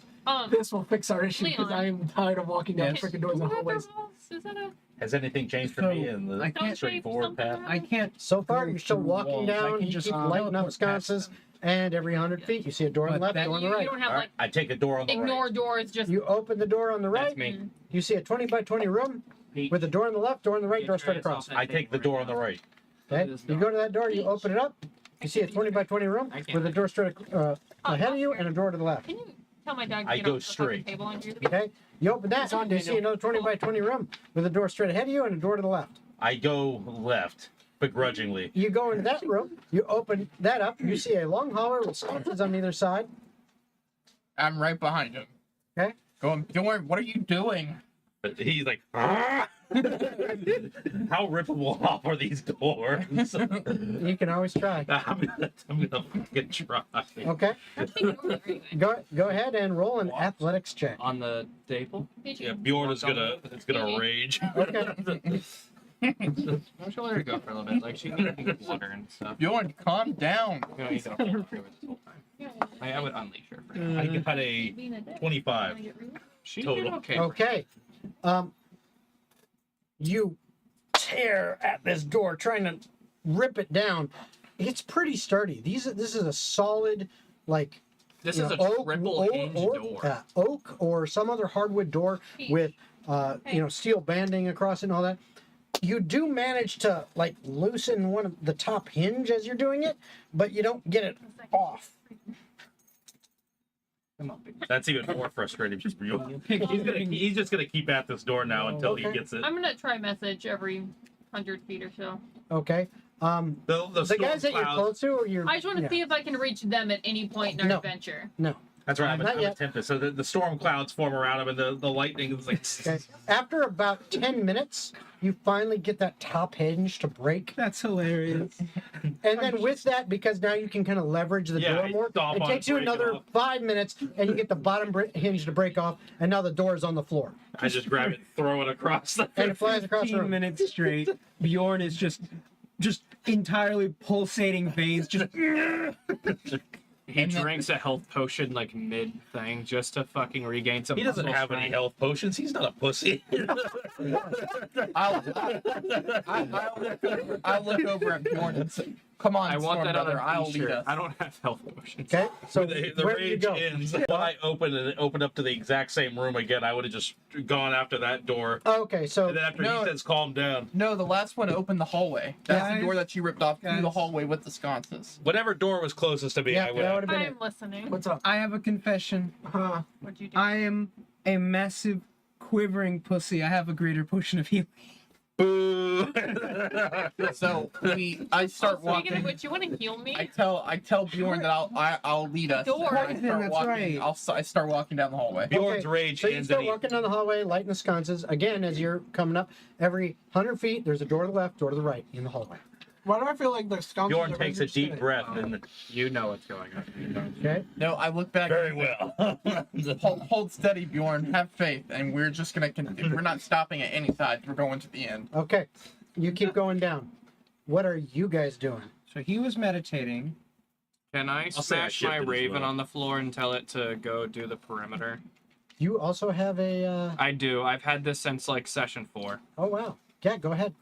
this will fix our issue. Because Leon. I am tired of walking down Yes. freaking doors and Who had the hallways. rules? Is that a... Has anything changed for So, me in the I can't straightforward something path? out. I can't. So far, go you're still through walking walls. I down. can You just keep lighting up teleport past sconces, them. and every 100 feet, you see a door on the But left, that- door on the You right. don't have All right, I take a door on the ignore right. doors. Just You open the door on the right. That's me. You see a 20 by 20 room with a door on the left, door on the right, door straight across. I take the door on the right. Okay. You go to that door, you open it up. You see a 20 by 20 room with a door straight ahead of you and a door to the left. Can you tell my dog to I get go off the fucking straight. table and do Okay. You open that, It's on, you see Daniel. another 20 by 20 room with a door straight ahead of you and a door to the left. I go left, begrudgingly. You go into that room, you open that up, you see a long hallway with sconces on either side. I'm right behind him. Okay. Going, Bjorn, what are you doing? But he's like, "Ah!" How rippable off are these doors? You can always try. I'm gonna fucking try. Okay. Go ahead and roll an athletics check. On the table? Yeah, Bjorn is gonna rage. Okay. I'm sure let her go for a little bit. Like, she needs water and stuff. Bjorn, calm down. You know, you don't have to do it this whole time. I would unleash her. For I got a 25. She Total. did okay. Okay. You tear at this door, trying to rip it down. It's pretty sturdy. This is a solid, like This you is know, a triple hinge door. oak or some other hardwood door with steel banding across it and all that. You do manage to like loosen one of the top hinge as you're doing it, but you don't get it off. Come on, big. That's even more frustrating for Bjorn. He's just gonna keep at this door now until he Okay. gets it. I'm gonna try message every 100 feet or so. Okay. The The guys that you're clouds- close to, or you're I just want to yeah. see if I can reach them at any point in our No. adventure. No. That's right. I'm Not a yet. tempest. So the storm clouds form around him, and the lightning is like. Okay. After about 10 minutes, you finally get that top hinge to break. That's hilarious. And then with that, because now you can kind of leverage the Yeah, door more, stomp it on takes it, you break it another off. 5 minutes, and you get the bottom hinge to break off, and now the door is on the floor. I just grab it, throw it across the. And it flies across the 15 room. minutes straight. Bjorn is just entirely pulsating veins. Just He And then- drinks a health potion like mid thing just to fucking regain some. He doesn't muscle have any strength. health potions. He's not a pussy. I'll look over at Bjorn and say, "Come on, I want Storm that on Brother, a I'll lead t-shirt. us." I don't have health potions. Okay? So the where do you rage go? ends. When I opened up to the exact same room again, I would have just gone after that door. Okay, so And then after No. he says calm down, No, the last one opened the hallway. That's Guys, the door that you ripped off through the guys. hallway with the sconces. whatever door was closest to me, yeah, I would. that would have been I'm it. listening. What's up? I have a confession. What'd you do? I am a massive quivering pussy. I have a greater potion of healing. Boo! So I start Speaking walking. of which, you want to heal me? I tell Bjorn that I'll lead us. Door. and I start That's walking. right. I start walking down the hallway. Bjorn's rage So you ends start and he walking down the hallway, lighting the sconces. Again, as you're coming up, every 100 feet, there's a door to the left, door to the right in the hallway. Why do I feel like the scoundrels Bjorn are takes a ready to deep spin it? breath and You know what's going on. Okay. No, I look back. very well. Hold steady, Bjorn. Have faith, and we're just gonna. We're not stopping at any side. We're going to the end. Okay. You keep going down. What are you guys doing? So he was meditating. Can I say I smash my shifted as raven well. on the floor and tell it to go do the perimeter? You also have a. I do. I've had this since like session 4. Oh wow. Yeah, go ahead.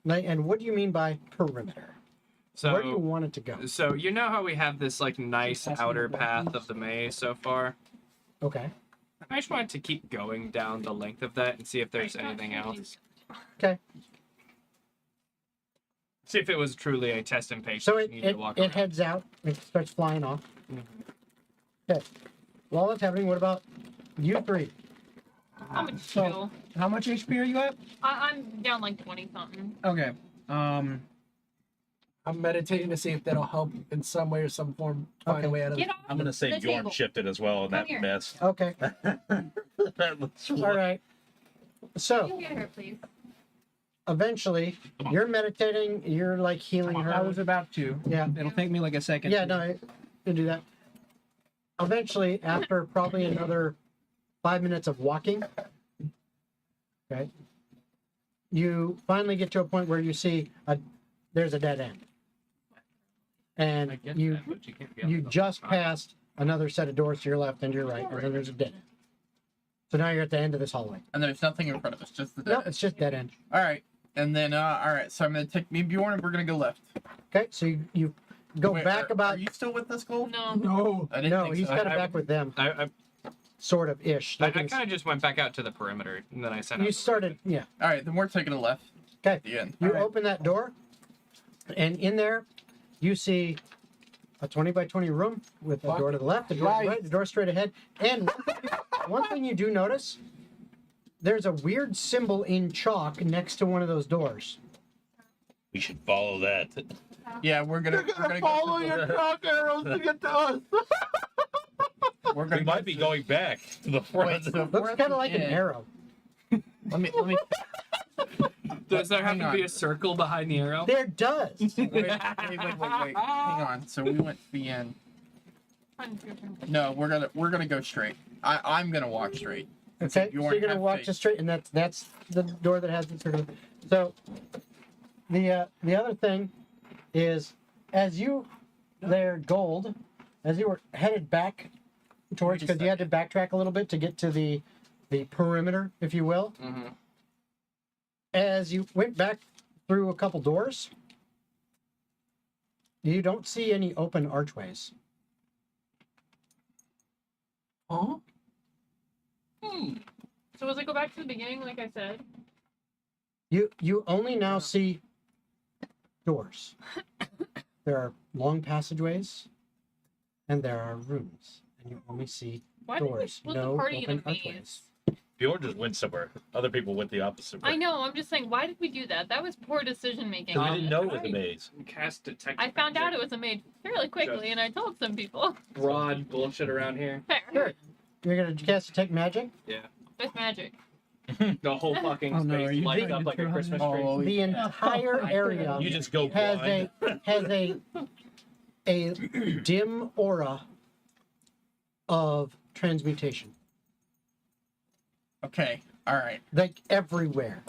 And what do you mean by perimeter? Where do you So, want it to go? so you know how we have this like nice outer path of the maze so far? Okay. I just wanted to keep going down the length of that and see if there's anything else. Okay. See if it was truly a test and patience. So you it, need it, to walk it around. heads out. It starts flying off. Okay. While that's happening, what about you three? I'm a So- chill. How much HP are you at? I'm down like 20 something. Okay. I'm meditating to see if that'll help in some way or some form find Okay. a way out of Get it. off I'm gonna say the Bjorn table. shifted as well in Come that here. mess. Okay. All right. So You get her, please. eventually, you're meditating. You're like healing her. I was about to. Yeah. It'll take me like a second. Yeah, no, I can do that. Eventually, after probably another 5 minutes of walking, okay, you finally get to a point where you see there's a dead end, I and get you that, but you can't be on you the just top. passed another set of doors to your left and to your right, and then there's a dead end. So now you're at the end of this hallway. And there's nothing in front of us, just the dead No, end. it's just dead end. All right, and then all right. So I'm gonna take me and Bjorn, and we're gonna go left. Okay, so you go Wait, back about. Are you still with us, Gold? No. No. I didn't No, think he's so. got it I- back with them, I sort of ish. Like kind of just went back out to the perimeter and then I sent out you the started, yeah. All right, then we're taking a left. Okay. At the end. You All right. open that door, and in there, you see a 20 by 20 room with a door to the left, a door to the right, a door straight ahead. And one thing you do notice, there's a weird symbol in chalk next to one of those doors. We should follow that. Yeah, we're gonna Follow go your chalk arrows to get to us. We're We gonna might be going back to the front. Wait, so if Looks we're at kind of the like an end- arrow. Let me. Does there Hang have to be on. a circle behind the arrow? There does. Wait. Hang on. So we went to the end. No, we're gonna go straight. I'm gonna walk straight. Okay, so Bjorn, you're gonna have walk faith. just straight, and that's the door that has the circle. So the other thing is, as you there, Gold, as you were headed back towards, because you had to backtrack a little bit to get to the perimeter, if you will. Mm-hmm. As you went back through a couple doors, you don't see any open archways. Huh? So as I go back to the beginning, like I said, You only now see doors. There are long passageways, and there are rooms, and you only see why did we doors. split No the party in open a maze? archways. Bjorn just went somewhere. Other people went the opposite way. I know. I'm just saying, why did we do that? That was poor decision making. Because we didn't know it was a I- maze. Cast detect. I found out it was a maid fairly quickly, and I told some people. broad bullshit around here. Fair. Sure. You're gonna cast detect magic. With magic. The whole fucking Oh, no, are space you lights doing up it like a too, Christmas honey? tree. Oh, The entire area You just go has blind. a dim aura of transmutation, okay. All right. like everywhere.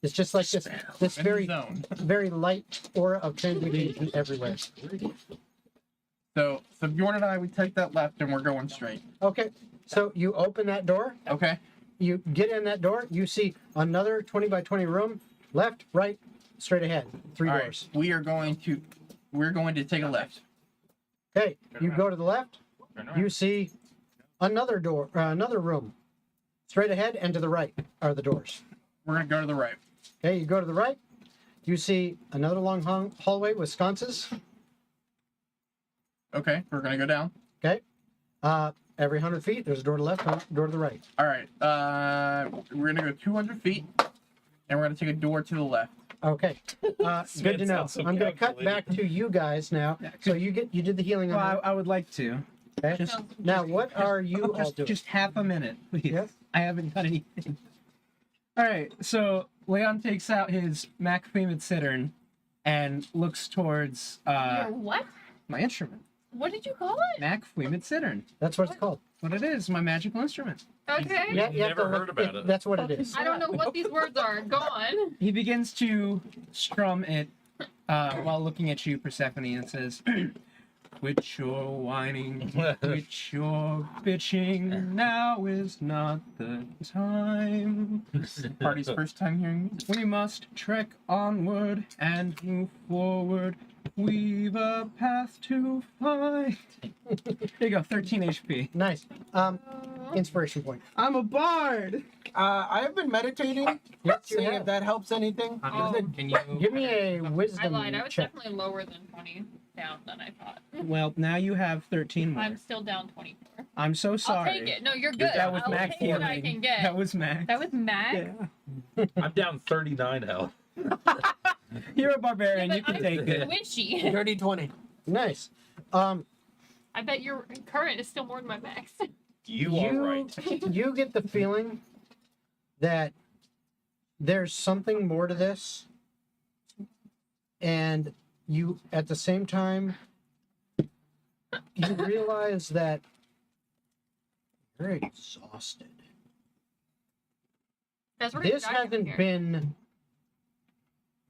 It's just like this In very the zone. very light aura of transmutation everywhere. So Bjorn and I, we take that left, and we're going straight. Okay, so you open that door. Okay. You get in that door. You see another 20 by 20 room. Left, right, straight ahead. Three All doors. right. We're going to take a left. Okay, you go to the left. You see another door, another room. Straight ahead and to the right are the doors. We're gonna go to the right. Okay, you go to the right. You see another long hallway with sconces. Okay. We're gonna go down. Okay. every 100 feet, there's a door to the left, door to the right. All right. We're gonna go 200 feet, and we're gonna take a door to the left. Okay. Good to know. sounds so I'm going to cut calculated. back to you guys now. So you did the healing on Well, her. I would like to. Okay. Just, Now, what are you all doing? just half a minute, please. Yep. I haven't done anything. All right, so Leon takes out his Macfemid Cittern and looks towards Your what? my instrument. What did you call it? Macfemid Cittern. That's what it's called. What it is, my magical instrument. Okay. Yeah, you have Never to look- heard about it. That's what it is. I don't know what these words are. Go on. He begins to strum it while looking at you, Persephone, and says, "Quit your whining, quit your bitching. Now is not the time. Party's first time hearing music. We must trek onward and move forward. We've a path to find." There you go, 13 HP. Nice. Inspiration point. I'm a bard. I have been meditating. Yes, you Seeing have. if that helps anything. Oh. Can you? Give me a I wisdom lied. I was check. definitely lower than 20 down than I thought. Well, now you have 13 more. I'm still down 24. I'm so sorry. I'll take it. No, you're good. That was I'll max take what I healing. can get. That was max. That was max. Yeah. I'm down 39 health. You're a barbarian. Yeah, You but can take it. Squishy. Dirty 20. Nice. I bet your current is still more than my max. You are right. You get the feeling that there's something more to this, and you, at the same time, you realize that you're exhausted. That's where This you died hasn't here. been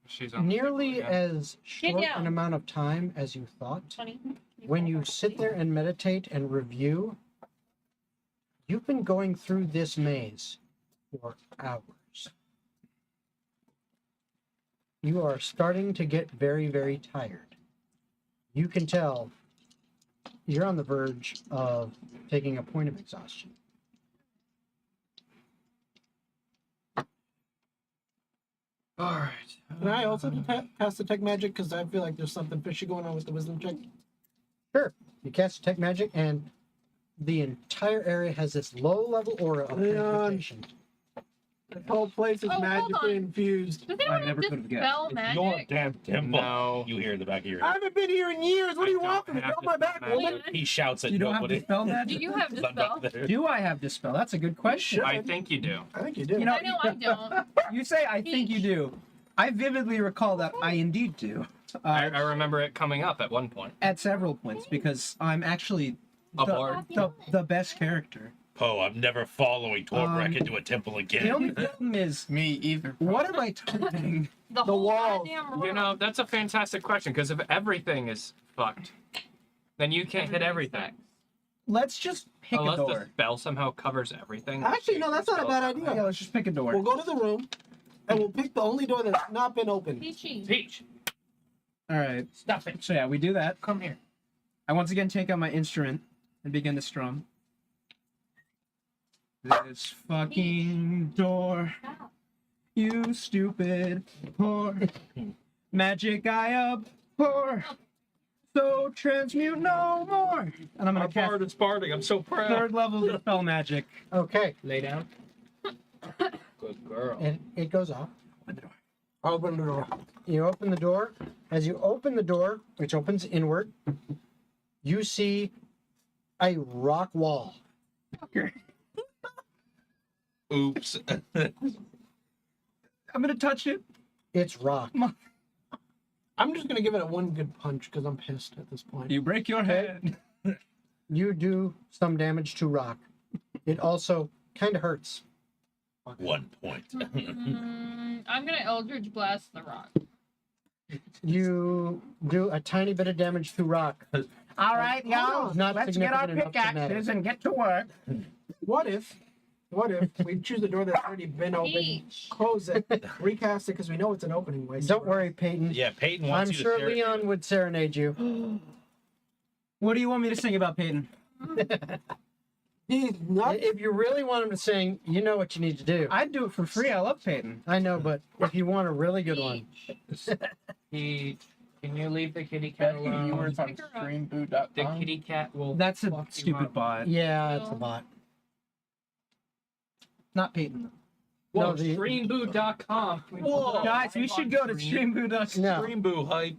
She's on the nearly table, yeah. as short down. an amount of time as you thought. 20. When you sit there and meditate and review, you've been going through this maze for hours. You are starting to get very, very tired. You can tell you're on the verge of taking a point of exhaustion. All right. Can I also pass the tech magic? Because I feel like there's something fishy going on with the wisdom check. Sure. You cast detect magic, and the entire area has this low-level aura of Leon. transmutation. The whole place is Oh, hold magically on. infused. Does anyone never have could've dispel It's your magic? damn temple. No. You hear in the back of your I head. haven't been here in years. What do you I want don't from me? have Get off my back, dispel woman. magic. He shouts at You don't have nobody. dispel Do magic? you have dispel? Do I have dispel? That's a good question. Sure. I think you do. I think you do. You know- I know I don't. You say I think you do. I vividly recall that I indeed do. I remember it coming up at one point. At several points, because I'm actually A bard. the best character. Poe, I'm never following Torbrek Um, into a temple The again. only problem is, Me either. what am I targeting? The whole walls. goddamn room. You know, that's a fantastic question, because if everything is fucked, then you can't hit everything. Let's just pick Unless a the door. spell somehow covers everything. Actually, no, that's not a bad Yeah, idea. let's just pick a door. We'll go to the room, and we'll pick the only door that's not been opened. Peachy. Peach, All right. stop it. So yeah, we do that. Come here. I once again take out my instrument and begin to strum. This fucking door, Stop. you stupid whore. Magic I abhor. So transmute no more. And I'm Our gonna cast bard is barding. I'm so proud. third level dispel magic. Okay, Lay down. Good girl. and it goes off. Open the door. You open the door. As you open the door, which opens inward, you see a rock wall. Oops. I'm gonna touch it. It's rock. I'm just gonna give it a one good punch because I'm pissed at this point. You break your head. You do some damage to rock. It also kind of hurts. 1 point. I'm gonna Eldritch Blast the rock. You do a tiny bit of damage to rock. All right, y'all. Not Let's get our significant enough to matter. pickaxes and get to work. What if we choose a door that's already been open, Peach. close it, recast it because we know it's an opening way. Don't worry, Peyton. Yeah, Peyton wants I'm you sure to share. Leon would serenade you. What do you want me to sing about, Peyton? He's not. If you really want him to sing, you know what you need to do. I'd do it for free. I love Peyton. I know, but if you want a really good one, Peach. Can you leave the kitty cat Beth, alone? viewers on Pick her up. streamboo.com. The kitty cat will. That's a fuck you stupid up. bot. Yeah, it's a bot. Not Peyton. Whoa, No, the- streamboo.com. Whoa. Guys, we should go to streamboo.com. No. Green Boo hype.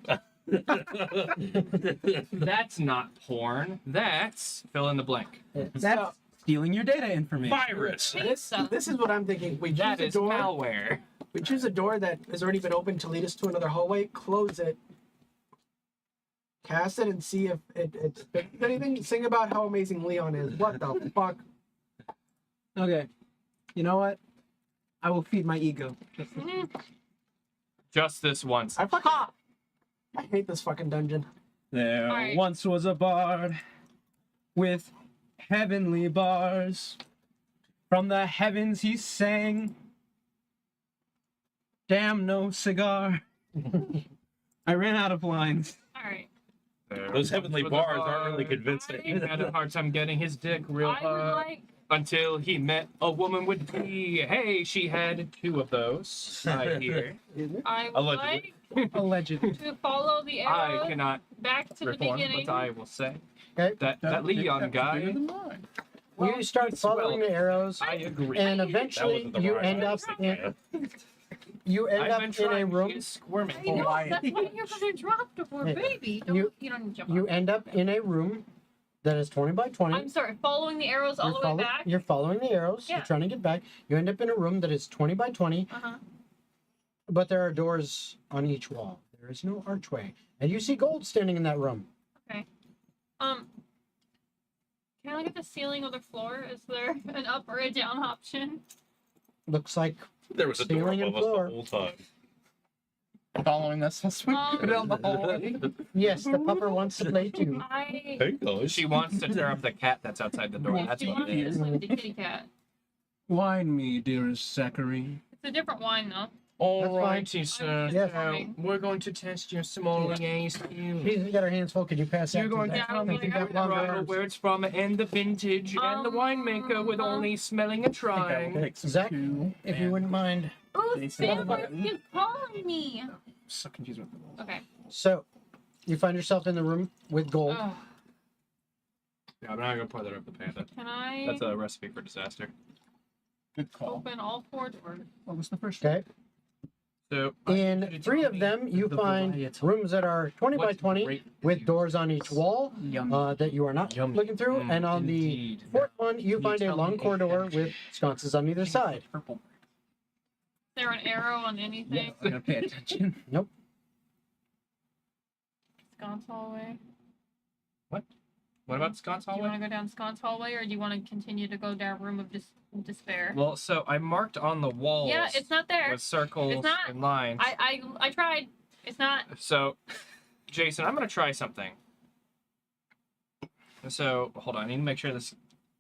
That's not porn. That's fill in the blank. That's stealing your data information. Virus. This is what I'm thinking. We That choose a is door. malware. We choose a door that has already been opened to lead us to another hallway. Close it. Cast it and see if it fixes anything. Sing about how amazing Leon is. What the fuck? Okay. You know what? I will feed my ego. Just this once. I hate this fucking dungeon. There Alright. once was a bard with heavenly bars. From the heavens he sang. Damn, no cigar. I ran out of lines. Alright. Those heavenly bars aren't really convincing. He had a hard time getting his dick real I would like until he met a woman with D. Hey, she had 2 of those. I hear. I would Allegedly. like Allegedly. to follow the arrow I cannot back to the reform, beginning. but I will say Okay. that Leon guy. You start following the arrows, I agree. and That eventually wasn't the you right end up answer. in you end I've up been in a trying to room. get squirming. I know, that's why you're gonna drop the poor Yeah. baby. You- You don't jump You up. end up in a room that is 20 by 20. I'm sorry, following the arrows all the way back. You're following the arrows. Yeah. You're trying to get back. You end up in a room that is 20 by 20, Uh-huh. but there are doors on each wall. There is no archway. And you see gold standing in that room. Can I look at the ceiling or the floor? Is there an up or a down option? Looks like There was a door Ceiling and above us floor. the whole time. Following us as we go down the hallway. yes, the pupper wants to play too. I Hey guys. She wants to tear up the cat that's outside the door. if That's you what want it me is. to swim the kitty cat. Wine me, dearest Zachary. It's a different wine though. Alrighty, sir. Yes. Now, we're going to test your sommelier skills. She's got her hands full. Could you pass that? You're going to Yeah, tell I'm me gonna the go with bottle, where it's from, and the vintage, and the winemaker with only smelling a trying. Zach, if you wouldn't mind. Oh, Jason. Sandra is calling me. So confused with the Okay. So, you find yourself in the room with gold. Ugh. Yeah, I'm not gonna pour that up the panda. Can I That's a recipe for disaster. Good call. open all 4 doors? What was the first one? Okay. So In 3 of them, you The find varietal. rooms that are 20 by what's 20 great- with doors on each wall Yum. that you are not Yummy. looking through. And on Indeed. the 4th one, you Can find you a tell long me corridor with sconces on either side. Purple. Is there an arrow on anything? I'm gonna pay attention. Sconce hallway. what about Scott's Do you hallway? want to go down Sconce hallway, or do you want to continue to go down Room of Despair? Well, so I marked on the walls Yeah, it's not there. with circles It's not. and lines. I tried. It's not. So, Jason, I'm gonna try something. So, hold on. I need to make sure this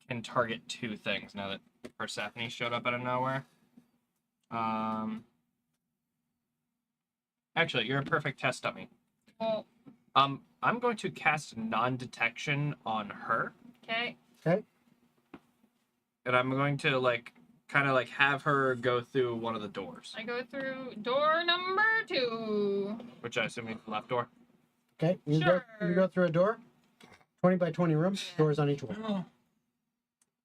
can target 2 things now that Persephone showed up out of nowhere. Actually, you're a perfect test dummy. Well, I'm going to cast non-detection on her, okay. and I'm going to kind of have her go through one of the doors, I go through door number 2. which I assume is the left door. Okay, you Sure. go through a door, 20 by 20 room, doors on each wall.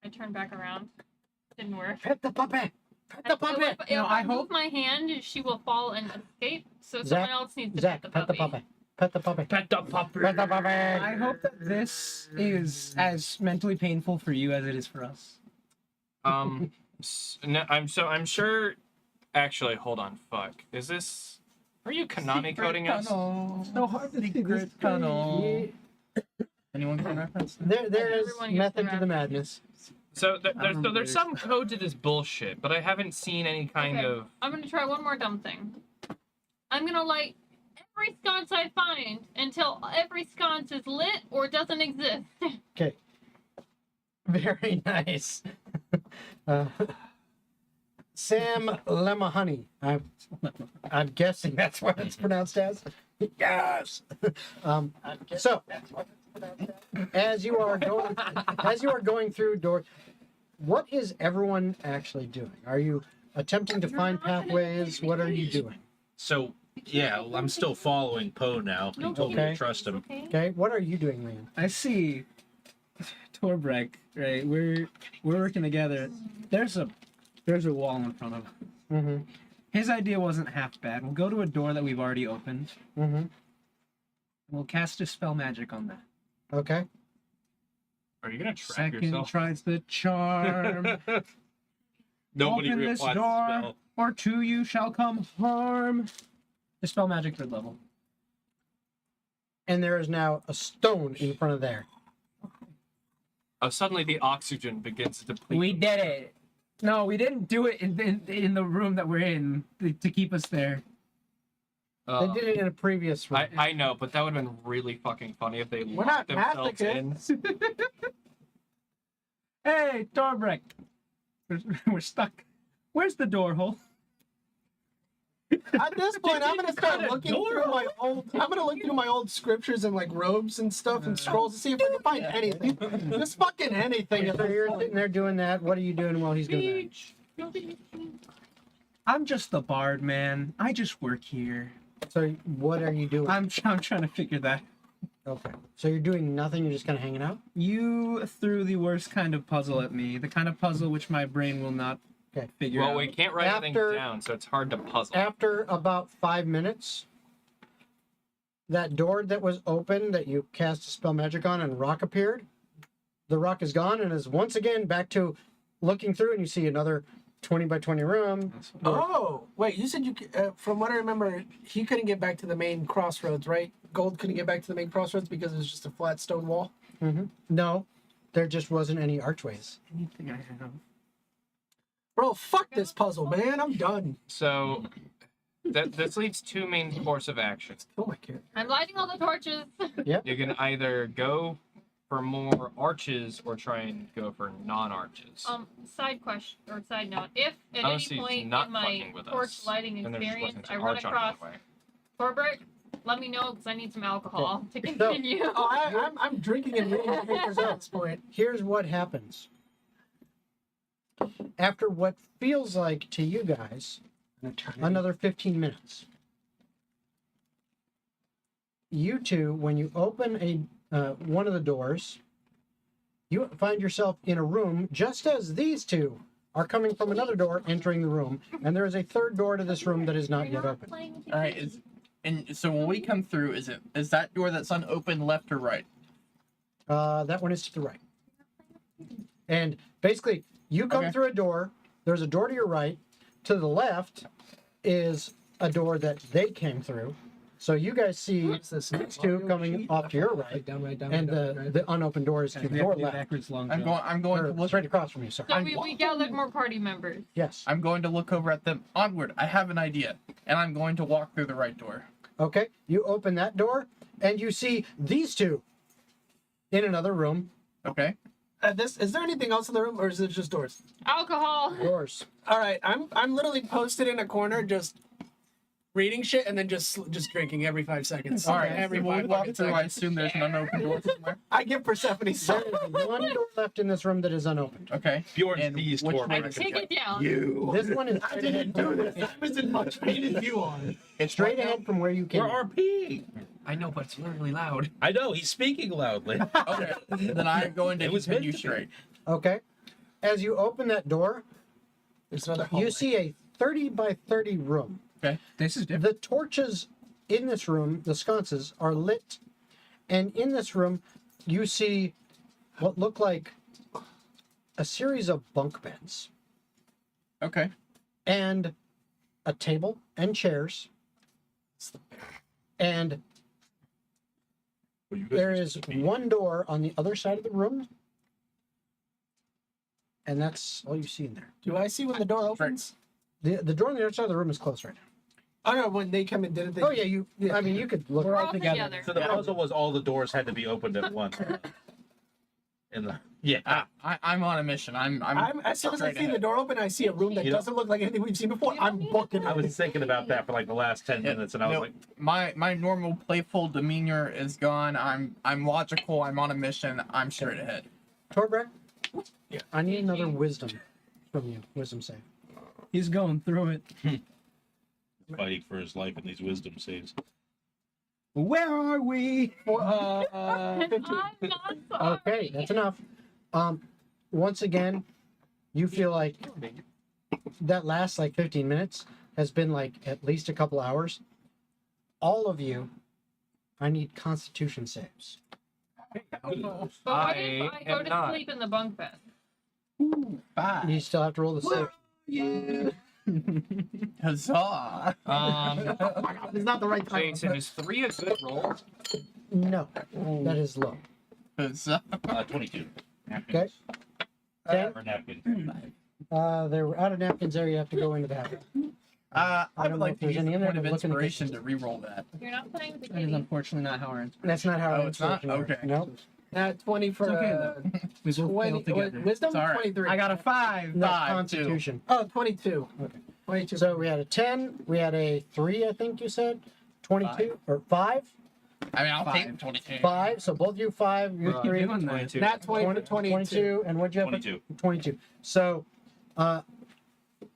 I turn back around. Didn't work. Pet the puppy! Pet the puppy! If No, I I move hope- my hand, she will fall and escape. So Zach, someone else needs to Zach, pet the puppy. Pet the puppy. Pet the puppy. Pet the puppy! I hope that this is as mentally painful for you as it is for us. No, I'm sure. Actually, hold on. Fuck. Is this? Are you Konami coding us? So hard to Secret tunnel. Anyone can reference that? There is Everyone gets method the to the madness. So there's some code to this bullshit, but I haven't seen any kind Okay. of. I'm gonna try one more dumb thing. I'm gonna light every sconce I find until every sconce is lit or doesn't exist. Okay. Very nice. Sam Lemahoney. I'm guessing that's what it's pronounced as. Yes. So, as you are going through door, what is everyone actually doing? Are you attempting to find pathways? What are you doing? So Yeah, well, I'm still following Poe now. He told me Okay. to trust him. Okay, what are you doing, Liam? I see Torbrek, right? We're working together. There's a wall in front of him. Mm-hmm. His idea wasn't half bad. We'll go to a door that we've already opened. Mm-hmm. And we'll cast a spell magic on that. Okay. Are you gonna track Second yourself? tries the charm. Nobody Open this reapplies the door, spell. or to you shall come harm. The spell magic 3rd level. And there is now a stone in front of there. Oh, suddenly the oxygen begins to deplete. We did it. No, we didn't do it in the room that we're in to keep us there. They did it in a previous room. I know, but that would have been really fucking funny if they We're locked not themselves in. masochists. Hey, Torbrek. We're stuck. Where's the door hole? At this point, I'm gonna start cut a looking door through my old. I'm gonna look through my old scriptures and like robes and stuff and scrolls to see if I can find anything. Just fucking anything. So you're sitting there doing that. What are you doing while he's doing that? I'm just the bard, man. I just work here. So what are you doing? I'm trying to figure that. Okay. So you're doing nothing. You're just kind of hanging out. You threw the worst kind of puzzle at me. The kind of puzzle which my brain will not Okay. figure Well, out. we can't write anything After- down, so it's hard to puzzle. After about 5 minutes, that door that was open that you cast a spell magic on and rock appeared. The rock is gone and is once again back to looking through, and you see another 20 by 20 room. Oh, wait! You said from what I remember, he couldn't get back to the main crossroads, right? Gold couldn't get back to the main crossroads because it was just a flat stone wall. Mm-hmm. No, there just wasn't any archways. Anything I have. Bro, fuck this puzzle, man. I'm done. So this leads 2 main course of action. Kill my character. I'm lighting all the torches. You can either go for more arches or try and go for non-arches. Side question or side note: if at Honestly, any it's point not in my fucking with torch us. lighting And there's just experience wasn't I an run arch on across the way. Torbrek, let me know because I need some alcohol to continue. Oh, I'm drinking and reading papers at this point. Here's what happens. After what feels like to you guys another 15 minutes, you two, when you open one of the doors, you find yourself in a room just as these two are coming from another door entering the room, and there is a third door to this room that is not yet open. All right. And so when we come through, is that door that's unopened left or right? That one is to the right. And basically, you come Okay. through a door. There's a door to your right. To the left is a door that they came through. So you guys see What's this? these two coming off to your right, Right down. and the unopened door is to We have your to do left. backwards long I'm jump. going to Or look. straight across from you, sorry. So we gathered more party members. Yes. I'm going to look over at them. Onward. I have an idea, and I'm going to walk through the right door. Okay. You open that door, and you see these two in another room. Okay. Is there anything else in the room, or is it just doors? Alcohol. Doors. All right, I'm literally posted in a corner, just reading shit, and then just drinking every 5 seconds. All right. every When we 5 walk fucking through, I seconds. assume there's an unopened door somewhere. I give Persephone There some. is one door left in this room that is unopened. Okay. Bjorn And seized which Torbrek. way- Take it down. You. This one is I didn't do this. I was in much pain as you are. It's straight ahead from where you came. We're RP. I know, but it's really loud. I know, he's speaking loudly. Okay. Then I'm going to It was meant continue to be. straight. Okay. As you open that door, There's another hallway. you see a 30 by 30 room. This is different. The torches in this room, the sconces, are lit. And in this room, you see what look like a series of bunk beds Okay. and a table and chairs. And there is one door on the other side of the room. And that's all you see in there. Do I see when the door opens? The door on the other side of the room is closed right now. Oh no, when they come in, didn't they? Oh yeah, I mean you could look We're right all together. together. So the puzzle was all the doors had to be opened at once. Yeah. I'm on a mission. I'm As soon as I straight see the ahead. door open, I see a room that You know- doesn't look like anything we've seen before. I'm booking I it. was thinking about that for like the last 10 minutes, and I was No, like, my normal playful demeanor is gone. I'm logical. I'm on a mission. I'm straight ahead. Torbrek? Yeah. I need another wisdom from you. Wisdom save. He's going through it. fighting for his life in these wisdom saves. Where are we? 15. I'm not sorry. Okay, that's enough. Once again, you feel like that last like 15 minutes has been like at least a couple hours. All of you, I need Constitution saves. But what if I I go am to not. sleep in the bunk bed? 5. You still have to roll the save. Yeah. Huzzah! It's not the right time. Jason, is 3 a good roll? No, that is low. Huzzah! 22. Okay. 10. Or napkin. They're out of napkins there. You have to go into that. I don't would know like if to there's use any a in there, point of but look in the inspiration kitchen. to re-roll that. You're not playing with the That is kitty. unfortunately not how our That's not how Oh, our it's not? inspiration works. Okay. No. At 20 for It's okay, we both 20. failed together. Wisdom? It's all right. 23. I got a 5. No, 5, Constitution. Oh, 22. Okay. 22. So we had a 10. We had a 3, I think you said. 22 or 5. I mean, I'll take 5. 22. 5. So both you 5, you Right. 3. Doing that. 22. Not 20 for 22. 22. And what'd you have? 22. 22. So,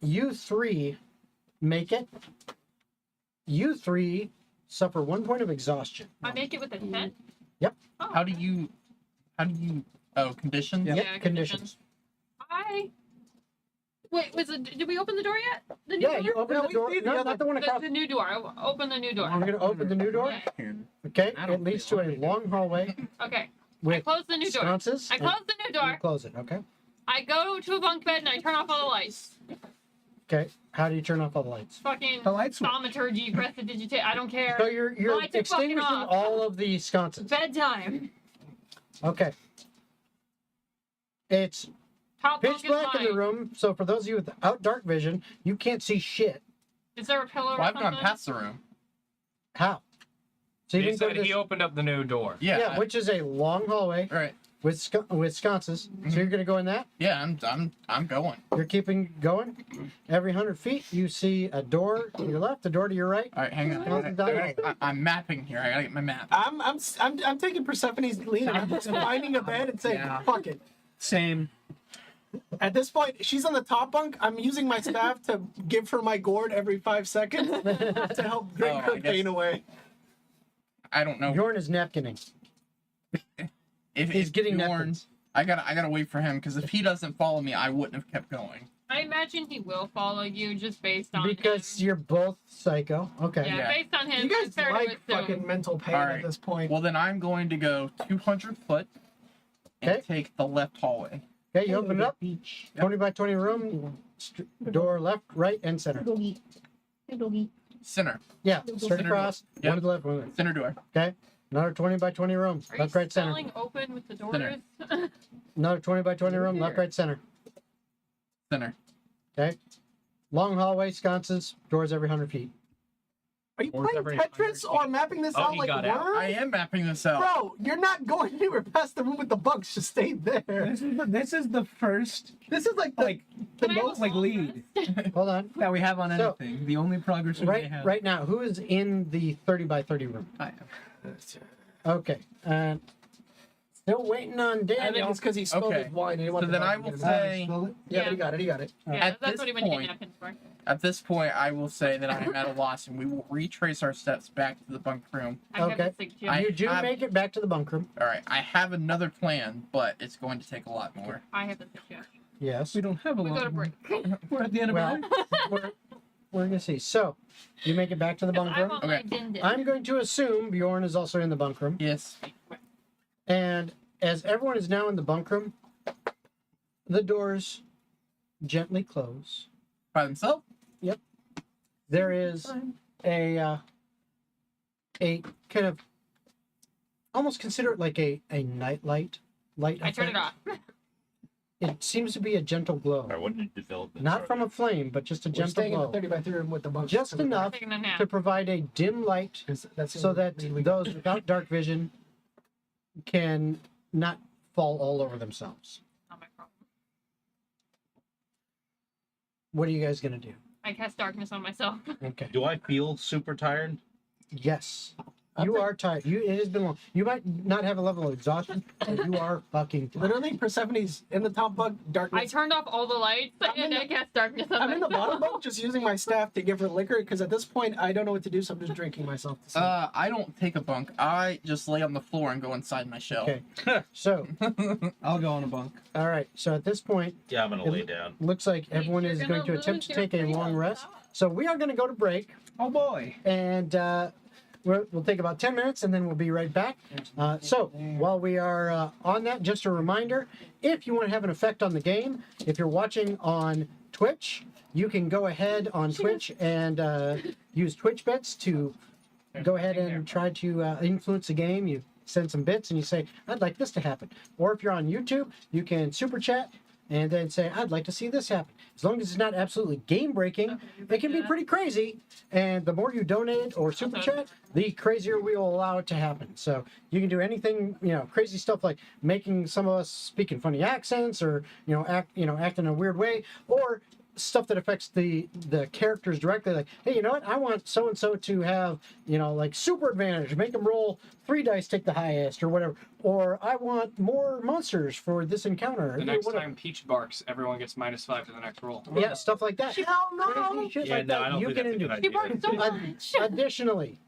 you 3 make it. You 3 suffer 1 point of exhaustion. I make it with a 10? Yep. Oh. How do you? Oh, conditions? Yep. Yeah, Conditions. Wait, did we open the door yet? The new Yeah, door? you open No, the we door. see the No, other- not the one across. The new door. I open the new door. We're going to open the new door. Yeah. Okay. I don't It leads to a long hallway Okay. I with close the new door. sconces. I and close the new you door. close it. Okay. I go to a bunk bed and I turn off all the lights. Okay. How do you turn off all the lights? Fucking The lights were- thaumaturgy, prestidigitate. I don't care. So you're Lights are fucking extinguishing off. all of the sconces. Bedtime. Okay. It's Top bunk pitch is black in the mine. room, so for those of you without dark vision, you can't see shit. Is there a pillow Well, or I've gone something? past the room. How? So you He didn't go said to this, he opened up the new door. Yeah. yeah, which is a long hallway All right. with sconces. So you're gonna go in that. Yeah, I'm going. You're keeping going. Every 100 feet, you see a door to your left, a door to your right. All right, hang on. I'm mapping here. I gotta get my map. I'm taking Persephone's lead. I'm just finding a bed and saying, Yeah. fuck it. Same. At this point, she's on the top bunk. I'm using my staff to give her my gourd every 5 seconds to help drink Oh, her I guess- pain away. I don't know. Bjorn is napkinning. If He's getting Bjorn, napkins. I gotta wait for him because if he doesn't follow me, I wouldn't have kept going. I imagine he will follow you just based on Because him. you're both psycho. Okay. Yeah, Yeah. based on him. You it's guys fair to like assume. fucking mental pain All at right. this point. Well, then I'm going to go 200 foot and Okay. take the left hallway. Okay, you open it up. 20 by 20 room. Door left, right, and center. Center. Yeah, straight Center across. Yep. One to the left, one to the right. Center door. Okay. Another 20 by 20 room. Are Left, you right, center. spelling open with the doors? Center. Another 20 by 20 room. Left, right, center. Center. Okay. Long hallway, sconces, doors every 100 feet. Are you Or playing every Tetris 100 or mapping this Oh, out he like got out. Word? I am mapping this out. Bro, you're not going anywhere past the room with the bunks. Just stay there. This is the first This is like the, like the Can I have a most. like long lead rest? Hold on. that we have on So, anything. The only progress we may Right, have. right now, who is in the 30 by 30 room? I am. Okay. Still waiting on I think Daniel. it's because he spilled Okay. his wine. And he wanted So then to I get will his- say, Yeah, Yeah. but he got it. He got it. Yeah, At that's this what he went to get point- napkins for. at this point, I will say that I am at a loss, and we will retrace our steps back to the bunk room. I have Okay. a suggestion. I You do have- make it back to the bunk room. All right, I have another plan, but it's going to take a lot more. I have a suggestion. Yes. We don't have a We lot. go to more. break. We're at the end of Well, our we're gonna see. So, you make it back to the bunk I room. want my Okay. din din. I'm going to assume Bjorn is also in the bunk room. Yes. And as everyone is now in the bunk room, the doors gently close. By themselves? There is a kind of almost consider it like a night light. I turn it off. It seems to be a gentle glow, All right, what did you develop? this not from a already? flame, but just a We're gentle staying in the glow, 30 by 30 room with the bunks. just enough Taking a nap. to provide a dim light That's the so only that reason we got those without dark vision can not fall all over themselves. Not my problem. What are you guys gonna do? I cast darkness on myself. Okay. Do I feel super tired? Yes. You are tired. It has been long. You might not have a level of exhaustion, but you are fucking tired. Literally, Persephone's in the top bunk, I darkness. turned off all the lights and I cast darkness on I'm in the myself. bottom bunk, just using my staff to give her liquor because at this point I don't know what to do, so I'm just drinking myself to sleep. I don't take a bunk. I just lay on the floor and go inside my shell. Okay. So, I'll go on a bunk. all right. So at this point, Yeah, I'm gonna lay down. looks like everyone You're is gonna going to attempt to lose your take a long freedom. rest. So we are going to go to break, Oh boy. and we'll take about 10 minutes, and then we'll be right back. So while we are on that, just a reminder, if you want to have an effect on the game, if you're watching on Twitch, you can go ahead on Twitch and use Twitch bits to go ahead and try to influence the game. You send some bits and you say, I'd like this to happen. Or if you're on YouTube, you can super chat and then say, I'd like to see this happen. As long as it's not absolutely game breaking, it can be pretty crazy. And the more you donate or super chat, the crazier we will allow it to happen. So you can do anything, crazy stuff like making some of us speak in funny accents or, act in a weird way, or stuff that affects the characters directly, like, hey, you know what, I want so and so to have like super advantage, make them roll 3 dice, take the highest or whatever, or I want more monsters for this encounter. The next whatever. time Peach barks, everyone gets -5 to the next roll. Yeah, stuff like that. Hell no! Crazy shit Yeah, like no, I that don't you think can that's a do. good She idea. barked so much. Additionally,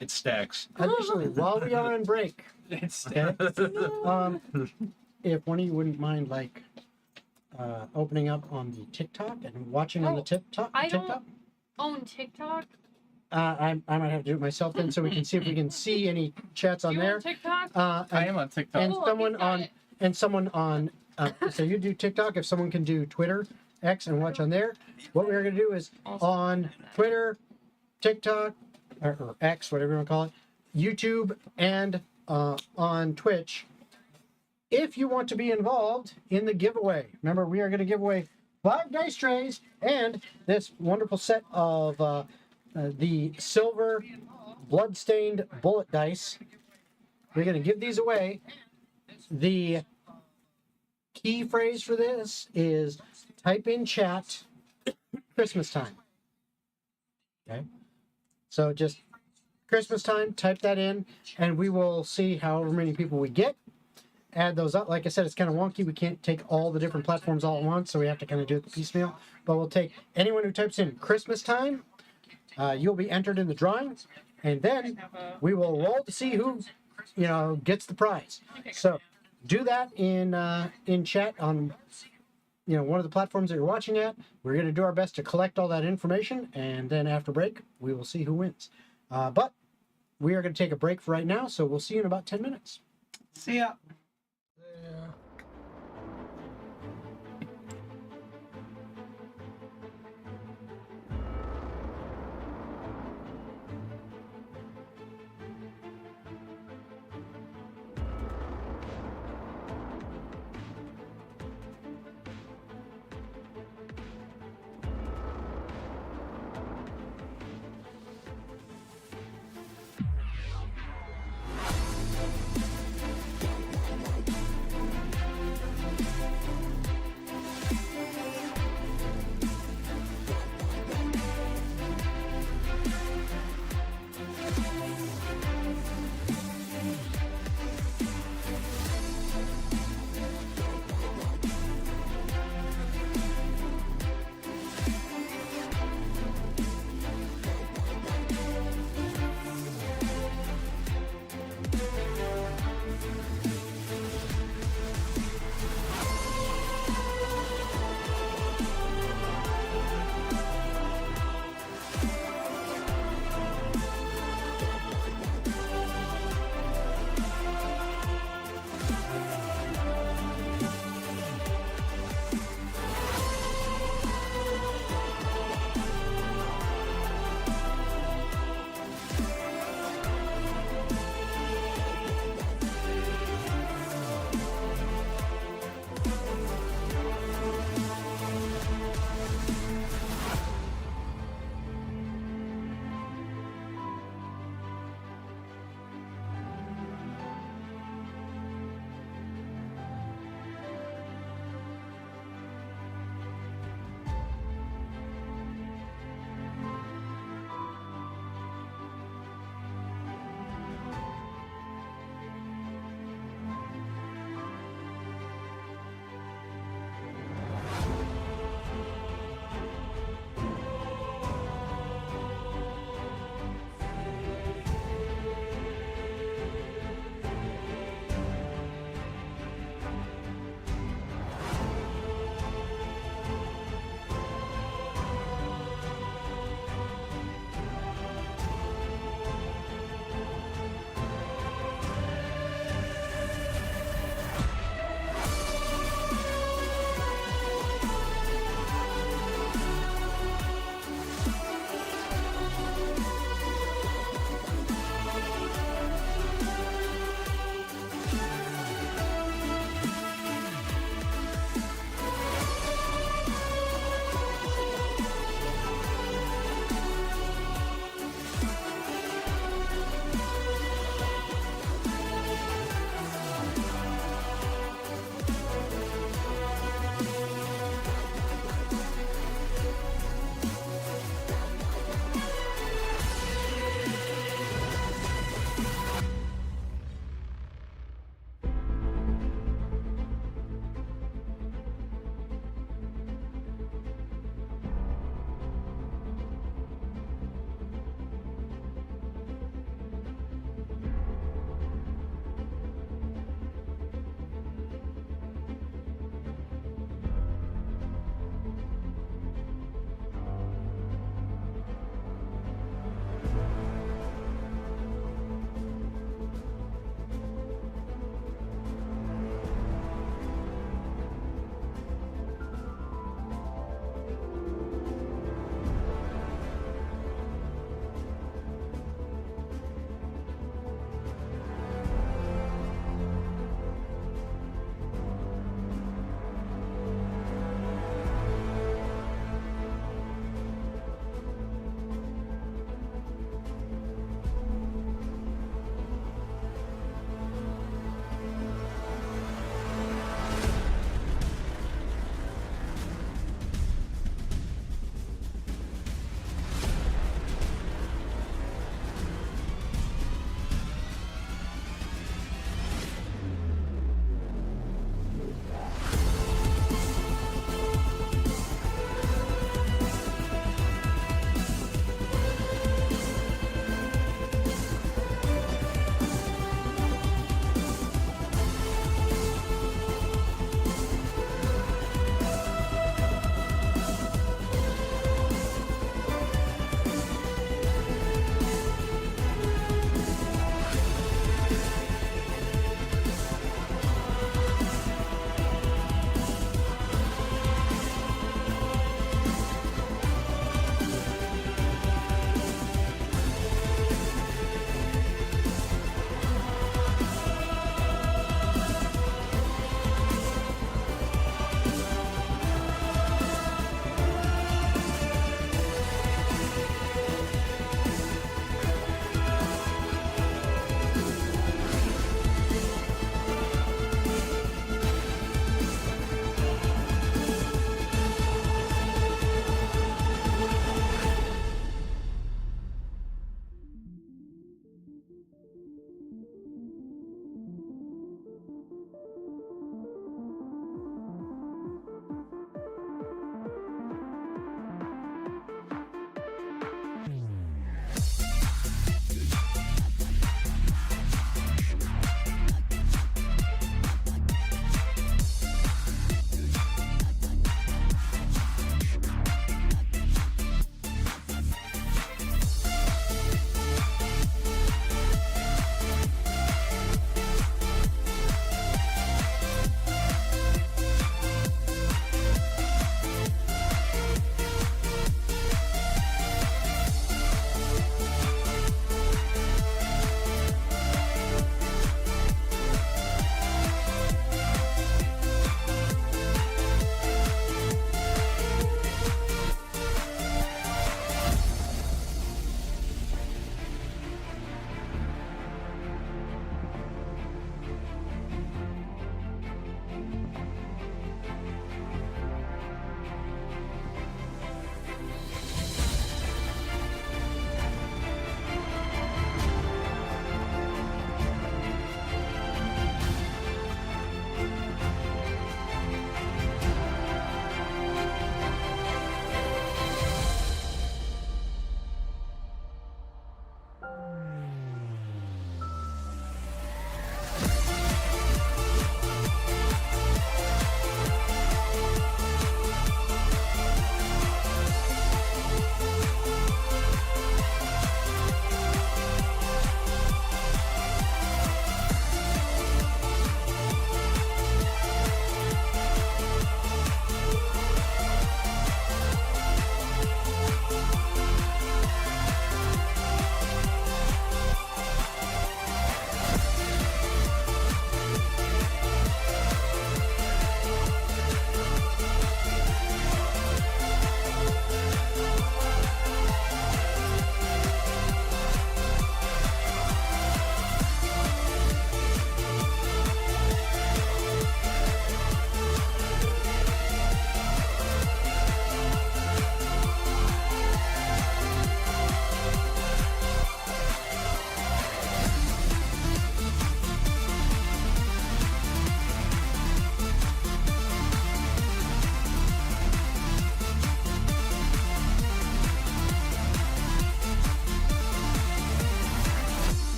It stacks. while we are on break, It's okay, if one of you wouldn't mind like opening up on the TikTok and watching on the TikTok. I don't own TikTok. I might have to do it myself then, so we can see if we can see any chats on Do you there. own TikTok? I am on TikTok. And Cool, someone he's got on it. and someone on. So you do TikTok. If someone can do Twitter, X, and watch on there, what we're gonna do is on Twitter, TikTok, or X, whatever you want to call it, YouTube, and on Twitch. If you want to be involved in the giveaway, remember we are going to give away 5 dice trays and this wonderful set of the silver blood-stained bullet dice. We're going to give these away. The key phrase for this is type in chat Christmas time. Okay. So just Christmas time, type that in, and we will see however many people we get. Add those up. Like I said, it's kind of wonky. We can't take all the different platforms all at once, so we have to kind of do it piecemeal. But we'll take anyone who types in Christmas time. You'll be entered in the drawing, and then we will roll to see who, gets the prize. So do that in chat on, one of the platforms that you're watching at. We're going to do our best to collect all that information, and then after break, we will see who wins. But we are going to take a break for right now, so we'll see you in about 10 minutes. See ya.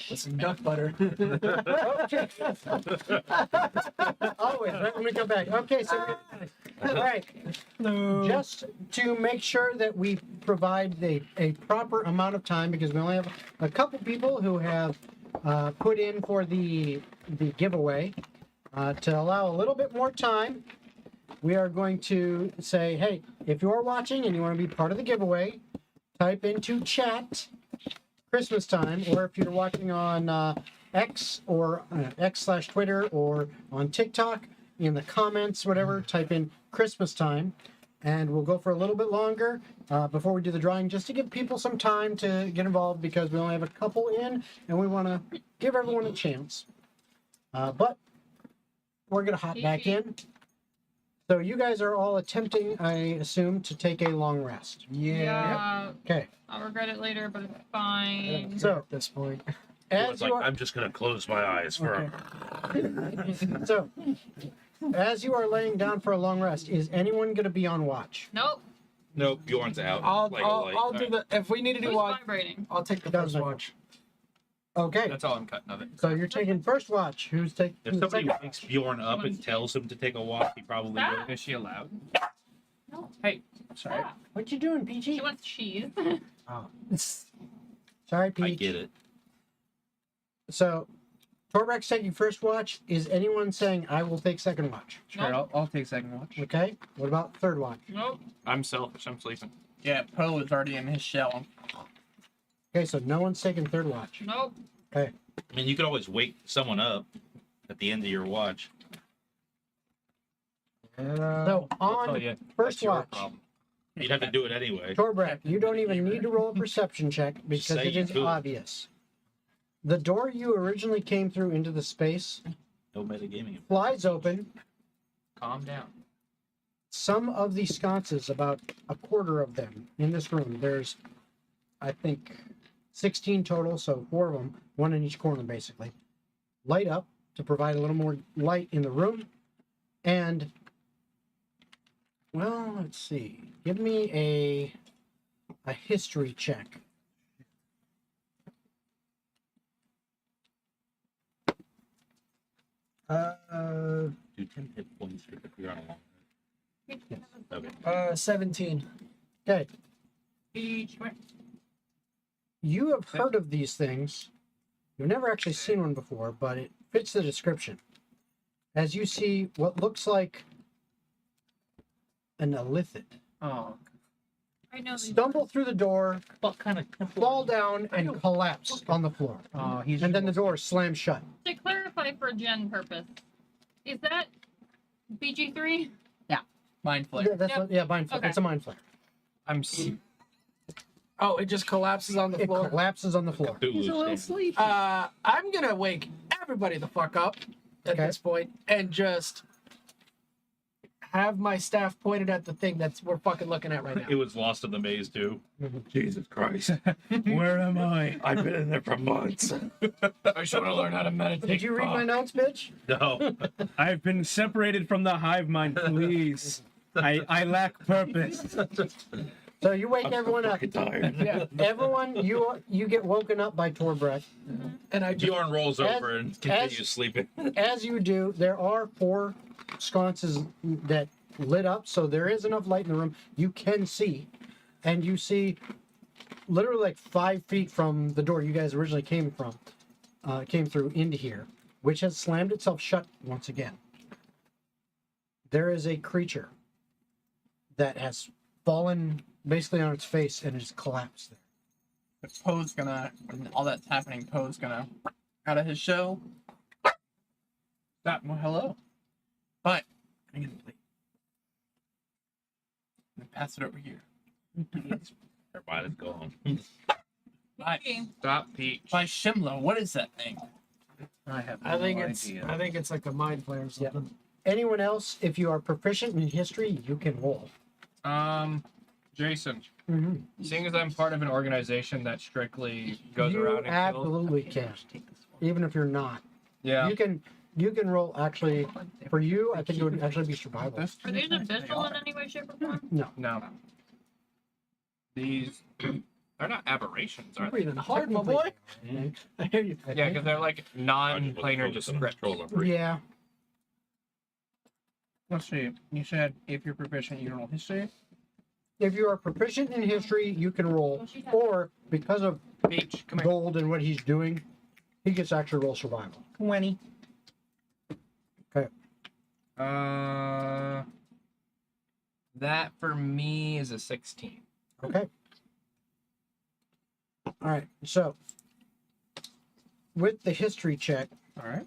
With some duck butter. Always, right when we come back. Okay, so, all right. Just to make sure that we provide a proper amount of time, because we only have a couple people who have put in for the giveaway, to allow a little bit more time, we are going to say, hey, if you're watching and you want to be part of the giveaway, type into chat Christmas time, or if you're watching on X or X/Twitter or on TikTok, in the comments, whatever, type in Christmas time, and we'll go for a little bit longer before we do the drawing, just to give people some time to get involved, because we only have a couple in, and we want to give everyone a chance. But we're going to hop back in. So you guys are all attempting, I assume, to take a long rest. Yeah. Okay. I'll regret it later, but it's fine. So At this point. as like, you are, I'm just gonna close my eyes for so as you are laying down for a long rest, is anyone going to be on watch? Nope. Nope, Bjorn's out. I'll like a light. I'll do the if we need to do Who's watch. vibrating? I'll take the That first was my watch. Okay. That's all I'm cutting of it. So you're taking first watch. Who's taking If the somebody second? wakes Bjorn up and tells him to take a walk, he probably will. Is she allowed? No. Hey, sorry. Ah, What you doing, she PG? wants cheese. Sorry, Peach. I get it. So, Torbrek's taking first watch. Is anyone saying I will take second watch? Sure, Nope. I'll take second watch. Okay. What about third watch? Nope. I'm selfish. I'm sleeping. Yeah, Poe is already in his shell. Okay, so no one's taking third watch. Nope. I mean, you could always wake someone up at the end of your watch. So I'll tell on you, first that's your watch, problem. You'd have to do it anyway. Torbrek, you don't even need to roll a perception check because Say it you is could. obvious. The door you originally came through into the space No metagaming. flies open. Calm down. Some of the sconces, about a quarter of them in this room, there's, I think, 16 total, so 4 of them, one in each corner basically, light up to provide a little more light in the room. And, well, let's see. Give me a history check. Do 10 hit points if you're on a long. Okay. 17. Okay. Each way. You have heard of these things. You've never actually seen one before, but it fits the description. As you see what looks like an illithid Oh, I know these. stumble through the door, What kind of fall down, and collapse on the floor. oh, he's And then the door slams shut. To clarify for Gen purpose, is that BG3? Mind flare. Yeah, that's Yep. what, yeah, mind flare. Okay. It's a mind flare. Oh, it just collapses on the It floor. collapses on the floor. He's a little sleepy. I'm gonna wake everybody the fuck up at Okay. this point and just have my staff pointed at the thing that's we're fucking looking at right now. It was lost in the maze too. Jesus Christ! Where am I? I've been in there for months. I should want to learn how to meditate. Did you read my notes, bitch? No. I've been separated from the hive mind, please. I lack purpose. So you wake everyone up. Fucking tired. Yeah, Everyone, you get woken up by Torbrek. and I just Bjorn rolls over and continues as- sleeping. As you do, there are 4 sconces that lit up, so there is enough light in the room. You can see, and you see literally like 5 feet from the door you guys originally came through into here, which has slammed itself shut once again. There is a creature that has fallen basically on its face and has collapsed there. But Poe's gonna, when all that's happening, Poe's gonna, out of his shell. Well, hello. But, I'm gonna play. I'm gonna pass it over here. Everybody's gone. By, Stop, Peach. by Shimla, what is that thing? I have I think no it's idea. I think it's like a mind flare or something. Anyone else, if you are proficient in history, you can roll. Jason, Mm-hmm. seeing as I'm part of an organization that strictly goes You around and kills. absolutely can, even if you're not. Yeah. You can roll actually. For you, I think it would actually be survival. Are these invisible in any way, shape, or form? No. These. They're not aberrations, are You're they? breathing hard, my boy. Technically, I hear you. Yeah, because they're like non-planar descripts. Yeah. Let's see. You said if you're proficient, you roll history. If you are proficient in history, you can roll. Or because of Peach, come here. Gold and what he's doing, he gets to actually roll survival. 20. Okay. That for me is a 16. Okay. All right. So, with the history check, All right.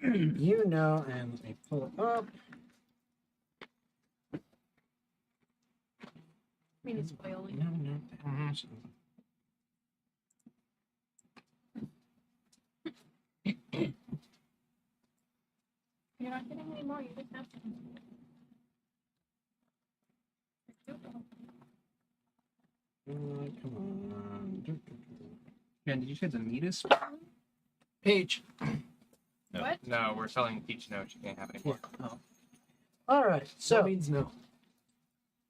you know, and let me pull it up. I mean, it's spoiling. You're not getting any more. You just have to. Come on. Jen, did you say the meat is? Peach. What? No, we're selling Peach notes. You can't have any more. All right. That So means no.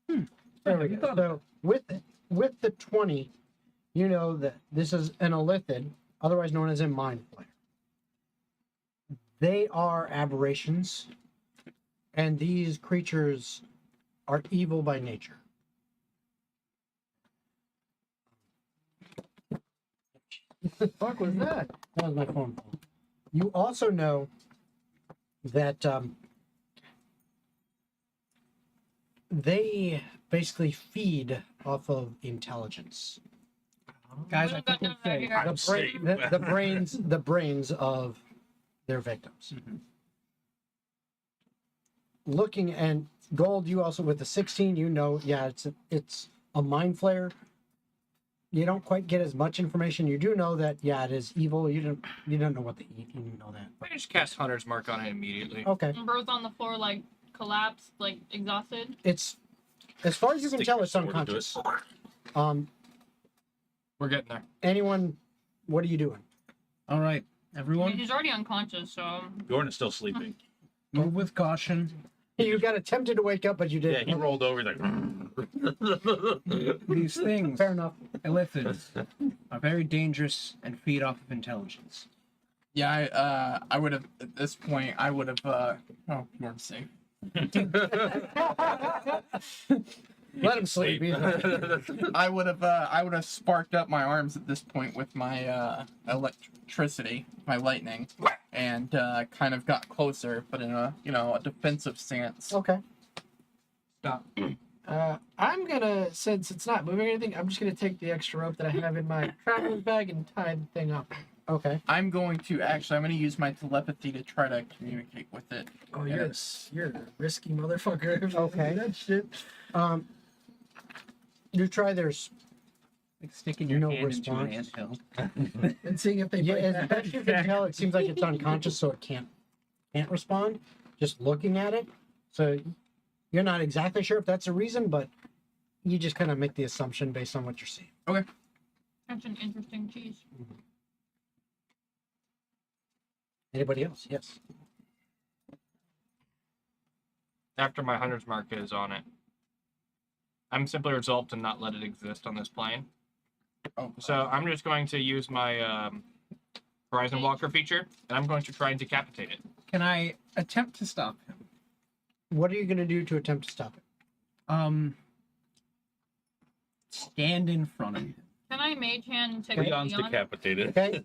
there we go. So with the 20, you know that this is an Elithid, otherwise known as a mind flayer. They are aberrations, and these creatures are evil by nature. What the fuck was that? That was my phone call. You also know that they basically feed off of intelligence. Guys, I Would've think gotten we're that safe. here. The brains of their victims. Looking and Gold, you also with the 16, you know, yeah, it's a mind flayer. You don't quite get as much information. You do know that, yeah, it is evil. You don't know what they eat. You know that. I just cast Hunter's Mark on it immediately. Okay, And Bro's on the floor, like, collapsed, like, exhausted. it's as far as you can Stick tell, your it's sword into unconscious. it. We're getting there. Anyone, what are you doing? All right, I everyone, mean, he's already unconscious, so. Bjorn is still sleeping. move with caution. You got attempted to wake up, but you Yeah, didn't. he rolled over. He's like, These things, Fair enough. Elithids, are very dangerous and feed off of intelligence. Yeah, I would have at this point. I would have. Oh, you're safe. Let him sleep. I would have sparked up my arms at this point with my electricity, my lightning, and kind of got closer, but in a a defensive stance. Okay. Stop. I'm gonna, since it's not moving or anything, I'm just gonna take the extra rope that I have in my traveler's bag and tie the thing up. Okay. I'm going to use my telepathy to try to communicate with it. Oh, And you're a risky motherfucker. If you Okay. do that shit. You try. There's Like sticking your No hand into an response. anthill. And seeing if they yeah. bite As back. best you can tell, it seems like it's unconscious, so it can't respond. Just looking at it, so you're not exactly sure if that's a reason, but you just kind of make the assumption based on what you're seeing. That's an interesting cheese. Anybody else? Yes. After my Hunter's Mark is on it, I'm simply resolved to not let it exist on this plane. Oh, So I'm just going to use my Horizon Walker feature, and I'm going to try and decapitate it. Can I attempt to stop him? What are you going to do to attempt to stop it? Stand in front of him. Can I mage hand tickle Leon's Leon? decapitated. Okay.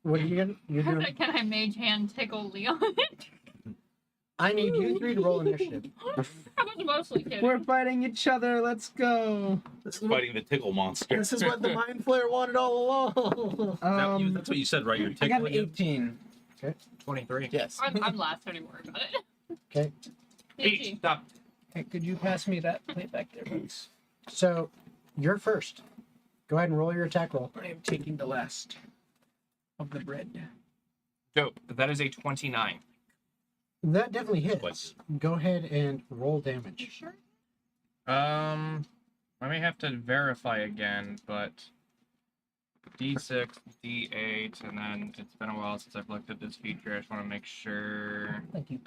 What are you going to? You're doing. Can I mage hand tickle Leon? I need you three to roll initiative. I was mostly kidding. We're fighting each other. Let's go. This is, Fighting the tickle monster. this is what the mind flayer wanted all along. That's what you said, right? You're I got an tickling him? 18. 23. yes. I'm last, don't even worry about it. Okay. Peach, stop. Hey, could you pass me that plate back there, please? So you're first. Go ahead and roll your attack roll. I am taking the last of the bread. Dope. That is a 29. That definitely hits. Twice. Go ahead and roll You damage. sure? I may have to verify again, but D6, D8, and then it's been a while since I've looked at this feature. I just want to make sure. Thank you.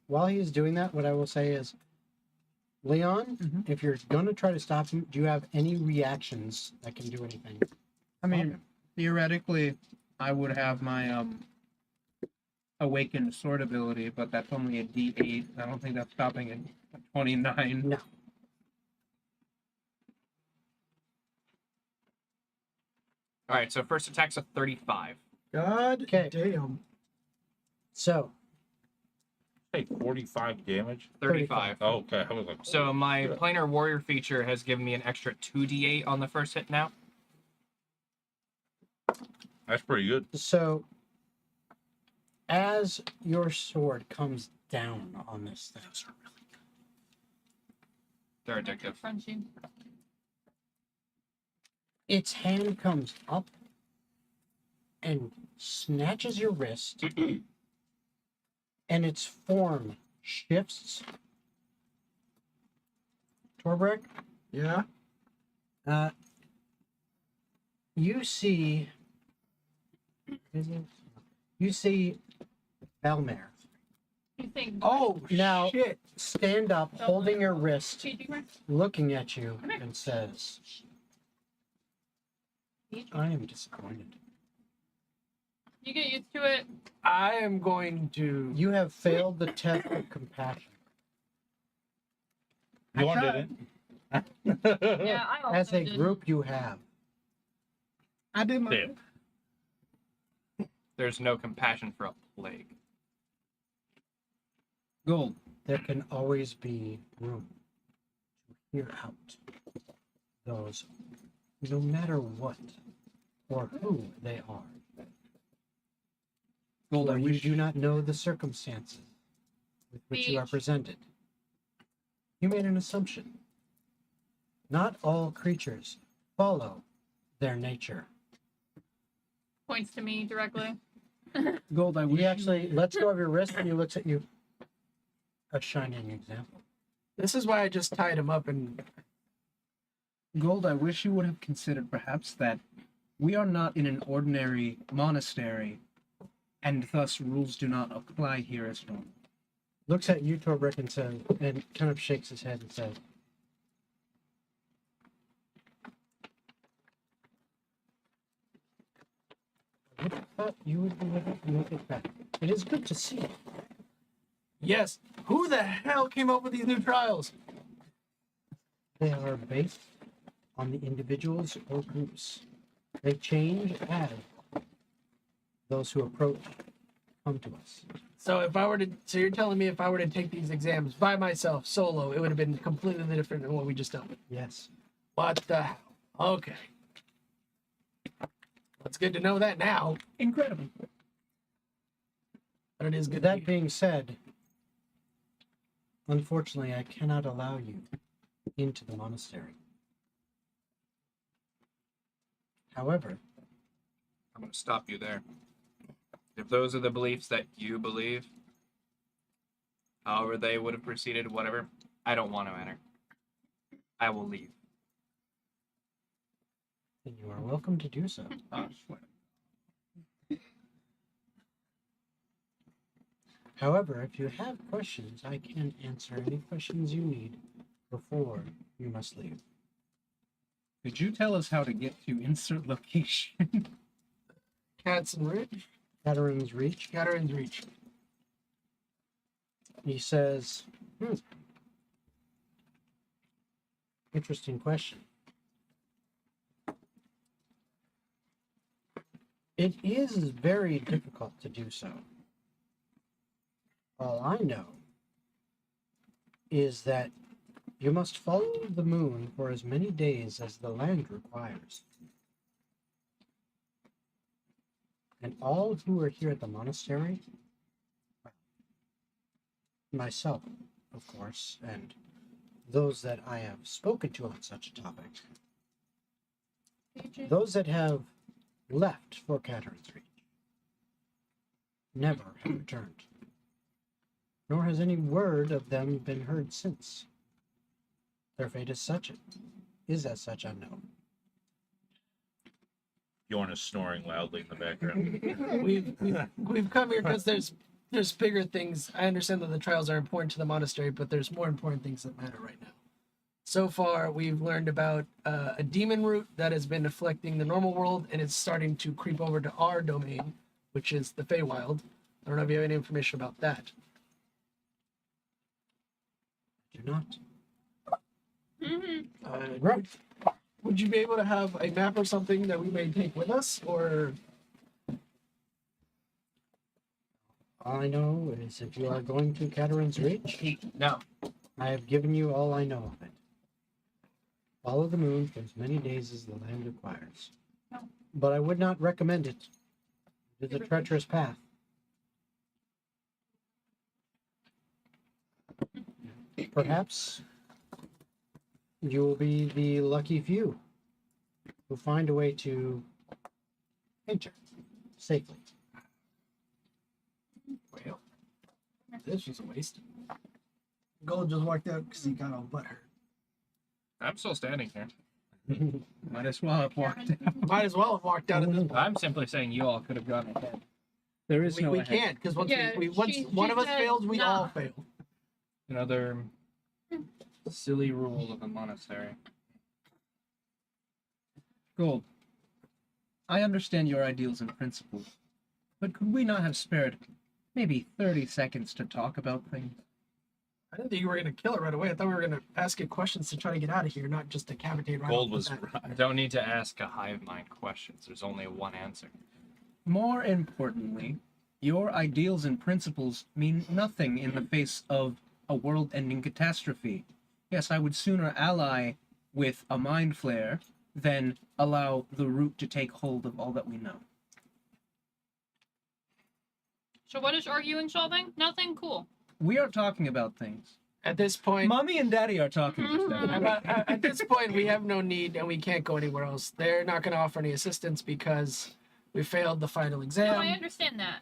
While he is doing that, what I will say is Leon, Mhm. if you're going to try to stop him, do you have any reactions that can do anything? I mean, theoretically, I would have my awakened sword ability, but that's only a D8. I don't think that's stopping at 29. No. All right, so first attack's a 35. God Okay. damn. So, Hey, 45 damage. 35. Oh, okay. I was like, So my shit. planar warrior feature has given me an extra 2d8 on the first hit now. That's pretty good. so as your sword comes down on this thing, They're addictive. Crunchy. its hand comes up and snatches your wrist, and its form shifts. Torbrek, Yeah. you see Belmare You think? Oh, Now- shit. stand up, holding your wrist, Changing room? looking at you, and says, I am disappointed. You get used to it. I am going to. You have failed the test of compassion. Bjorn didn't. Yeah, I also As a did. group, you have. I did my. Damn. There's no compassion for a plague. Gold. There can always be room to hear out those, no matter what or who they are. Gold, I For you wish. do not know the circumstances with which you are Speech. presented. You made an assumption. Not all creatures follow their nature. Points to me directly. Gold, I wish. He actually lets go of your wrist and he looks at you. A shining example. This is why I just tied him up and. Gold, I wish you would have considered perhaps that we are not in an ordinary monastery, and thus rules do not apply here as normal. Looks at you, Torbrek, and says, and kind of shakes his head and says, I would have thought you would be able to make it back. It is good to see you. Yes. Who the hell came up with these new trials? They are based on the individuals or groups. They change as those who approach come to us. So if I were to, so you're telling me if I were to take these exams by myself, solo, it would have been completely different than what we just done. Yes. What the hell? Okay. It's good to know that now. Incredible. But it is good. That being said, unfortunately, I cannot allow you into the monastery. However, I'm going to stop you there. If those are the beliefs that you believe, however they would have proceeded, whatever, I don't want to enter. I will leave. then you are welcome to do so. I swear. However, if you have questions, I can answer any questions you need before you must leave. Could you tell us how to get to insert location? Cats and Reach. Catherine's Reach. Catherine's Reach. He says, interesting question. It is very difficult to do so. All I know is that you must follow the moon for as many days as the land requires. And all who are here at the monastery, myself, of course, and those that I have spoken to on such a topic, those that have left for Catherine's Reach, never have returned. Nor has any word of them been heard since. Their fate is as such unknown. Bjorn is snoring loudly in the background. We've come here because there's bigger things. I understand that the trials are important to the monastery, but there's more important things that matter right now. So far, we've learned about a demon root that has been afflicting the normal world, and it's starting to creep over to our domain, which is the Feywild. I don't know if you have any information about that. Do not. Would, would you be able to have a map or something that we may take with us, or? All I know is if you are going to Catarin's Ridge, No. I have given you all I know of it. Follow the moon for as many days as the land requires. But I would not recommend it. It is a treacherous path. Perhaps you will be the lucky few who find a way to enter safely. Well, this was a waste. Gold just walked out because he got all butthurt. I'm still standing here. Might as well have walked out. Might as well have walked out at this point. I'm simply saying you all could have gone ahead. There is no We ahead. can't, because once, Yeah, once she one of us said fails, we nah. all fail. Another silly rule of a monastery. Gold. I understand your ideals and principles, but could we not have spared maybe 30 seconds to talk about things? I didn't think you were going to kill it right away. I thought we were going to ask it questions to try to get out of here, not just decapitate right Gold off was the bat. I don't need to ask a hive mind questions. There's only one answer. More importantly, your ideals and principles mean nothing in the face of a world-ending catastrophe. Yes, I would sooner ally with a mind flare than allow the root to take hold of all that we know. So what is arguing solving? Nothing? Cool. We are talking about things. At this point, Mommy and Daddy are talking to stuff. at this point, we have no need and we can't go anywhere else. They're not going to offer any assistance because we failed the final No, exam. I understand that.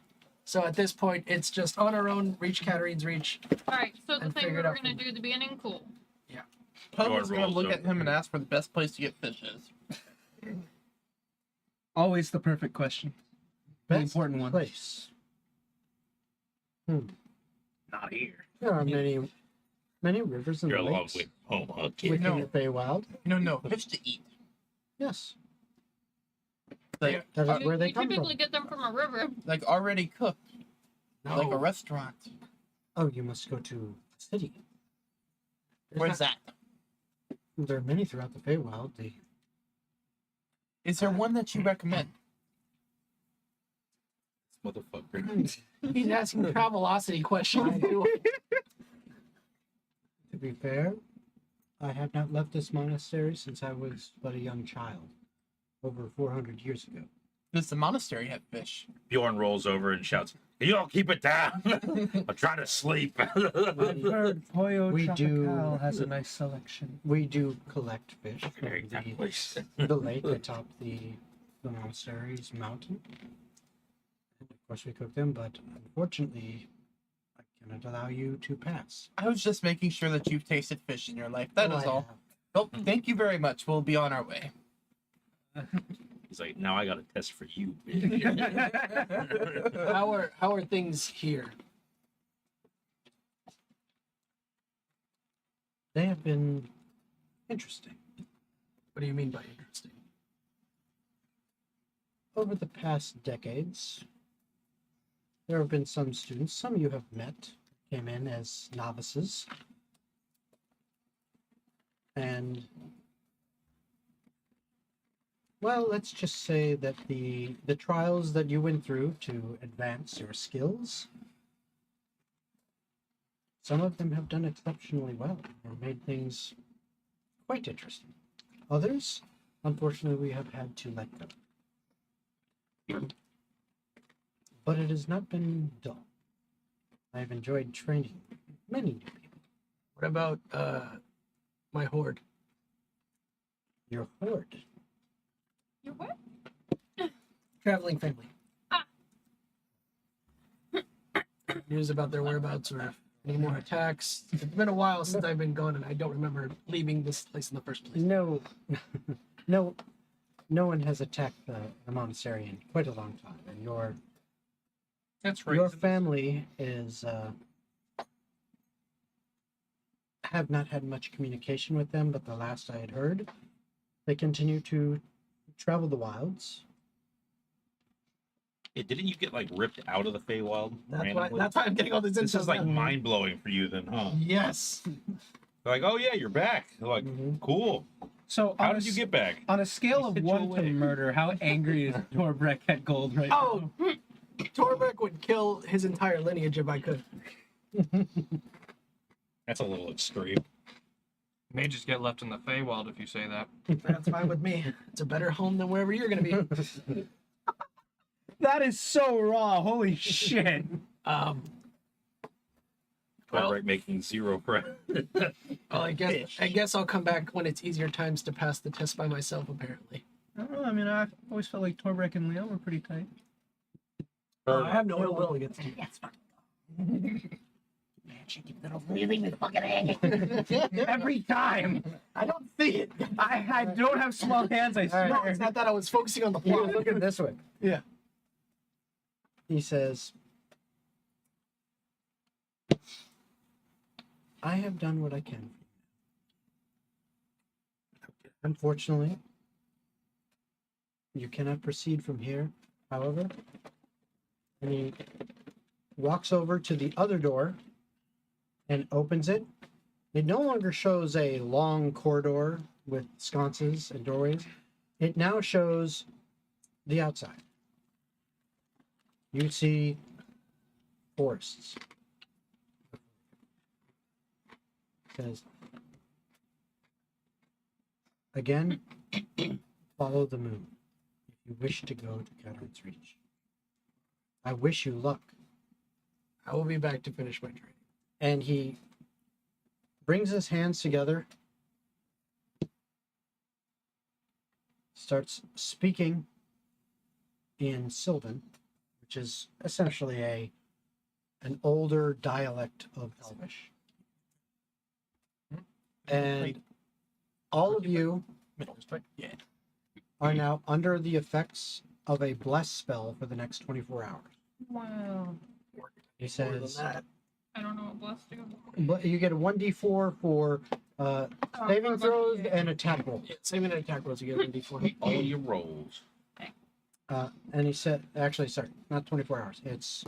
So at this point, it's just on our own, reach Catarine's reach. Alright, so the And thing we figure it were out gonna from do at the beginning, cool. Pub's gonna rolls look at over him and here. ask where the best place to get fish is. Always the perfect question. The Best important one. place. Not here. There are many rivers and You're a long lakes way home, okay. within No. the Feywild. No, fish to eat. Yes, Like, that is You- where they you come typically from. get them from a river. like already cooked, No. like a restaurant. Oh, you must go to the city. Where's that? There are many throughout the Feywild. Is there one that you recommend? Motherfucker. He's asking Travelocity questions. To be fair, I have not left this monastery since I was but a young child, over 400 years ago. Does the monastery have fish? Bjorn rolls over and shouts, "You all keep it down! I'm trying to sleep." I've heard Pollo We do- Tropical has a nice selection. We do collect fish from Very that place. the lake atop the monastery's mountain. And of course, we cook them, but unfortunately, I cannot allow you to pass. I was just making sure that you've tasted fish in your life. That Oh, is I all. have. Oh, thank you very much. We'll be on our way. He's like, "Now I got a test for you." How are things here? They have been interesting. What do you mean by interesting? Over the past decades, there have been some students, some you have met, came in as novices. And, well, let's just say that the trials that you went through to advance your skills, some of them have done exceptionally well or made things quite interesting. Others, unfortunately, we have had to let go. But it has not been dull. I've enjoyed training many new people. What about my horde? Your horde. You what? Traveling family. Ah. News about their whereabouts or any more attacks? It's been a while since I've been gone, and I don't remember leaving this place in the first place. No, no one has attacked the monastery in quite a long time, and your That's family is have not had much communication with them, but the last I had heard, they continue to travel the wilds. Hey, didn't you get like ripped out of the Feywild? randomly? That's why I'm getting all these This is like now. mind blowing for you, then, huh? Yes. They're like, oh yeah, you're back. They're like, cool. So How did you get back? On a scale of hit you 1 to away. murder, how angry is Torbrek at Gold right Oh, Torbrek would kill his entire lineage if I could. That's a little extreme. May just get left in the Feywild if you say that. That's fine with me. It's a better home than wherever you're gonna be. now? That is so raw. Holy shit. Well- Torbrek making 0 credit. Well, I guess I'll come back when it's easier times to pass the test by myself. Apparently, I don't know. I mean, I've always felt like Torbrek and Leo were pretty tight. I have no ill will against you. Every time. I don't see it. I don't have small hands, I swear. No, it's not that I was focusing on the He was plot. looking this way. Yeah. He says, I have done what I can. Unfortunately, you cannot proceed from here. However, and he walks over to the other door and opens it. It no longer shows a long corridor with sconces and doorways. It now shows the outside. You see forests. It says, again, follow the moon if you wish to go to Catharines Reach. I wish you luck. I will be back to finish my training. And he brings his hands together, starts speaking in Sylvan, which is essentially an older dialect of Elvish. And all of you are now under the effects of a bless spell for the next 24 hours. Wow. He More than says, that. I don't know what blessed do. but you get a 1d4 for saving throws and attack rolls. Yeah, saving and attack rolls, you get 1d4. All your rolls. And he said, actually, sorry, not 24 hours. It's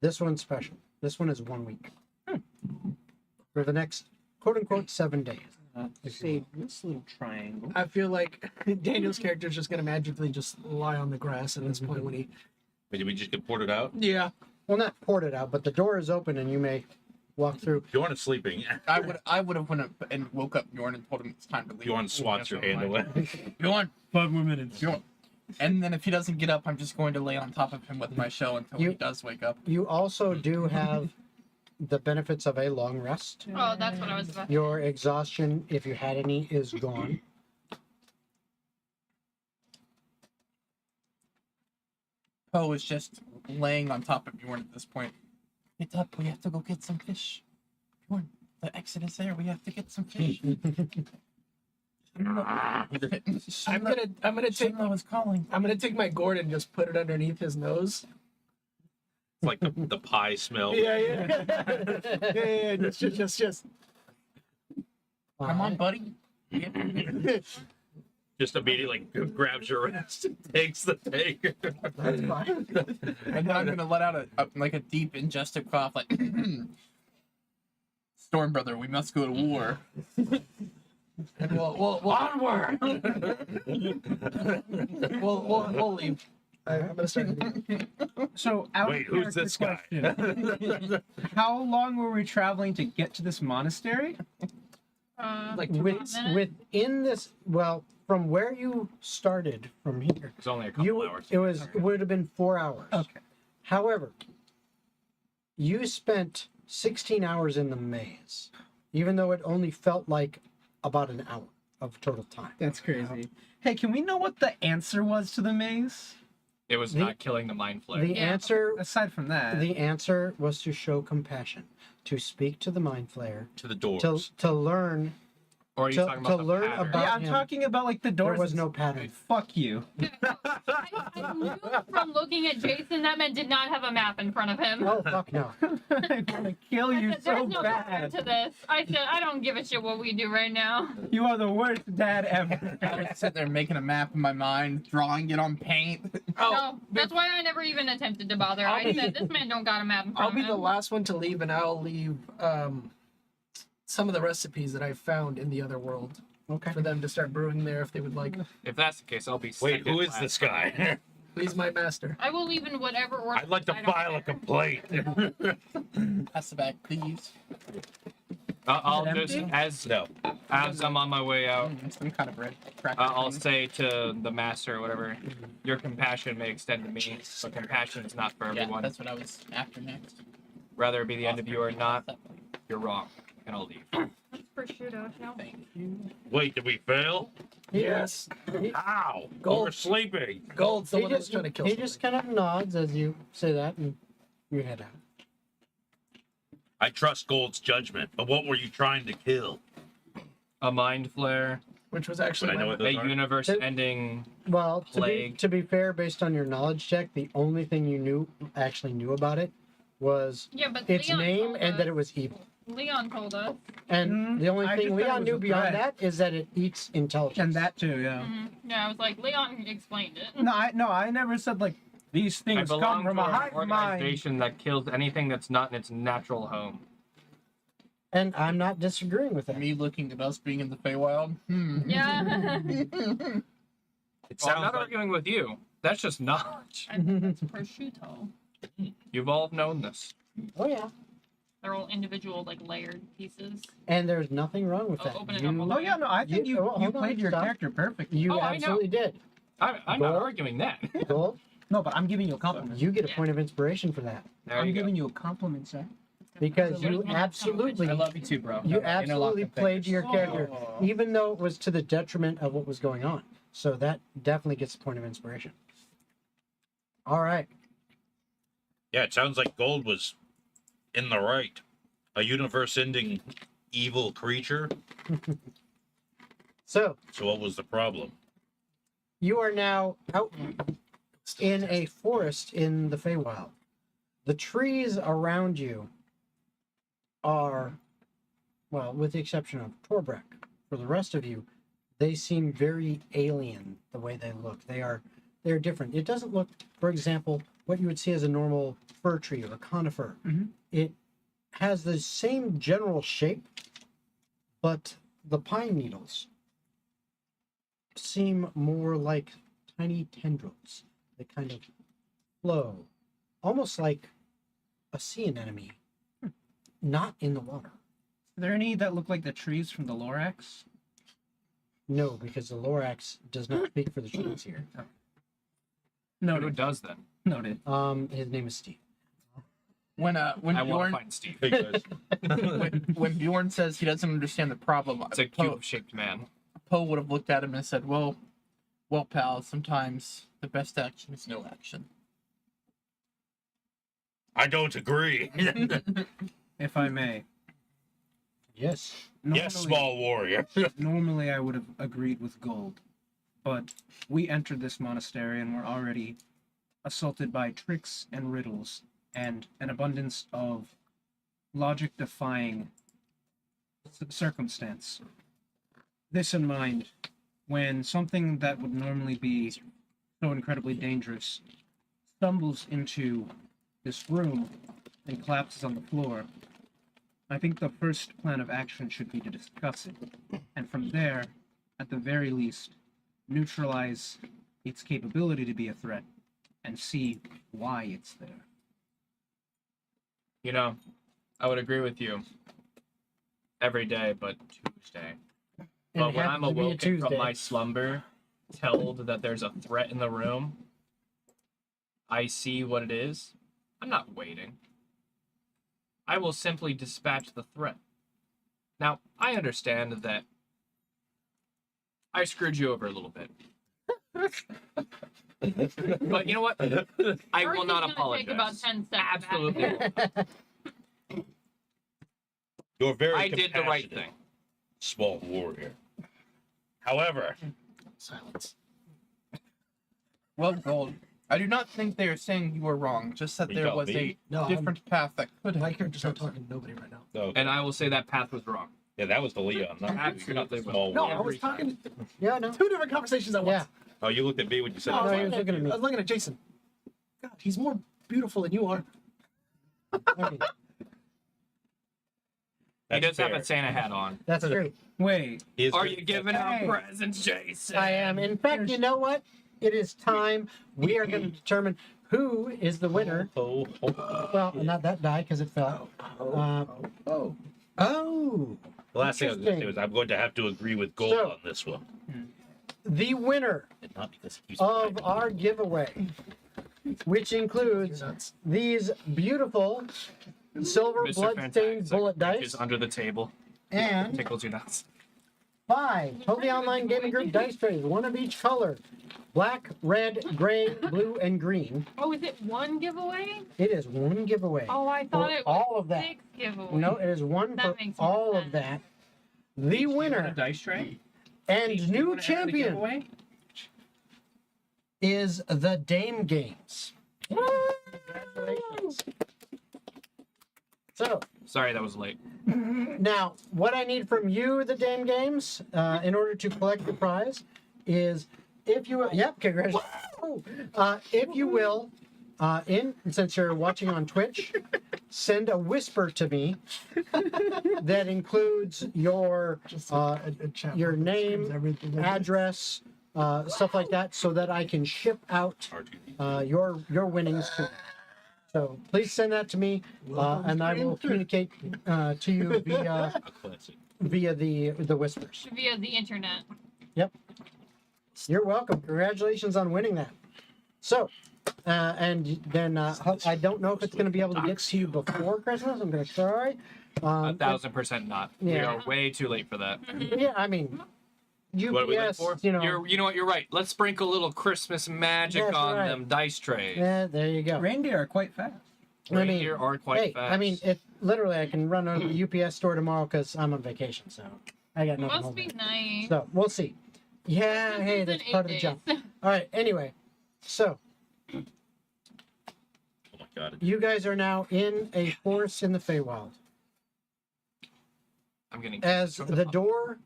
this one's special. This one is 1 week for the next quote unquote 7 days. Save this little triangle. I feel like Daniel's character is just gonna magically just lie on the grass at this point when he. Wait, did we just get ported out? Yeah. Well, not ported out, but the door is open and you may walk through. Bjorn is sleeping. I would have went up and woke up Bjorn and told him it's time to leave. Bjorn swats your hand away. Bjorn, 5 more minutes. Bjorn. And then if he doesn't get up, I'm just going to lay on top of him with my shell until he You- does wake up. You also do have the benefits of a long rest. Oh, that's what I was about. Your exhaustion, if you had any, is gone. Poe is just laying on top of Bjorn at this point. Get up, we have to go get some fish. Bjorn, the exit is there, we have to get some fish. I'm gonna take Shinlo is calling. I'm gonna take my gourd and just put it underneath his nose. It's like the pie smell. Yeah. Just. Come on, buddy. Just immediately grabs your wrist and takes the take. That's fine. And then I'm gonna let out a deep ingestive cough, like Storm brother, we must go to war. And we'll onward. we'll leave. I'm gonna start. So, out Wait, of who's character this guy? question. How long were we traveling to get to this monastery? Like Within this, well, from where you started from here, It's only a couple hours. it would have been 4 hours. Okay. However, you spent 16 hours in the maze, even though it only felt like about an hour of total time. That's crazy. Hey, can we know what the answer was to the maze? It was not killing the mind flayer. The Yeah. answer, Aside from that, the answer was to show compassion, to speak to the mind flayer, To the doors. to learn Or are you To- talking about to the learn pattern? about- Yeah, I'm him. talking about like the there doors. was no pattern. Fuck you. I knew from looking at Jason that man did not have a map in front of him. Oh fuck no. I'm gonna kill I you said, so there's no pattern bad. to this. I said, I don't give a shit what we do right now. You are the worst dad ever. I was sitting there making a map in my mind, drawing it on paint. No, that's why I never even attempted to bother. I said, this man don't got a map in front I'll of be him. the last one to leave, and I'll leave some of the recipes that I found in the other world Okay. for them to start brewing there if they would like. If that's the case, I'll be Wait, second who is last. this guy? He's my master. I will leave in whatever order. I'd like to I don't file a care. complaint. Pass the bag, please. I'll Is it just empty? No. as I'm on my way out. Some kind of red cracker. I'll thing. say to the master or whatever, your compassion may extend to me, but compassion is not for Yeah, everyone. that's what I was after next. Whether it be the end of you or not, you're wrong, and I'll leave. That's prosciutto, no? Thank you. Wait, did we fail? Yes. How? Gold. We're sleeping. Gold's the He one that's just, trying to kill he somebody. just kind of nods as you say that, and you head out. I trust Gold's judgment, but what were you trying to kill? A mind flare, Which was actually But I know my- what those a are. universe-ending. Well, Plague. to be fair, based on your knowledge check, the only thing you actually knew about it was Yeah, but its Leon name told and us. that it was evil. Leon told us. And Mhm. the only I thing just thought it Leon was knew a beyond threat. that is that it eats intelligence. And that too, yeah. Yeah, I was like, Leon explained it. No, I never said like these I things belong come from to a an hive mind. organization that kills anything that's not in its natural home. And I'm not disagreeing with that. Me looking at us being in the Feywild. Yeah. It Well, I'm sounds not like arguing with you. That's just knowledge. I think that's prosciutto. You've all known this. Oh yeah. They're all individual, like, layered pieces. And there's nothing wrong with Oh, that. open it up a Oh little. yeah, no, I think You- you hold on, played your stop. character perfectly. You Oh, I know. absolutely did. I'm not Gold? arguing that. Gold, No, but I'm giving you a compliment. you get a Yeah. point of inspiration for that. There I'm you go. giving you a compliment, sir. Because There's you one absolutely I love you too, bro. you Interlock absolutely the played fingers. your character, Oh. even though it was to the detriment of what was going on. So that definitely gets a point of inspiration. All right. Yeah, it sounds like Gold was in the right. A universe-ending evil creature. So So what was the problem? you are now out in a forest in the Feywild. The trees around you are, well, with the exception of Torbrek, for the rest of you, they seem very alien the way they look. They're different. It doesn't look, for example, what you would see as a normal fir tree or a conifer. Mhm. It has the same general shape, but the pine needles seem more like tiny tendrils that kind of flow, almost like a sea anemone, not in the water. Are there any that look like the trees from the Lorax? No, because the Lorax does not speak for the trees here. Who Noted. does then? Noted. His name is Steve. When I want to Bjorn find Steve. Hey, guys. when Bjorn says he doesn't understand the problem, It's a cube-shaped man. Poe would have looked at him and said, well, pal, sometimes the best action is no action." I don't agree. If I may. Yes. Yes, small warrior. Normally I would have agreed with Gold, but we entered this monastery and were already assaulted by tricks and riddles and an abundance of logic-defying circumstance. This in mind, when something that would normally be so incredibly dangerous stumbles into this room and collapses on the floor, I think the first plan of action should be to discuss it, and from there, at the very least, neutralize its capability to be a threat, and see why it's there. You know, I would agree with you every day but Tuesday. And But it when I'm happens to be a awoken from Tuesday. my slumber, told that there's a threat in the room, I see what it is. I'm not waiting. I will simply dispatch the threat. Now, I understand that I screwed you over a little bit. But you know what? I First will not he's gonna take about apologize. 10 steps back. Absolutely. You're very I did the right compassionate. thing. small warrior. However, Silence. Well, Gold, I do not think they are saying you were wrong. Just that You there tell was me. No, a different path that could My have been character's not chosen. talking to nobody right now. no, And I will say that path was wrong. yeah, that was the Leon, not Absolutely. the small No, warrior. I was talking Yeah, no. two different conversations at Yeah. once. Oh, you looked at me when you said No, I No, was he was looking at me. I was looking at Jason. God, he's more beautiful than you are. Okay, He That's does have fair. a Santa hat on. that's true. Wait. Is Are it- you giving out Hey. presents, Jason? I am. In fact, you know what? It is time. We are going to determine who is the winner. Oh, Well, not that die because it fell. Oh. Oh, the last thing I was going to say was I'm going to have to agree with Gold So- on this one. the winner And not because he's of our giveaway, which includes Nuts. these beautiful silver Mr. bloodstained Fantastic bullet reaches dice under the table, and tickles your nuts. 5 totally online gaming group dice trays, one of each color: black, red, gray, blue, and green. Oh, is it one giveaway? It is one giveaway. Oh, I thought For it was all of that. 6 giveaways. No, it is one That for makes more all of sense. that. The You want a winner dice tray? and Each new wanna add a champion giveaway? is the Dame Games. Congratulations. So, Sorry, that was late. now, what I need from you, the Dame Games, in order to collect the prize, is if you yep, congratulations. If you will, since you're watching on Twitch, send a whisper to me that includes your Just a chat your room that screams name, everything. address, stuff like that, so that I can ship out your winnings to. So please send that to me, and I will communicate to you via the whispers. Via the internet. You're welcome. Congratulations on winning that. So, and then I don't know if it's going to be able to get to you before Christmas. I'm going to try. 1,000% not. We Yeah. are way too late for that. Yeah, I mean, What are we late UPS, for? you know. You know what? You're right. Let's sprinkle a little Christmas magic That's on right. them dice trays. Yeah, there you go. Reindeer are quite fast. I mean, Reindeer are quite Hey, fast. I mean, it literally I can run to the UPS store tomorrow because I'm on vacation, so I got nothing. Must holding be me. nice. So we'll see. Yeah, hey, It's that's in part of 8 the job. days. All right. Anyway, so Oh my god. you guys are now in a forest in the Feywild. I'm getting As from the door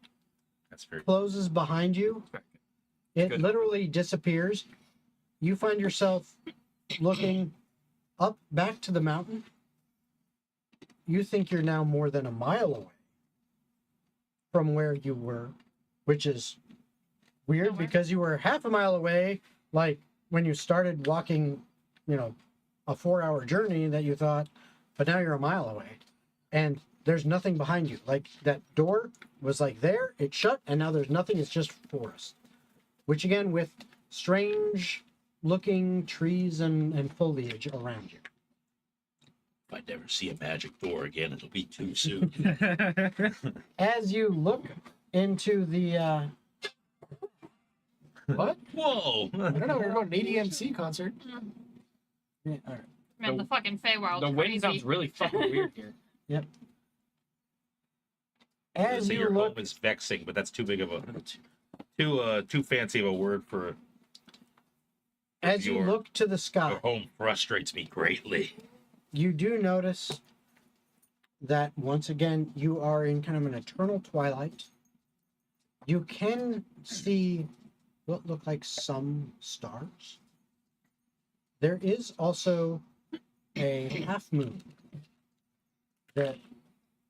That's very closes behind you, it Good. literally disappears. You find yourself looking up back to the mountain. You think you're now more than a mile away from where you were, which is weird Nowhere. because you were half a mile away, like when you started walking, a 4-hour journey that you thought, but now you're a mile away. And there's nothing behind you. Like that door was like there, it shut, and now there's nothing, it's just forest. Which again, with strange looking trees and foliage around you. If I never see a magic door again, it'll be too soon. As you look into the What? Whoa! I don't know. We're going to an EDMC concert. yeah, all right. Man, the fucking Feywild. The wind sounds really fucking weird here. I was gonna As say you your look home is vexing, but that's too big of a too fancy of a word for as you your- look to the sky, your home frustrates me greatly. you do notice that once again you are in kind of an eternal twilight. You can see what look like some stars. There is also a half moon that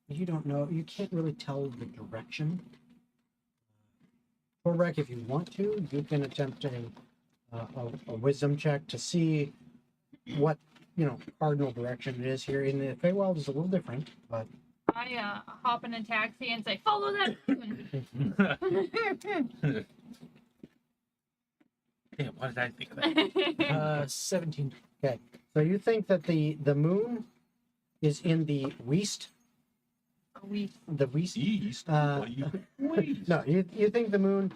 you don't know. You can't really tell the direction. Torbrek, if you want to, you can attempt a wisdom check to see what cardinal direction it is here. In the Feywild is a little different, but I hop in a taxi and say, follow that moon. Damn, why did I think of that? 17. so you think that the moon is in the west. We The west. East. Uh, What do you wait? No, you think the moon.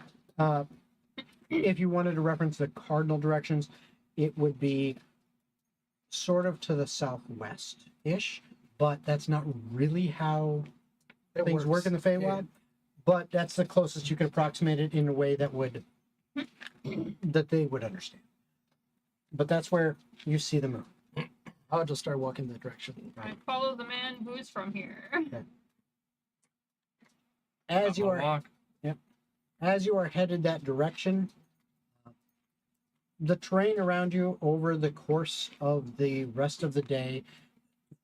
If you wanted to reference the cardinal directions, it would be sort of to the southwest-ish, but that's not really how It things work works. in the Feywild. but that's the closest you can approximate it in a way that they would understand. But that's where you see the moon. I'll just start walking that direction. I follow the man who's from here. As you I'll are walk. As you are headed that direction, the terrain around you over the course of the rest of the day,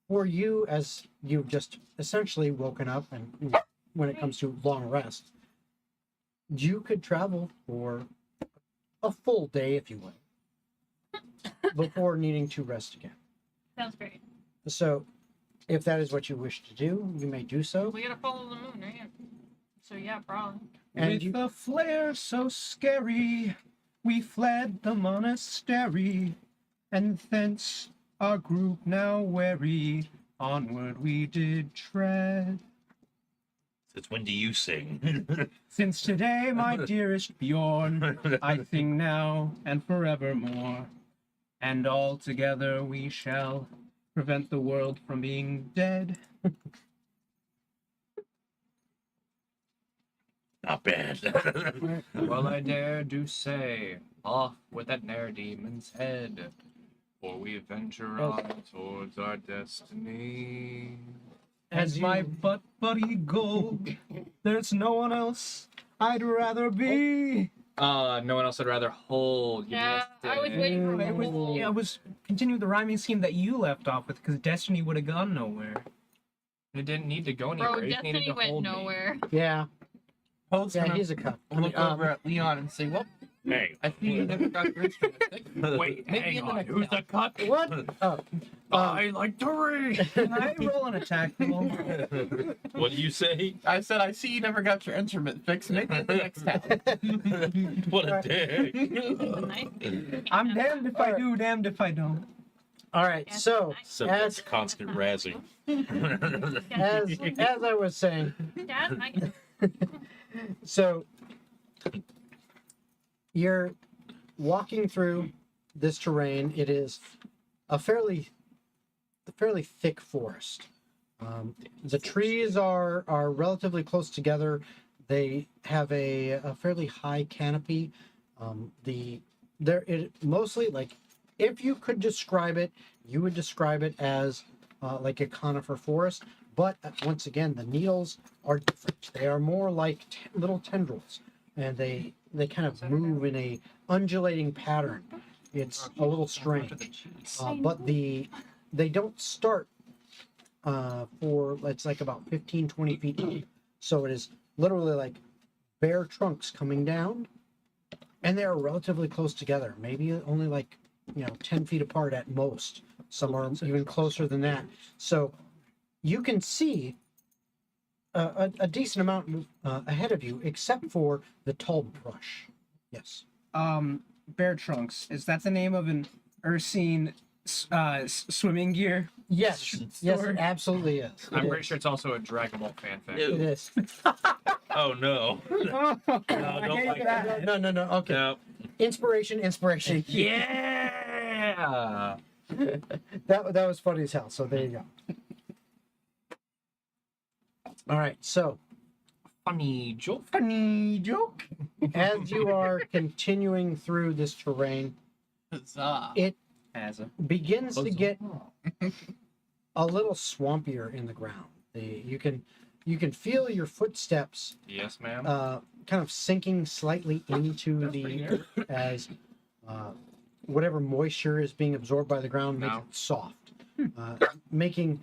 for you, as you've just essentially woken up, and when it comes to long rest, you could travel for a full day, if you will, before needing to rest again. Sounds great. So, if that is what you wish to do, you may do so. We gotta follow the moon, right? So yeah, probably. And With a flare so scary, we fled the monastery, and thence our group now wary, onward we did tread. Since when do you sing? Since today, my dearest Bjorn, I sing now and forevermore, and all together we shall prevent the world from being dead. Not bad. Well, I dare do say, off with that ne'er-demon's head, for we venture on towards our destiny. As my butt buddy gold, there's no one else I'd rather be. No one else I'd rather hold. You Yeah, missed I was it. waiting for I a was continuing the rhyming scheme that you left off with, because Destiny would have gone nowhere. It didn't need to go anywhere. Bro, It just needed Destiny to went hold me. nowhere. Yeah, Poe's yeah, gonna he's a cup. look over at Leon and say, "Well, Hey. I see you never got your instrument. Wait, Maybe hang in the on. next Who's the round." cut? What? Oh, I like to read. Can I roll an attack roll? What do you say? I said, I see you never got your instrument fixed. Maybe in the next town. What a dick. Nice. I'm damned if I do, damned if I don't. all right. So So as that's constant razzing. as I was saying, Dad, so you're walking through this terrain. It is a fairly thick forest. The trees are relatively close together. They have a fairly high canopy. Mostly, like, if you could describe it, you would describe it as like a conifer forest. But once again, the needles are different. They are more like little tendrils, and they kind of move in a undulating pattern. It's a little strange, but they don't start for, it's like about 15, 20 feet up. So it is literally like bare trunks coming down, and they are relatively close together, maybe only like 10 feet apart at most. Some are even closer than that. So you can see a decent amount ahead of you, except for the tall brush. Yes. Bear Trunks. Is that the name of an Ursine swimming gear? Yes. Yes, Store? it absolutely is. I'm It pretty is. sure it's also a Dragon Ball fanfic. It is. Oh no. I don't hate like that. No. Okay. No. Inspiration. Yeah. That was funny as hell. So there you go. All right. So Funny joke. Funny joke. as you are continuing through this terrain, Huzzah. it As a begins to get a little swampier in the ground. You can feel your footsteps Yes, ma'am. kind of sinking slightly into the earth as whatever moisture is being absorbed by the ground makes No. it soft, making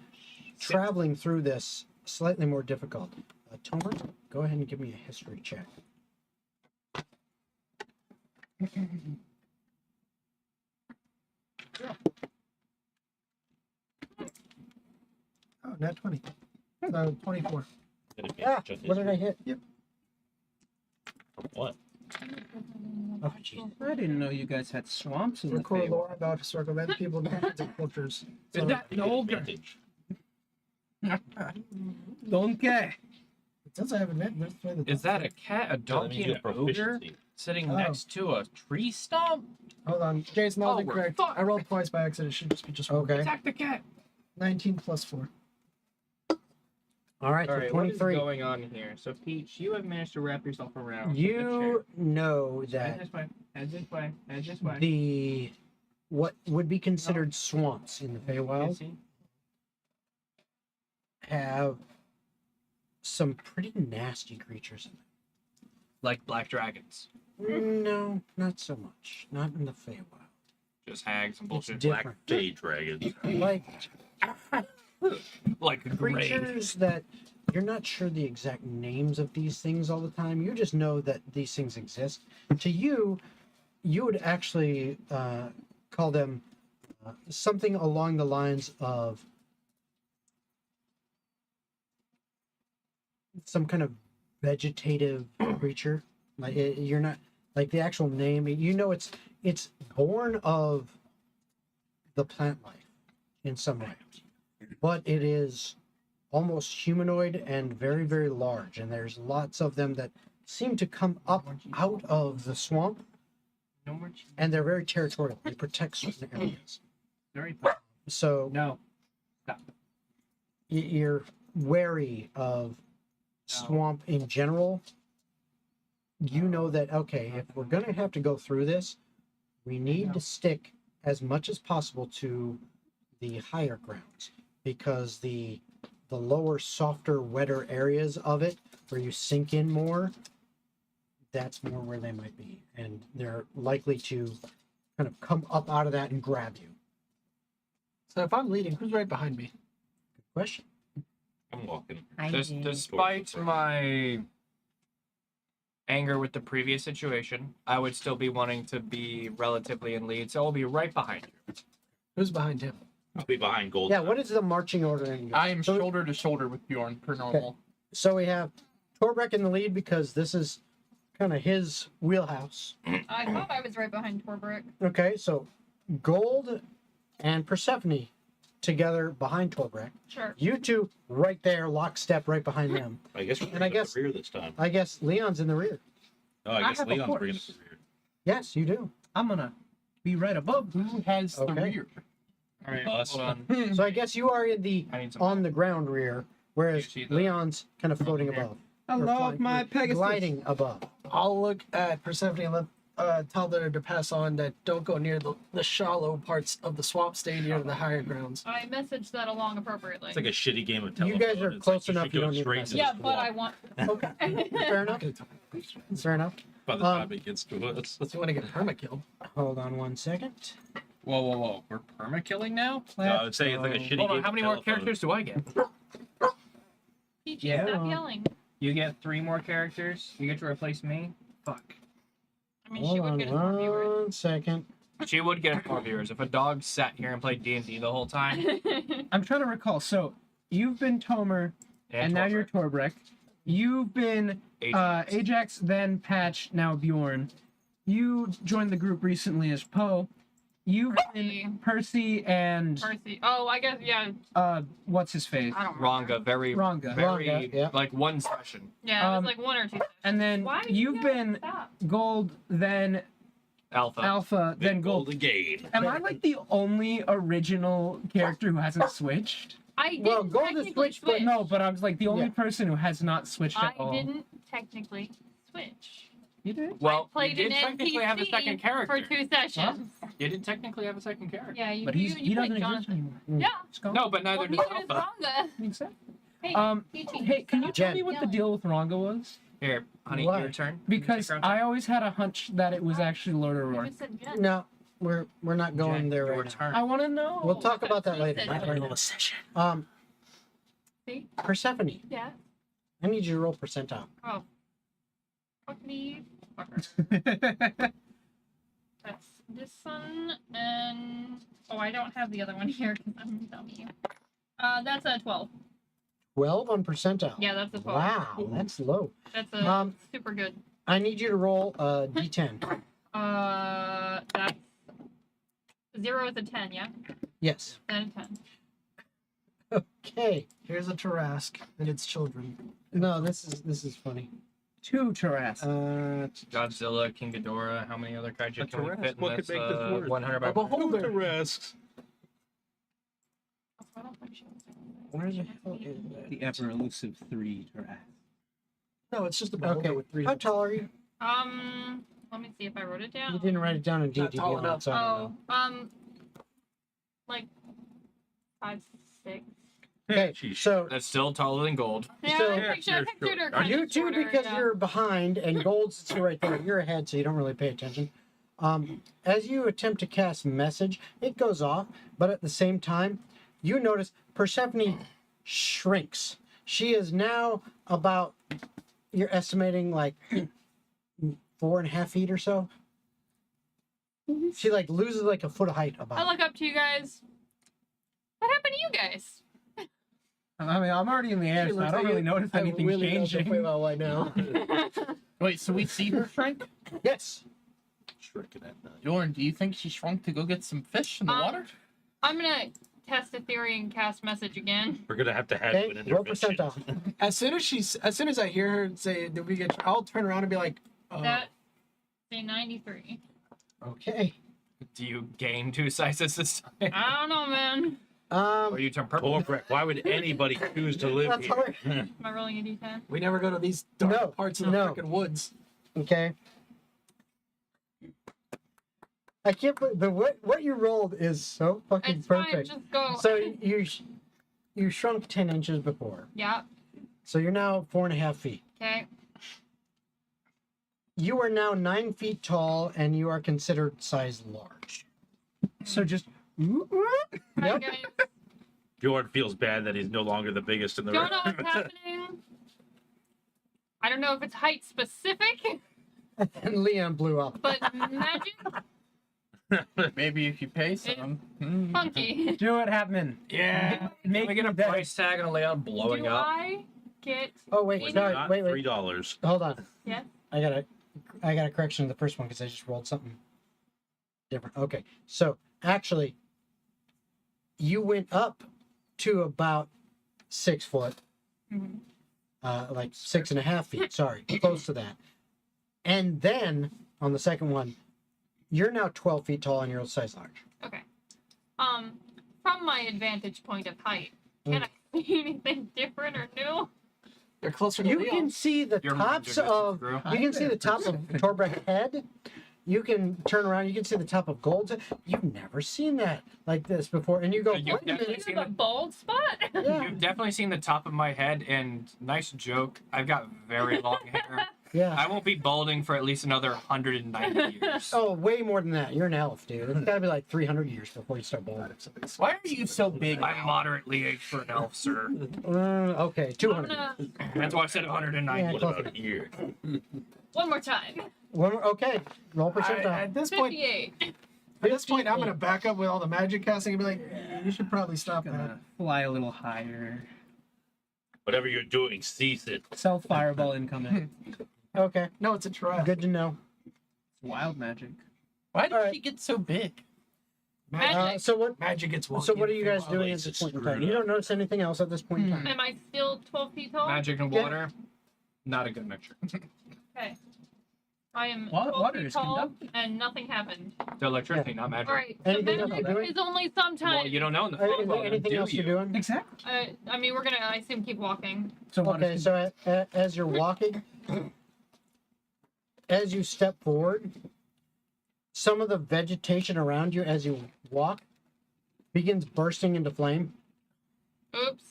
traveling through this slightly more difficult. Tomer, go ahead and give me a history check. Oh, not 20. So 24. Ah, what did I hit? What? Oh, jeez. I didn't know you guys had swamps in the Record Feywild. lore about historical events, people, methods, and cultures. Is that an ogre? Vintage. Don't care. Since I haven't met, there's three Is that a cat, a So that donkey, means you and have an ogre proficiency. sitting Oh. next to a tree stump? Hold on. Jason, that was Oh, we're incorrect. fucked. I rolled twice by accident. It should just be just one. Okay. Attack the cat. 19 plus 4. All right, All so right, what is 23. going on here? So, Peach, you have managed to wrap yourself around the You know chair. Head that this way. Head this way. Head this way. the what would be considered swamps in the Feywild See? have some pretty nasty creatures in them. Like black dragons. No, not so much. Not in the Feywild. Just hags and It's bullshit. different. Fey dragons. Like Like a grave. creatures that you're not sure the exact names of these things all the time. You just know that these things exist. To you, you would actually call them something along the lines of some kind of vegetative creature. Like you're not like the actual name. You know, it's born of the plant life in some way, but it is almost humanoid and very, very large. And there's lots of them that seem to come up out of the swamp, No more cheese. and they're very territorial. They protect certain areas. Very So No. you're wary of swamp in general. You know that, okay, if we're going to have to go through this, we need to stick as much as possible to the higher grounds, because the lower, softer, wetter areas of it where you sink in more, that's more where they might be, and they're likely to kind of come up out of that and grab you. So if I'm leading, who's right behind me? Good question. I'm walking. Despite my anger with the previous situation, I would still be wanting to be relatively in lead, so I'll be right behind you. Who's behind him? I'll be behind Gold. Yeah, what is the marching order in yours? I am So- shoulder to shoulder with Bjorn per normal. So we have Torbrek in the lead because this is kind of his wheelhouse. I thought I was right behind Torbrek. Okay, so Gold and Persephone together behind Torbrek. Sure. You two right there, lockstep, right behind them. I guess we're And I bringing up guess- the rear this time. I guess Leon's in the rear. Oh, I guess have a Leon's horse. bringing up the rear. Yes, you do. I'm gonna be right above. Who has the Okay. rear? All right, Us. hold on. So I guess you are in the I need some. on the ground rear, whereas You see the- Leon's kind of floating Here. above. I Or love flying- my Pegasus. gliding above. I'll look at Persephone and tell her to pass on that don't go near the shallow parts of the swamp, stay near the higher grounds. I messaged that along appropriately. It's like a shitty game of You telephone. guys are It's close like enough, should you go don't need to straight mess to yeah, the but wall. I want. Okay, fair enough. Fair enough. By the time it gets to us. You want to get perma killed? Hold on one second. Whoa. We're perma-killing now? No, I would say it's like a shitty Hold game on, how of many more telephone. characters do I get? Peachy, Yeah. stop yelling. You get 3 more characters. You get to replace me. Fuck. I mean, she Hold would on get us more viewers. one second. She would get more viewers if a dog sat here and played D&D the whole time. I'm trying to recall. So you've been Tomer, and now you're Torbrek. You've been Ajax, then Patch, now Bjorn. You joined the group recently as Poe. You've been Percy and Percy. Oh, I guess, yeah. what's his face? I don't remember. Ranga, very, Ranga. very, yeah. like one session. Yeah, it was like 1 or 2 sessions. And then Why did you've you guys been stop? Gold, then Alpha. Alpha, then Big Gold. Gold again. Am I like the only original character who hasn't switched? I didn't Well, Gold is technically switched, switch. but No, but I was like the only Yeah. person who has not switched at I all. didn't technically switch. You did? Well, I you played did an technically have a NPC second character. for 2 sessions. You did technically have a second character. Yeah, you, But you, he you doesn't played exist Jonathan. anymore. Yeah. It's gone. No, but neither Well, does neither is Alpha. Ranga. Exactly. Hey, Hey, Peachy, can you stop tell me what the yelling. deal with Ranga was? Here, honey, Why? your turn. Because Take her I always had a hunch that it was actually Lord You Aurora. just said Jen. No, we're not going Jen, there your right now. turn. I want to know. We'll talk That's about that what she later. said. Not right now. session. See? Persephone, Yeah. I need you to roll percentile. Oh. Fuck me. Fucker. That's this one, and oh, I don't have the other one here because I'm a dummy. That's a 12. 12 on percentile. Yeah, that's a 12. Wow, that's low. That's a Um, super good. I need you to roll a d10. That's 0 is a 10, yeah? Yes. 10 a 10. Okay, here's a Tarask and its children. No, this is funny. 2 Taras. Godzilla, King Ghidorah, how many other kaiju A can we Tarrasque, fit in what this could make this worse? 100 by A beholder. Rasks. I don't think she was saying Where the hell is that? The ever elusive 3 Drath. No, it's just a boulder Okay. with 3. How tall are you? Let me see if I wrote it down. You didn't write it down in Not D&D tall Beyond, enough. so I don't know. Like 5'6". Okay, so That's still taller than gold. Yeah, So- I pictured her kind you of two, shorter, because yeah. you're behind and Gold's sitting right there, you're ahead, so you don't really pay attention. As you attempt to cast message, it goes off, but at the same time, you notice Persephone shrinks. She is now about, you're estimating like 4.5 feet or so. She like loses like a foot of height I about. look up to you guys. What happened to you guys? I mean, I'm already in the air, She so I looks don't like really you. notice I anything really know the changing. Feywild right now. Wait, so we see her shrink? Yes. Shrinking at night. Jordan, do you think she shrunk to go get some fish in the water? I'm gonna test a theory and cast message again. We're gonna have to have Okay, an roll intervention. percentile. As soon as I hear her say, "Did we get?" I'll turn around and be like, That say 93. Okay. Do you gain 2 sizes this time? I don't know, man. Or you turn purple? Torbrek, why would anybody choose to live That's here? Am I rolling a d10? "We never go to these dark No, parts of the no. freaking woods." Okay. I can't believe the what you rolled is so fucking It's fine, perfect. just go. So you shrunk 10 inches before, Yeah, so you're now 4.5 feet. okay. You are now 9 feet tall, and you are considered size large. So just Hi, Yep. guys. Bjorn feels bad that he's no longer the biggest in the Don't know room. what's happening. I don't know if it's height specific, And Leon blew up. but magic Maybe if you pay some. funky. do it, Hapman. Yeah. Make Can we get a me that- price tag on Leon blowing Do up? I get? Oh wait, Maybe sorry, Not wait. $3. Hold on. Yeah. I got a correction to the first one because I just rolled something different. Okay, so actually, you went up to about 6 foot, Mhm. like 6.5 feet. Sorry, close to that. And then on the second one, you're now 12 feet tall and you're size large. Okay. From my advantage point of height, can I see anything different or new? They're closer to You Leon. can see the Your tops magic of. grew. You can see the top of Torbrek's head. You can turn around. You can see the top of Gold's head. You've never seen that like this before, and you go, You've "Wait a definitely minute." seen The bald spot? Yeah, You've definitely seen the top of my head, and nice joke. I've got very long hair. yeah. I won't be balding for at least another 190 years. Oh, way more than that. You're an elf, dude. It's got to be like 300 years before you start balding. Why are you so big? I'm moderately aged for an elf, sir. Okay, I'm 200. gonna That's why I said 190. Yeah, What close about here? one more time. One more, okay, roll percentile. At this point, 58. I'm gonna back up with all the magic casting and be like, "You should probably stop that." Gonna fly a little higher. Whatever you're doing, cease it. Self fireball incoming. Okay, No, it's a trap. good to know. Wild magic. Why did Alright. she get so big? Magic. So what? Magic gets wonky. So what are you guys Feywild doing at likes this to point in screw time? it You up. don't notice anything else at this point in time. Am I still 12 feet tall? Magic and Yeah. water, not a good mixture. Okay. I am Water- 12 water feet is tall, conductive. and nothing happened. The electricity, not magic. Alright, so Anything else magic you're doing? is only Well, sometimes. you don't know in the Is there Feywild, anything do else you? you're doing? Exactly. I mean, we're gonna, I assume, keep walking. So water's Okay, so as you're walking, as you step forward, some of the vegetation around you as you walk begins bursting into flame. Oops.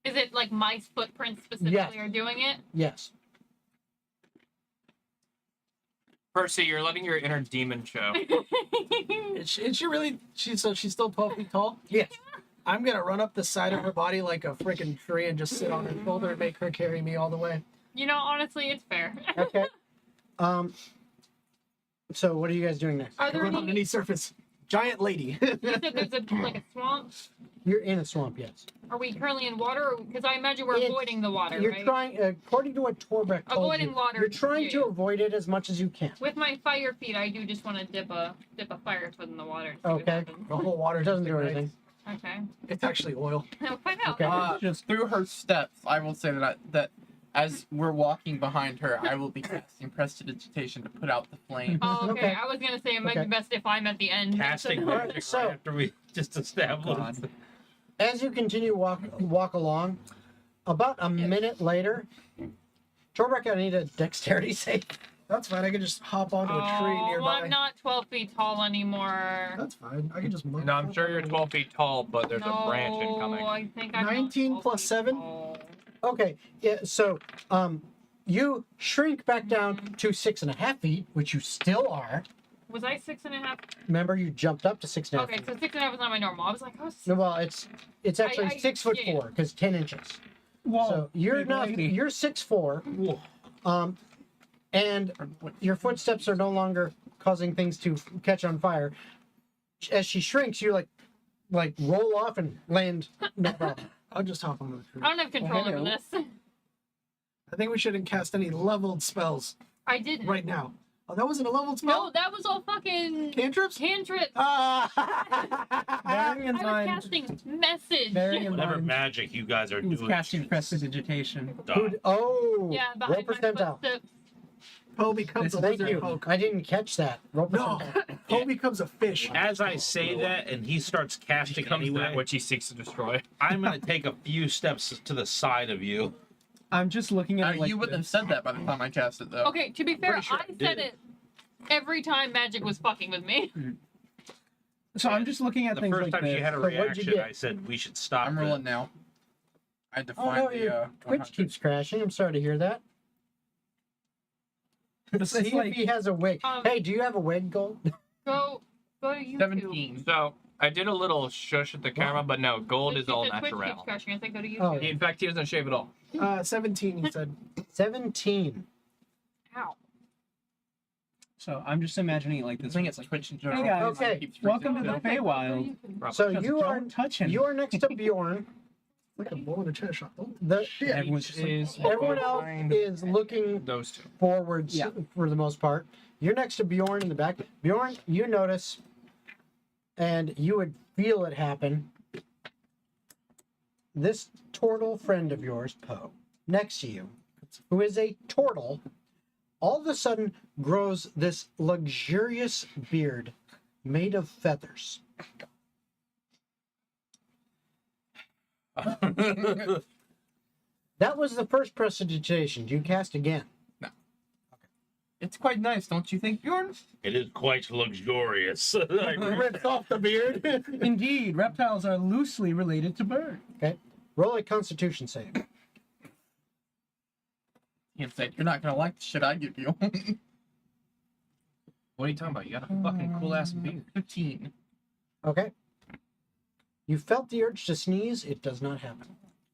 Is it like my footprints specifically Yes. are doing it? Yes. Percy, you're letting your inner demon show. Is she really? So she's still 12 feet tall? Yes. I'm gonna run up the side of her body like a freaking tree and just sit on her shoulder and make her carry me all the way. You know, honestly, it's fair. Okay. So what are you guys doing next? Are there Run on any? any surface. Giant lady. You said there's like a swamp. You're in a swamp, yes. Are we currently in water? Because I imagine we're It's- avoiding the water, You're right? trying, according to what Torbrek told Avoiding you, water, you're trying to yeah. avoid it as much as you can. With my fire feet, I do just want to dip a fire foot in the water. To see what Okay. happens. The whole water It doesn't do right? anything. Okay. It's actually oil. We'll find out. Okay. Just through her steps, I will say that as we're walking behind her, I will be casting prestidigitation to put out the flame. Oh, okay. Okay. I was gonna say it might Okay. be best if I'm at the end. Casting Alright, magic so- right after we just established. God. as you continue walk along, about a minute later, Torbrek, I need a dexterity save. That's fine. I can just hop onto a tree Well, nearby. I'm not 12 feet tall anymore. That's fine. I can just. No, I'm sure you're 12 feet tall, but there's a branch incoming. I think I'm not 19 12 plus feet 7? tall. Okay, yeah, so you shrink back down to 6.5 feet, which you still are. Was I 6.5? Remember, you jumped up to 6.5 Okay, feet. so 6.5 was not my normal. I was like, oh, No, well, it's actually I- 6'4" yeah. because 10 inches. Whoa, So you're big not lady. you're 6'4", and your footsteps are no longer causing things to catch on fire. As she shrinks, you like roll off and land. No problem. I'll just hop on the tree. I don't have control hello. over this. I think we shouldn't cast any leveled spells I didn't. right now. Oh, that wasn't a leveled spell? No, that was all fucking Cantrips? cantrips. Ah! Bearing in I was mind, casting message. bearing in Whatever mind, magic you guys are he was doing. casting prestidigitation. Stop. Oh, Yeah, roll behind my percentile. footsteps. Poe becomes a Thank lizard you. poke. I didn't catch that. Roll No, percentile. Poe becomes a fish. As I say that, and he starts casting Becomes anyway, that which he seeks to destroy. I'm gonna take a few steps to the side of you. I'm just looking at it like You wouldn't have this. said that by the time I cast it, though. Okay, to be fair, Pretty sure I I said did. it every time magic was fucking with me. So I'm just looking at The things first like time she this. had a So what'd you reaction, get? I said we should stop. I'm rolling now. I had to Oh find no, the your Twitch 100. keeps crashing. I'm sorry to hear that. It's See like- if he has a wig. Hey, do you have a wig, Gold? Go to YouTube. 17. So I did a little shush at the camera, but no, gold Twitch is all keeps- Twitch keeps natural. crashing. I said go to Oh. YouTube. In fact, he doesn't shave at all. 17, he said. 17. Ow. So I'm just imagining it like I this. think It's it's like, Twitch in general. hey guys, Okay, Keeps welcome to freezing. the Feywild. So Just you are don't touch him. next to Bjorn. Like a bull in a chest shot. Oh, The shit. Everyone's just like, Is everyone else behind is looking those two. forwards Yeah. for the most part. You're next to Bjorn in the back. Bjorn, you notice, and you would feel it happen. This turtle friend of yours, Poe, next to you, who is a turtle, all of a sudden grows this luxurious beard made of feathers. That was the first prestidigitation. Do you cast again? It's quite nice, don't you think, Bjorn? It is quite luxurious. Rips off the beard. Indeed, reptiles are loosely related to birds. Roll a Constitution save. Can't say you're not gonna like the shit I give you. What are you talking about? You got a fucking cool ass beard. 15. Okay. You felt the urge to sneeze. It does not happen.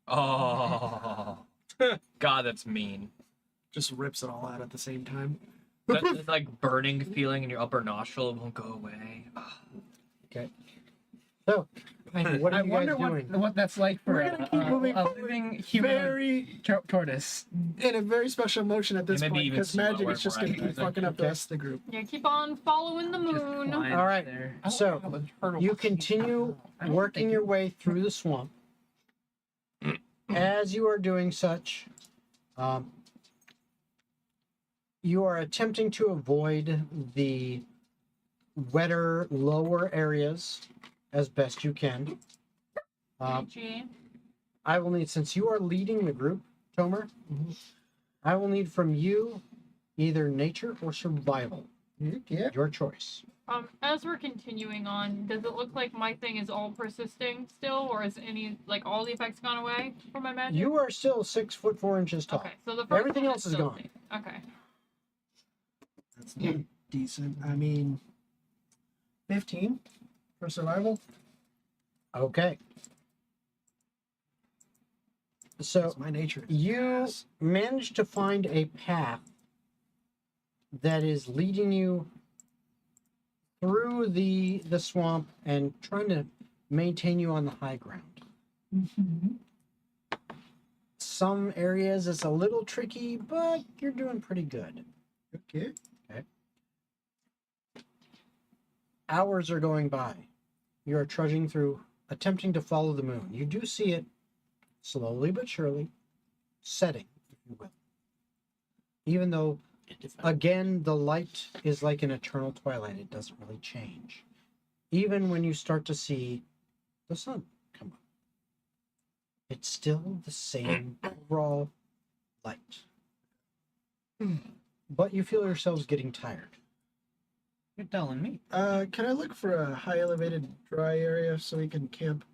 Oh, God, that's mean. Just rips it all out at the same time. That like burning feeling in your upper nostril won't go away. So, what I are you guys wonder doing? what that's like for We're gonna keep moving a forward living human Very, tortoise. in a very special motion at this maybe point, even because magic slower, is just more going to be active. fucking up the rest of the group. Yeah, keep on following the Just moon. flying All right. there. So, you continue working your way through the swamp. As you are doing such, you are attempting to avoid the wetter, lower areas as best you can. Gee. I will need, since you are leading the group, Tomer, I will need from you either nature or survival. Yeah. Your choice. As we're continuing on, does it look like my thing is all persisting still, or is any like all the effects gone away from my magic? You are still 6'4" tall. Okay, so the first Everything one else is still gone. safe. Okay. That's not decent. I mean, 15 for survival. Okay. So That's my nature. you managed to find a path that is leading you through the swamp and trying to maintain you on the high ground. Some areas it's a little tricky, but you're doing pretty good. Okay. Hours are going by. You are trudging through, attempting to follow the moon. You do see it slowly but surely setting, if you will. Even though, again, the light is like an eternal twilight, it doesn't really change. Even when you start to see the sun come up. it's still the same overall light. But you feel yourselves getting tired. You're telling me. Can I look for a high elevated dry area so we can camp?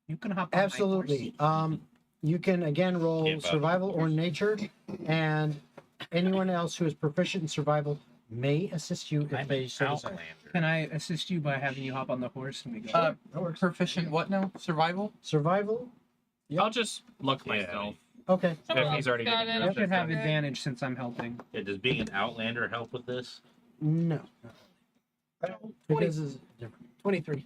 You can hop on my Absolutely. horse. You can again roll Camp out. survival or nature, and anyone else who is proficient in survival may assist you if I'm they an so desire. outlander. Can I assist you by having you hop on the horse and we go? Proficient what now? Survival? Survival? Yep. I'll just look Yeah. myself. Okay. If he's already Got getting it. I rid should of have it. advantage since I'm helping. Yeah, does being an outlander help with this? No. Because it's different. 23.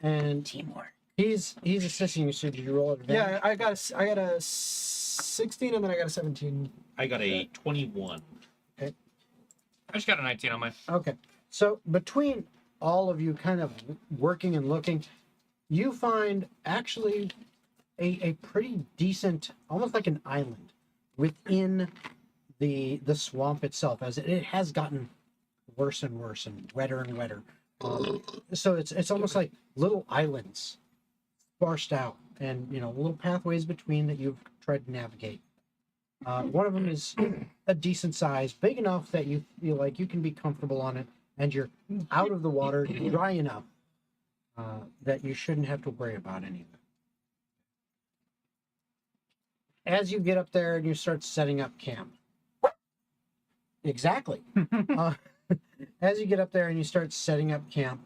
And Teamwork. he's assisting you, so did you roll at advantage? Yeah, I got a 16 and then I got a 17. I got a 21. I just got a 19 on my. Okay. So between all of you kind of working and looking, you find actually a pretty decent, almost like an island within the swamp itself, as it has gotten worse and worse and wetter. So it's almost like little islands sparsed out, and little pathways between that you've tried to navigate. One of them is a decent size, big enough that you feel like you can be comfortable on it, and you're out of the water, you're dry enough that you shouldn't have to worry about any of it. As you get up there and you start setting up camp. Exactly. As you get up there and you start setting up camp,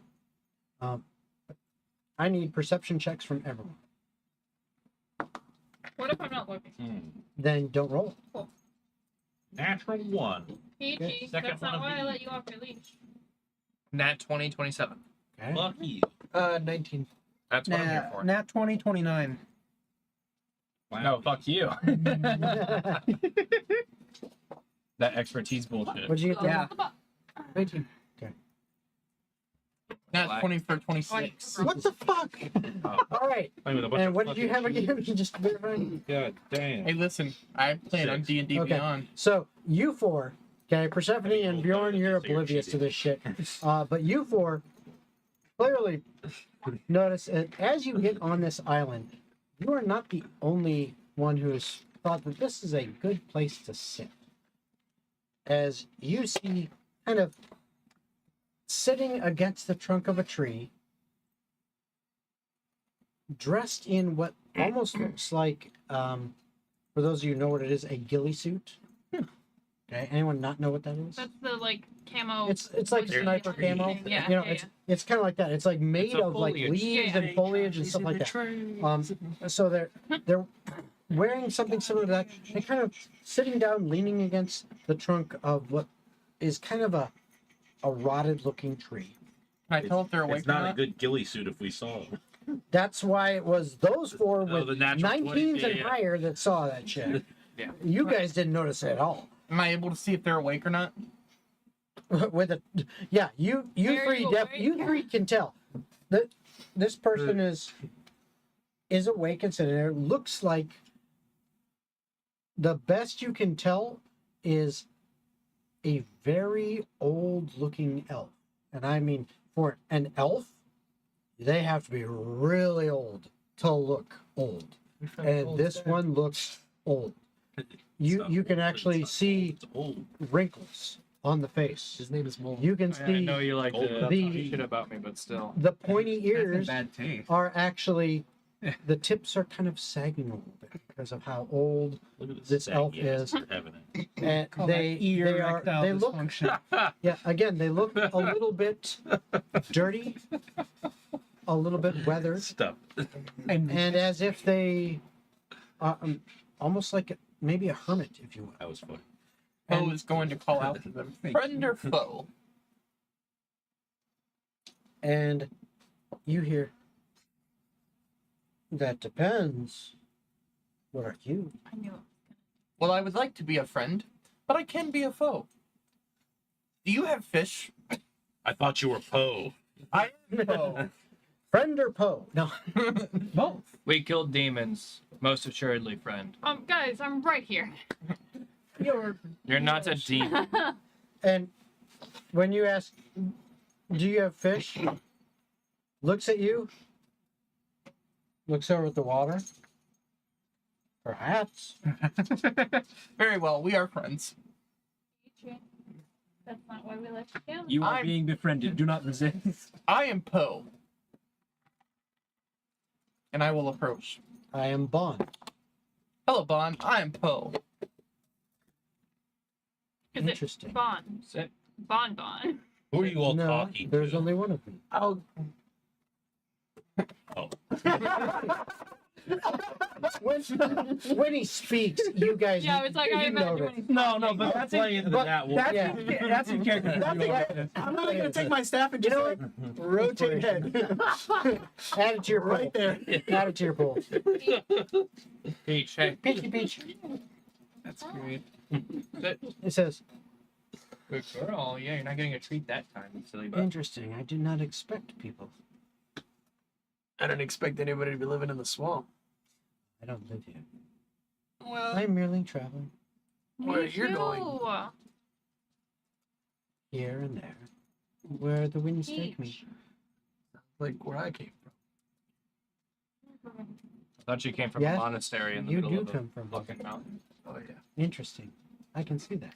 I need perception checks from everyone. What if I'm not looking? Then don't roll. Natural 1. Peachy, Second that's one not of why I these. let you off your leash. Nat 20, 27. Okay. Lucky. 19. That's what I'm here for. Nat 20, 29. Wow. No, fuck you. That expertise bullshit. What'd you get? Yeah. 19. Nat 20 for 26. What the fuck? All right. Playing with a bunch And of what did you fucking have again? Just verifying. God damn. Hey, listen, I played on 6. D&D Okay. Beyond. So you four, okay, Persephone and Bjorn, you're So you're oblivious to cheating. this shit. But you four clearly notice that as you get on this island, you are not the only one who has thought that this is a good place to sit. As you see, kind of sitting against the trunk of a tree, dressed in what almost looks like, for those of you who know what it is, a ghillie suit. Okay, anyone not know what that is? That's the camo. It's like a They're sniper different. camo. Yeah, It's kind of like that. It's like made a of like foliage. leaves Yeah. and foliage and stuff like that. So they're wearing something similar to that. They're kind of sitting down, leaning against the trunk of what is kind of a rotted looking tree. Can I tell if they're awake It's or not a not? good ghillie suit if we saw him. That's why it was those four Oh, with the natural 19s 20s, and yeah. higher that saw that shit. Yeah. You guys didn't notice it at all. Am I able to see if they're awake or not? With a yeah, you Are three you def, awake? you three can tell that this person is awake and sitting there. Looks like the best you can tell is a very old looking elf. And I mean, for an elf, they have to be really old to look old. And this one looks old. You can actually see It's old. wrinkles on the face. His name is Mole. You can I see know you like to The- talk shit about me, but still. the pointy That's in ears bad taste. are actually, the tips are kind of sagging a little bit because of how old Look at This elf is- having it. and Call they that ear are erectile they look dysfunction. yeah, again, they look a little bit dirty, a little bit weathered, Stuff. and as if they are almost like maybe a hermit, if you will. That was funny. Poe is going to call out to them. Friend or foe? And you hear, that depends. What are you? I knew it. Well, I would like to be a friend, but I can be a foe. Do you have fish? I thought you were Poe. I am foe. Friend or Poe? No. Both. We killed demons. Most assuredly, friend. Guys, I'm right here. You're not a demon. And when you ask, do you have fish? Looks at you. Looks over at the water. Perhaps. Very well, we are friends. That's not why we left the camp. You are I'm- being befriended. Do not resist. I am Poe. And I will approach. I am Bond. Hello, Bond. I am Poe. Is it Interesting. Bon? Sit. Bon. Who are you all No, talking there's to? only one of them. I'll Oh, When he speaks, you guys. Yeah, it's like you I imagine notice. when he's No, no, talking. but that's playing into that one. That's, Yeah. that's in character. I'm not gonna take my staff and just rotate head. Add it to your right there. Add it to your pool. Peach, hey. Peachy peach. That's great. Sit. It says, Good girl. Yeah, you're not getting a treat that time, you silly butt. interesting. I did not expect people. I don't expect anybody to be living in the swamp. I don't live here. Well, I'm merely traveling where Me you're going. too. here and there, where the winds take me. Peach. Like where I came from. I thought you came from Yes, a monastery in the you middle do of a come from- fucking mountain. Oh yeah. Interesting. I can see that.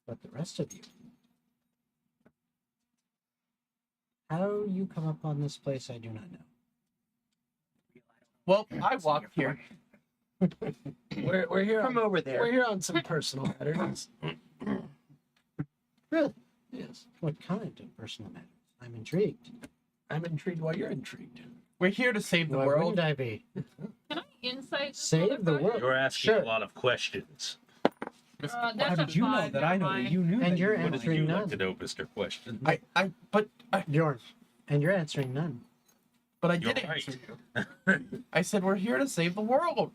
But the rest of you, how you come up on this place, I do not know. Well, I walked here. We're here From on, over there. we're here on some personal matters. Really? Yes. What kind of personal matters? I'm intrigued. I'm intrigued why you're intrigued. We're here to save the Why world. wouldn't I be? Can I insight this Save the motherfucker? world. you're asking Sure. a lot of questions. That's How a did you know 5, that I never know that mind. you knew And that you're you What were did answering you none. like to know, Mr. Question? But Bjorn. And you're answering none. I You're did right. answer you. I said we're here to save the world.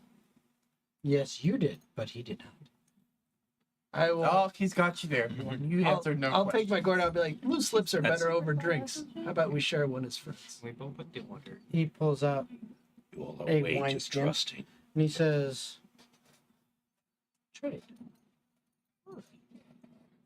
Yes, you did, but he did not. I will. Oh, he's got you there. You I'll, answered no I'll question. take my gourd out and be like, loose lips are That's- better over drinks. How about we share one as friends? We both put the water. He pulls out You all are a way wine too skin. trusting. and he says, "Trade."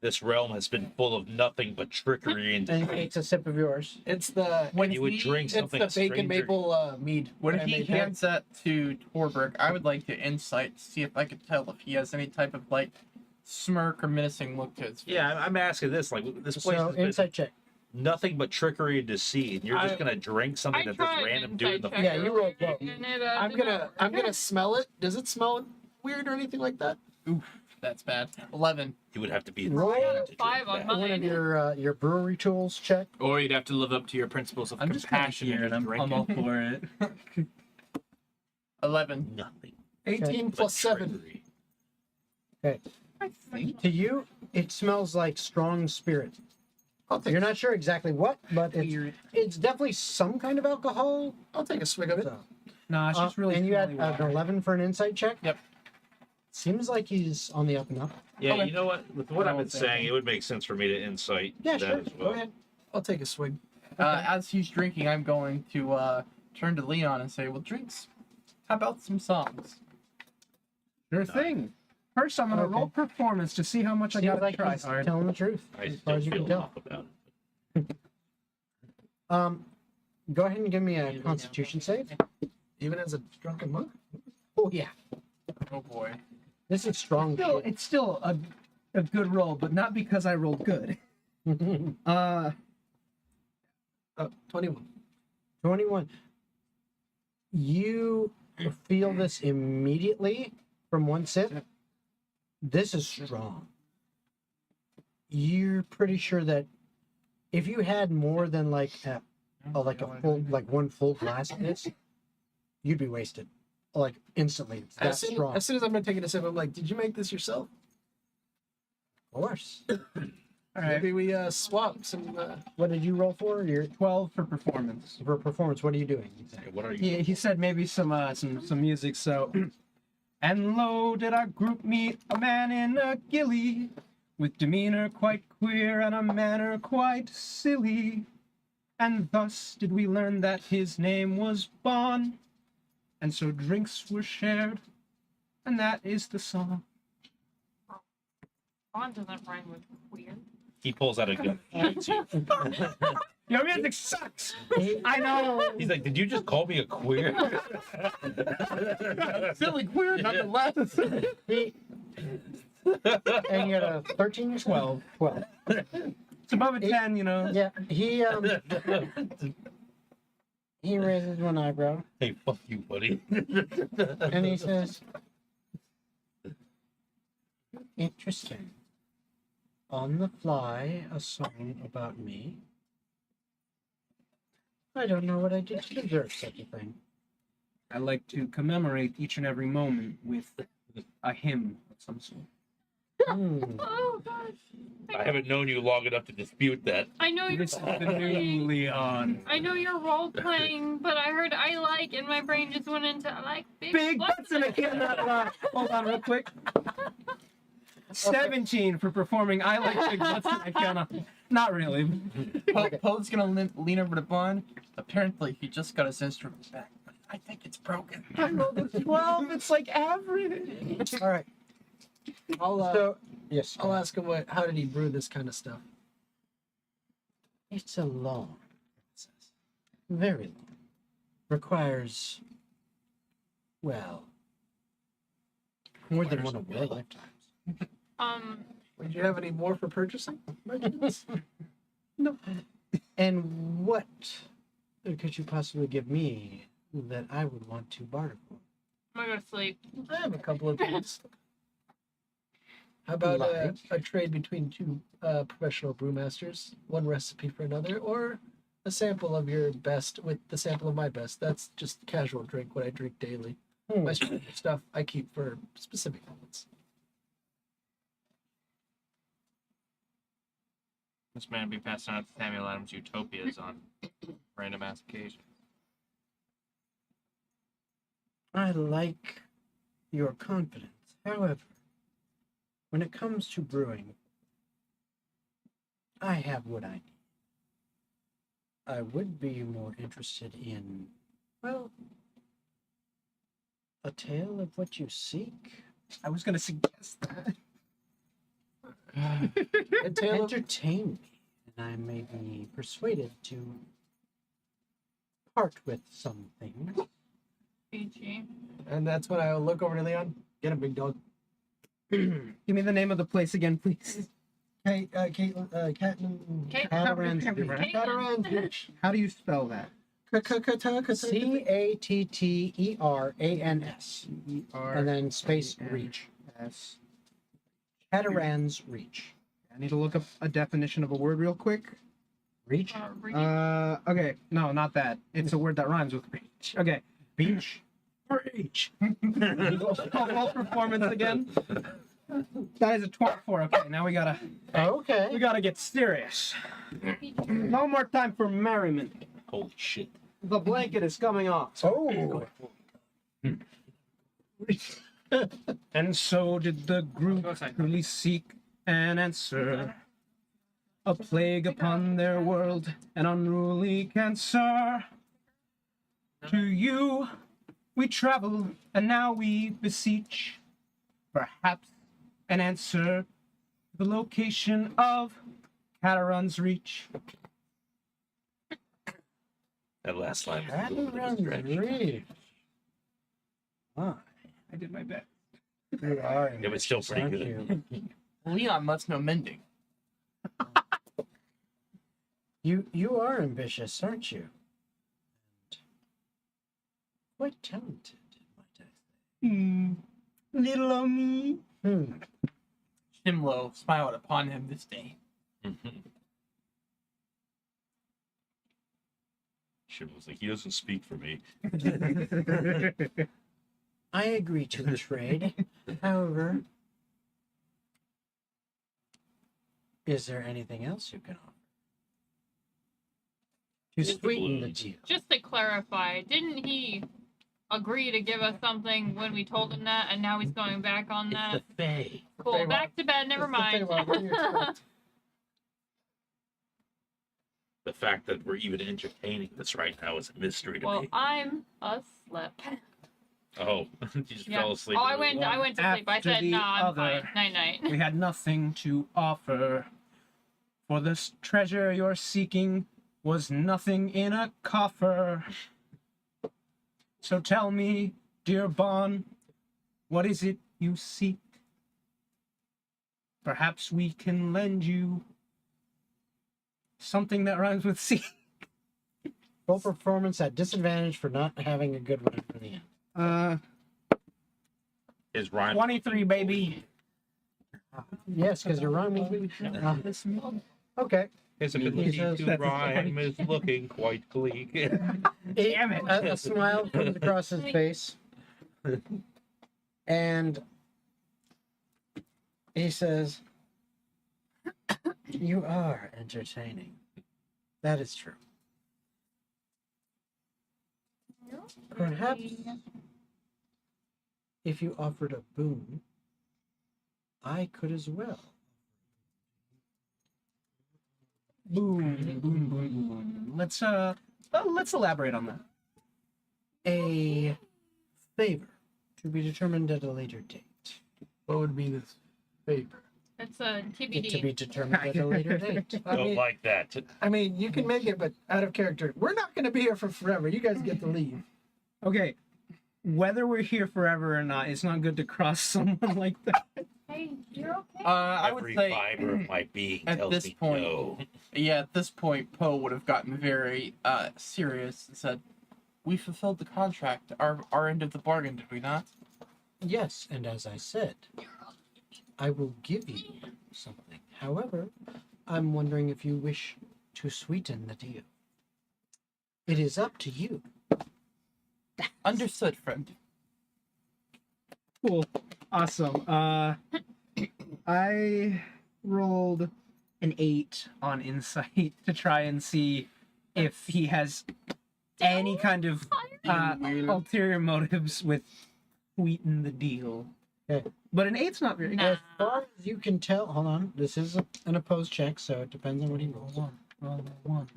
This realm has been full of nothing but trickery and And he deceit. takes a sip of yours. It's the When You would he- drink it's something the a bacon stranger- maple mead. When that I he made. hands that to Torbrek, I would like to insight to see if I could tell if he has any type of like smirk or menacing look to his face. Yeah, I'm asking this. Like, this place So has been insight check. nothing but trickery and deceit, and you're just I- gonna drink something I that tried this an random dude in the insight check Yeah, you rolled earlier, low. and it, I'm did gonna not I'm work. gonna smell it. Does it smell weird or anything like that? That's bad. 11. you would have to be Roll insane to drink 5 on that. mine. One of your brewery tools check. Or you'd have to live up to your principles of I'm just kind of compassion here, and and I'm all for it. 11. Nothing. 18 but plus 7. trickery. I think. To you, it smells like strong spirit. I'll take You're not sure exactly what, but it's definitely some kind of alcohol. I'll take a swig of it. So, No, it's just really. and you had smelly an water. 11 for an insight check. Yep. Seems like he's on the up and up. Yeah, Okay. you know what? With what I I've been won't say saying, anything. it would make sense for me to insight Yeah, that sure. as Go well. ahead. I'll take a swig. As he's drinking, I'm going to turn to Leon and say, well, drinks. How about some songs? Sure thing. First, I'm gonna Okay. roll performance to see how much I Seems gotta like try he's hard. telling the truth, I as far still as you can feel tell. off about it. Go ahead and give me a Constitution save. Even as a drunken monk. Oh yeah, Oh boy. this is strong. It's still a good roll, but not because I rolled good. shit. 21. 21. You feel this immediately from one sip. This is strong. You're pretty sure that if you had more than like a full one full glass of this, you'd be wasted, like instantly. It's that As soon, strong. as soon as I'm taking a sip, I'm like, did you make this yourself? Of course. All right. Maybe we swap some. What did you roll for? Your 12 for performance. for performance. What are you doing? Okay, what are you? He said maybe some music. So, and lo, did our group meet a man in a gilly, with demeanor quite queer and a manner quite silly. And thus did we learn that his name was Bon, and so drinks were shared, and that is the song. Bond doesn't rhyme with weird. He pulls out a gun. Shoots you. Your music sucks. I know. He's like, did you just call me a queer? Silly queer, nonetheless. He, and you got a 13 or 12. 12. It's above a 10, you know. Yeah, he raises one eyebrow Hey, fuck you, buddy. and he says, "Interesting. On the fly, a song about me. I don't know what I did to deserve such a thing." I like to commemorate each and every moment with a hymn of some sort. Hmm. Oh gosh. I haven't known you long enough to dispute that. I know you're This is the new Leon. I know you're role playing, but I heard I like, and my brain just went into I like Big butts and I cannot. Hold on, real quick. 17 for performing I like big butts and I cannot. Not really. Poe's gonna lean over to Bond. Apparently, he just got his instrument back. But I think it's broken. I rolled a 12. It's like average. All right. I'll Yes. I'll ask him how did he brew this kind of stuff. It's a long process. Very long. Requires, well, more than one of our lifetimes. Would you have any more for purchasing? by chance? No. And what could you possibly give me that I would want to barter for? I'm gonna go to sleep. I have a couple of things. How about Like? a trade between two professional brewmasters? One recipe for another, or a sample of your best with the sample of my best. That's just casual drink, what I drink daily. Hmm. My specific stuff I keep for specific moments. This man be passing out Samuel Adams utopias on random ass occasions. I like your confidence. However, when it comes to brewing, I have what I need. I would be more interested in, well, a tale of what you seek. I was going to suggest that. A tale of, Entertain me, and I may be persuaded to part with something. PG. and that's when I will look over to Leon. Get him, big dog. Give me the name of the place again, please. Cataran's Beach. How do you spell that? Catterans. And then space reach. S. Cataran's Reach. I need to look up a definition of a word real quick. Reach? Read. Okay, no, not that. It's a word that rhymes with reach. Okay, beach. Reach. Full performance again. That is a 24. Okay, now we gotta Okay. get serious. No more time for merriment. Holy shit. The blanket is coming off. Oh. And so did the group truly seek an answer. A plague upon their world, an unruly cancer. To you we travel, and now we beseech, perhaps an answer, the location of Cataran's Reach. That last line. Cataran's Reach. Ah, I did my best. you are. It was still pretty aren't good. you? Leon must know mending. You are ambitious, aren't you? And quite talented, might I say. Little on me. Shimlo smiled upon him this day. Shit was like, he doesn't speak for me. I agree to the trade. However, is there anything else you can offer? To sweeten the deal. Just to clarify, didn't he agree to give us something when we told him that, and now he's going back on that? It's the Fae. Cool, Feywild. back to bed, never mind. Feywild, what do you expect? The fact that we're even entertaining this right now is a mystery to Well, me. I'm asleep. Oh, you just Yeah. fell asleep. Oh, I in the- went to sleep. I After said, the nah, I'm other. fine. Night night. We had nothing to offer. For this treasure you're seeking, was nothing in a coffer. So tell me, dear Bon, what is it you seek? Perhaps we can lend you something that rhymes with seek. Roll performance at disadvantage for not having a good one for the end. Is Ryan 23, baby. Yes, because you're wrong. Okay. his He ability says to that's rhyme is looking quite bleak? Damn it. A smile comes across his face. And he says, "You are entertaining. That is true. Perhaps if you offered a boon, I could as well." Boom, boom, boom, boom. Let's elaborate on that. A favor to be determined at a later date. What would be this favor? It's a TBD. To be determined at a later date. Don't like that. I mean, you can make it, but out of character. We're not going to be here for forever. You guys get to leave. Okay. Whether we're here forever or not, it's not good to cross someone like that. Hey, you're okay. I would Every say fiber of my being at tells this me point- no. Yeah, at this point, Poe would have gotten very serious and said, "We fulfilled the contract, our end of the bargain, did we not?" Yes, and as I said, I will give you something. However, I'm wondering if you wish to sweeten the deal. It is up to you. Understood, friend. Cool. Awesome. I rolled an 8 on insight to try and see if he has any kind of ulterior motives with sweeten the deal. Okay. But an 8's not very good. As far as you can tell, hold on, this is an opposed check, so it depends on what he rolls. Roll a 1,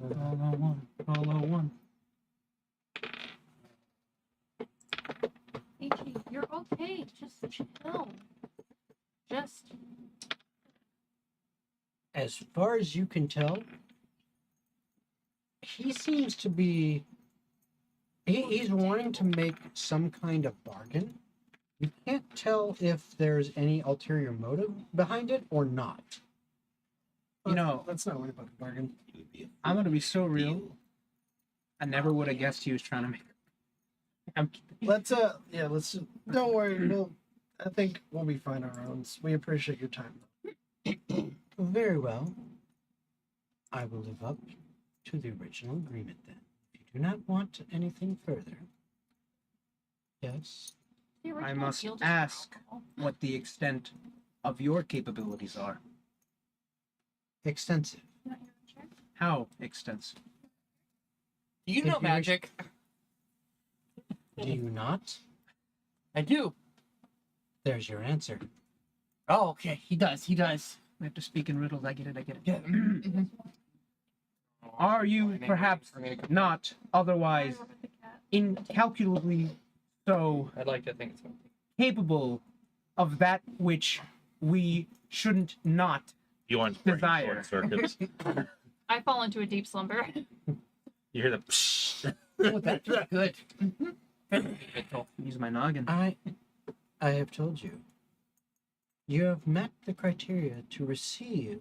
roll a 1. Ichi, you're okay. Just chill. Just. As far as you can tell, he seems to be. He's wanting to make some kind of bargain. You can't tell if there's any ulterior motive behind it or not. You know, Let's not worry about the bargain. I'm gonna be so real. I never would have guessed he was trying to make. Let's don't worry. I think we'll be fine on our own. We appreciate your time. Very well. I will live up to the original agreement then. If you do not want anything further. Yes. The I original must deal just ask alcohol. what the extent of your capabilities are. Extensive. You want your check? How extensive? Do you If know you wish- magic? Do you not? I do. There's your answer. Oh, okay. He does. He does. We have to speak in riddles. I get it. Yeah. Are you perhaps not otherwise Over the cat. incalculably so I'd like to think so. capable of that which we shouldn't not? You want Desire. circuits. I fall into a deep slumber. You hear the psh. Oh, that's good. Use my noggin. I have told you. You have met the criteria to receive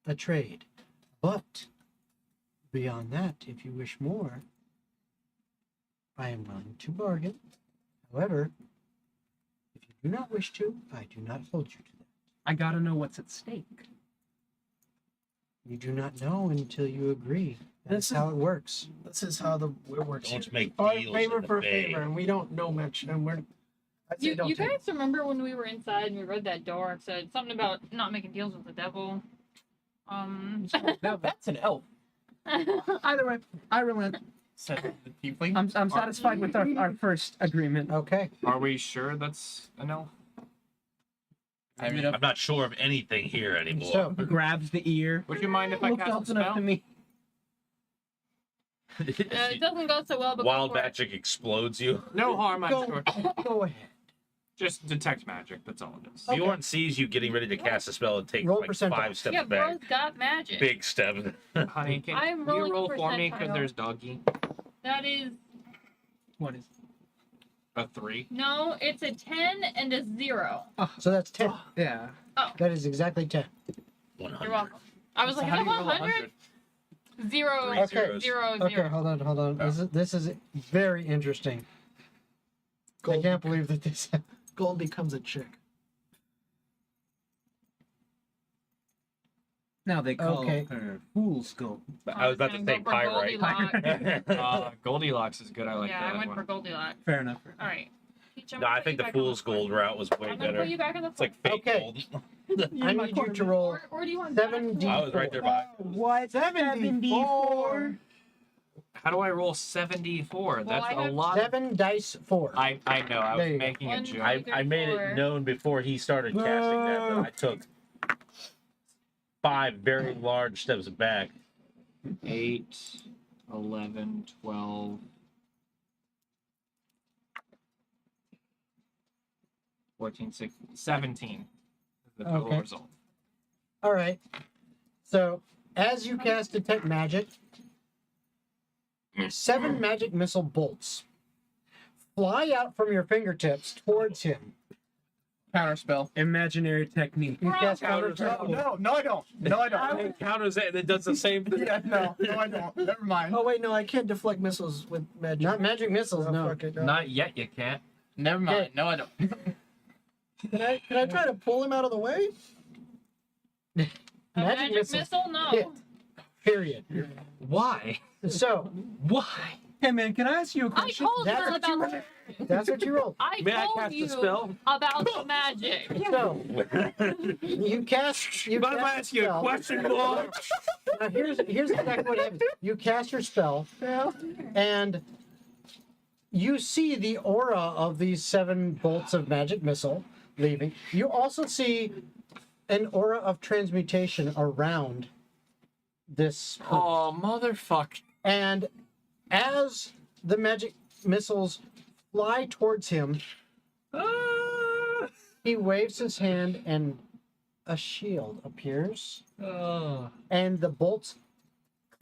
a trade. But beyond that, if you wish more, I am willing to bargain. However, if you do not wish to, I do not hold you to that. I gotta know what's at stake. You do not know until you agree. That's how it works. This is how it works. Don't here. make Our deals favor in the for a bay. favor, and we don't know much, and we're. I'd say You don't take guys remember when we were inside and we read that door and said something about not making deals with the devil? That's an elf. Either way, I relent. Said the tiefling. I'm satisfied with our first agreement. Okay. Are we sure that's an elf? I mean, I'm not sure of anything here anymore. So, Grabs the ear. Would you mind if I Looked cast a up enough spell? to me. It doesn't go so well, but Wild go for it. magic explodes you. No harm, I'm go, sure. go ahead. Just detect magic. That's all it is. Okay. Bjorn sees you getting ready to cast a spell and takes Roll like percentile. 5 steps Yeah, back. bro's got magic. Big step. Honey, can I'm you rolling a roll for me? Because percentile. there's doggy. That is What is? A 3. no, it's a 10 and a 0. So that's 10. Yeah. That is exactly 10. 100. You're welcome. I was So like, how is do that you roll 100? 0, Three Okay. zeros. 0, Okay, 0. hold on. This is very interesting. I Gold, can't believe that this. gold becomes a chick. Now they call Okay. her Fool's Gold. I was about to say pyrite. Goldilocks is good. I like Yeah, that I went one. for Goldilocks. Fair enough. All right. Peach, I'm No, gonna I put think you the back on fool's floor. gold route was way I'm gonna better. put you back on the It's like floor. fake Okay. gold. I need you to roll. Or do you want 70. I was right there by. What? 74. How do I roll 74? Well, That's I a have lot. 7 dice 4. I know. I There was you go. making a One, joke. I made it known before he started casting that I took 5 very large steps back. 8, 11, 12. 14, 16, 17. Is the total Okay. result. All right. So, as you cast Detect Magic, 7 magic missile bolts fly out from your fingertips towards him. Counterspell. Imaginary technique. You cast Counter- counter. No, I don't. No, I It don't. counters it and it does the same thing. Yeah, no, I don't. Never mind. Oh wait, no, I can't deflect missiles with magic. Not magic missiles, Oh, no. fuck it, no. Not yet, you can't. Never mind. No, I don't. Can I try to pull him out of the way? A Magic magic missiles. missile? No. Hit. Period. Why? So, Why? Hey man, can I ask you a I question? told That's her what you about rolled. That's what you rolled. I May I told cast you a spell? about the magic. So, you cast. You Mind if I cast ask you a spell. question, boy? Now here's exactly what happens. You cast your spell, and you see the aura of these 7 bolts of magic missile leaving. You also see an aura of transmutation around this. Oh, motherfucker. And as the magic missiles fly towards him, he waves his hand and a shield appears. And the bolts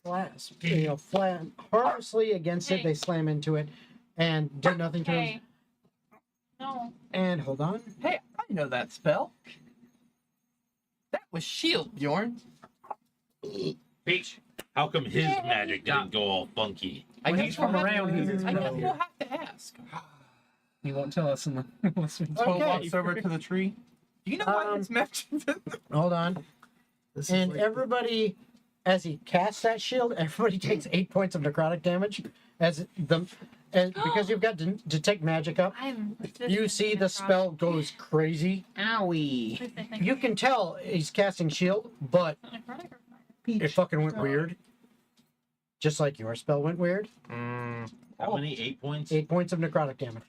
clasp, slam harmlessly against it. Hey. They slam into it and do nothing to him. Hey. No. And hold on. Hey, I know that spell. That was shield, Bjorn. Peach, how come his magic didn't go all funky? I When guess he's from we'll have around to- here. I guess we'll have to ask. He won't tell us unless we Toe Okay. walks over to the tree. Do you know why it's mentioned? Hold on. This is And like- everybody, as he casts that shield, everybody takes 8 points of necrotic damage. Because you've got detect magic up, I'm. you see the spell goes crazy. Owie. You can tell he's casting shield, but it fucking went weird. Just like your spell went weird. How many? 8 points? 8 points of necrotic damage.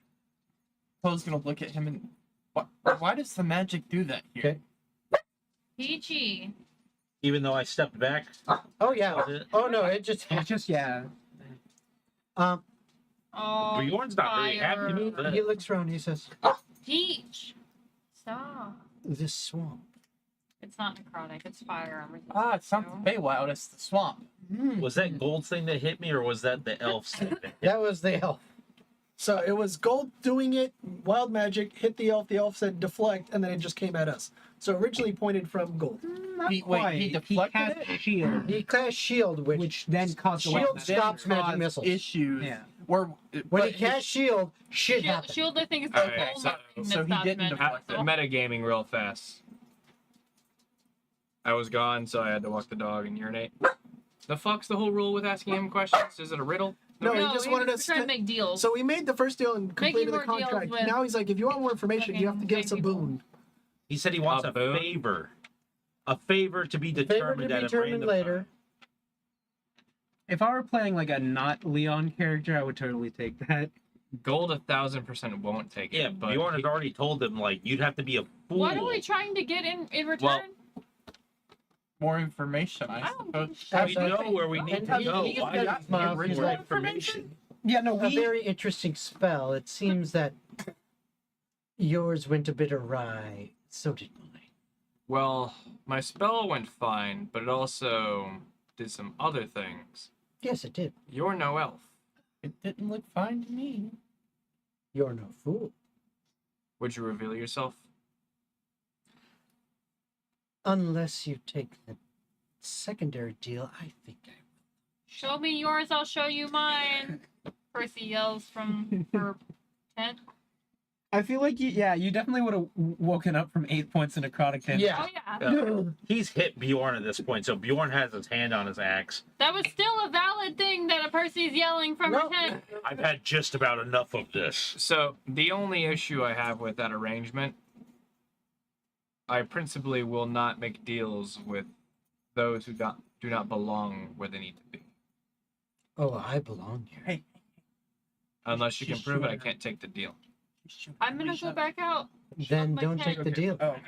Poe's gonna look at him and. Why does the magic do that here? Okay. Peachy. Even though I stepped back? Oh yeah. Was it? Oh no, it just It's just yeah. Oh. Bjorn's not very happy fire. about that. he looks around. He says, Peach. Stop. "This swamp." It's not necrotic. It's fire. I'm resistant Ah, it's not to. the Feywild, it's the swamp. Was that gold thing that hit me, or was that the elf thing? That was the elf. So it was gold doing it, wild magic, hit the elf said deflect, and then it just came at us. So originally pointed from gold. Not He quite. deflected cast it? shield, He cast shield, which then caused Shield a weapon. stops magic Cause missiles. Issues. Yeah. Where, when but he cast shield, shit Shield, happened. shield, I think, is the Okay, gold so- thing so that he stops didn't magic deflect missile. Metagaming real fast. I was gone, so I had to walk the dog and urinate. The fuck's the whole rule with asking him questions? Is it a riddle? No, No, he just we wanted were us trying to to. make deals. So we made the first deal and completed the more deals contract. with Now he's like, if you want more information, you have to give us a fucking people. boon. He said he wants a boon? favor. A favor to be Favor to determined be at a determined random later. time. If I were playing like a not Leon character, I would totally take that. Gold 1000% won't take it. Yeah, but Bjorn had already told them, like, you'd have to be a fool. What are we trying to get in return? Well, more information, I I don't suppose. we know where we need And to he- go. he's Why got not smiles. give He's more like, information? Yeah, no, A very interesting spell. It seems that Yours went a bit awry. So did mine. Well, my spell went fine, but it also did some other things. Yes, it did. You're no elf. It didn't look fine to me. You're no fool. Would you reveal yourself? Unless you take the secondary deal, I think I Show me yours, I'll show you mine. Percy yells from her tent. I feel like you definitely would have woken up from 8 points in necrotic damage. Yeah. Oh yeah. He's hit Bjorn at this point, so Bjorn has his hand on his axe. That was still a valid thing that a Percy's yelling from her tent. I've had just about enough of this. So, the only issue I have with that arrangement, I principally will not make deals with those who do not belong where they need to be. Oh, I belong here. Hey. Unless you can prove it, I can't take the deal. I'm gonna go back out. Then my don't tent. take the deal. Oh, okay.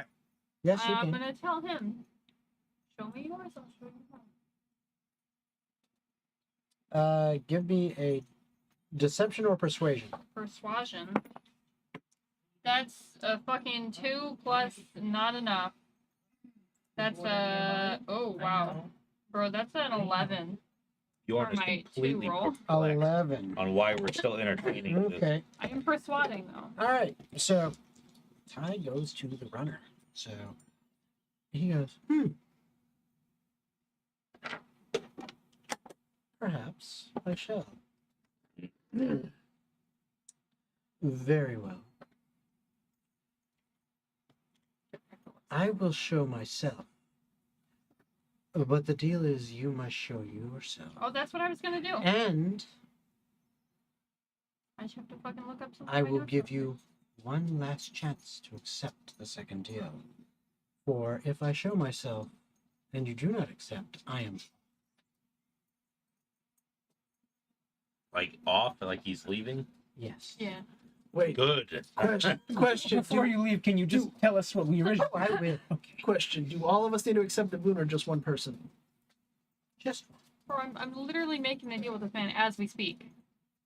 Yes, you I'm can. gonna tell him. Show me yours, I'll show you mine. Give me a deception or persuasion. Persuasion. That's a fucking 2 plus not enough. That's a oh wow. Bro, that's an 11 Bjorn for is my 2 completely roll. perplexed 11. on why we're still entertaining this. Okay. I am persuading though. All right. So, Ty goes to the runner. So, he goes, Perhaps I shall. Very well. I will show myself. But the deal is you must show yourself. Oh, that's what I was gonna do. And I just have to fucking look up something. I will know give something. you one last chance to accept the second deal. For if I show myself and you do not accept, I am. Like off, like he's leaving. Yes. Yeah. Wait. Good. Question. Before you leave, can you just tell us what we originally? I will. Question. Do all of us need to accept the boon or just one person? Just Bro, I'm literally making the deal with this man as we speak.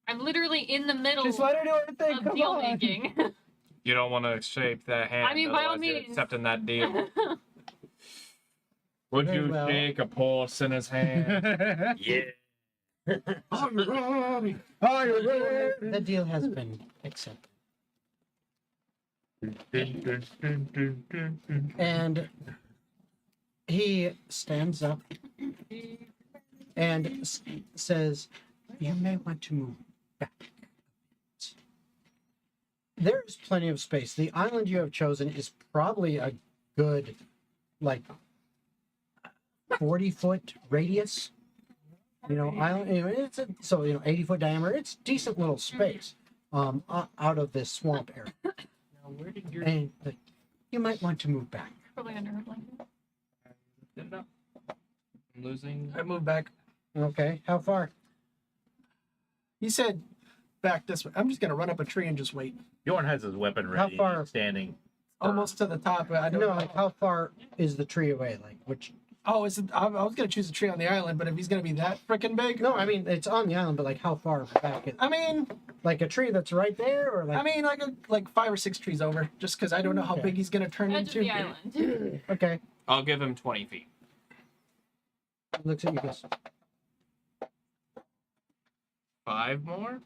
I'm literally in the middle Just let her do her thing. of Come deal on. making. You don't want to shake that hand. I mean, by all otherwise you're means. accepting that deal. Would Very you well. shake a pulse in his hand? Yeah. Are you ready? the deal has been accepted. And he stands up and says, "You may want to move back. There is plenty of space. The island you have chosen is probably a good, like, 40-foot radius. Island. It's 80-foot diameter. It's decent little space, out of this swamp area. Now, where did your And you might want to move back. Probably under her blanket. I'm losing? I move back. Okay, how far? He said back this way. I'm just gonna run up a tree and just wait. Bjorn has his weapon How ready. far? He's standing. Almost to the top. I don't No, know. like how far is the tree away? Like which? Oh, is it? I was gonna choose a tree on the island, but if he's gonna be that freaking big, No, I mean it's on the island, but like how far back? I mean, Like a tree that's right there, or like? like 5 or 6 trees over, just because I don't know how Okay. big he's gonna turn Edge of into. the island. Okay. I'll give him 20 feet. Looks at you guys. 5 more?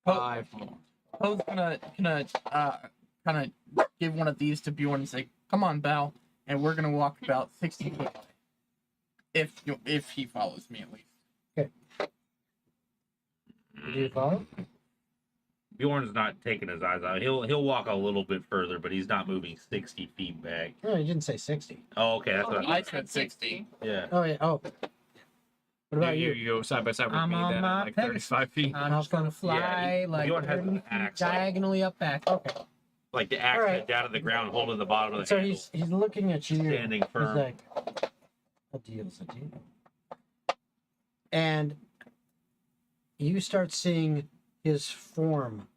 Oh. 5 more. Poe's gonna kind of give one of these to Bjorn and say, "Come on, Bal," and we're gonna walk about 60 feet away. If he follows me at least. Do you follow? Bjorn's not taking his eyes out. He'll walk a little bit further, but he's not moving 60 feet back. No, you didn't say 60. Oh, okay, that's Oh, what he I said said 60. Yeah. Oh yeah. Oh. What about you, you? you go side by side with I'm me on then my at like Pegasus. 35 feet. I'm How just gonna far? fly like Bjorn has 30 an feet axe, like- diagonally up back. Okay. Like the axe Alright. head down to the ground, holding the bottom of the So handle. he's looking at you. Standing He's firm. like, a deal's a deal. And you start seeing his form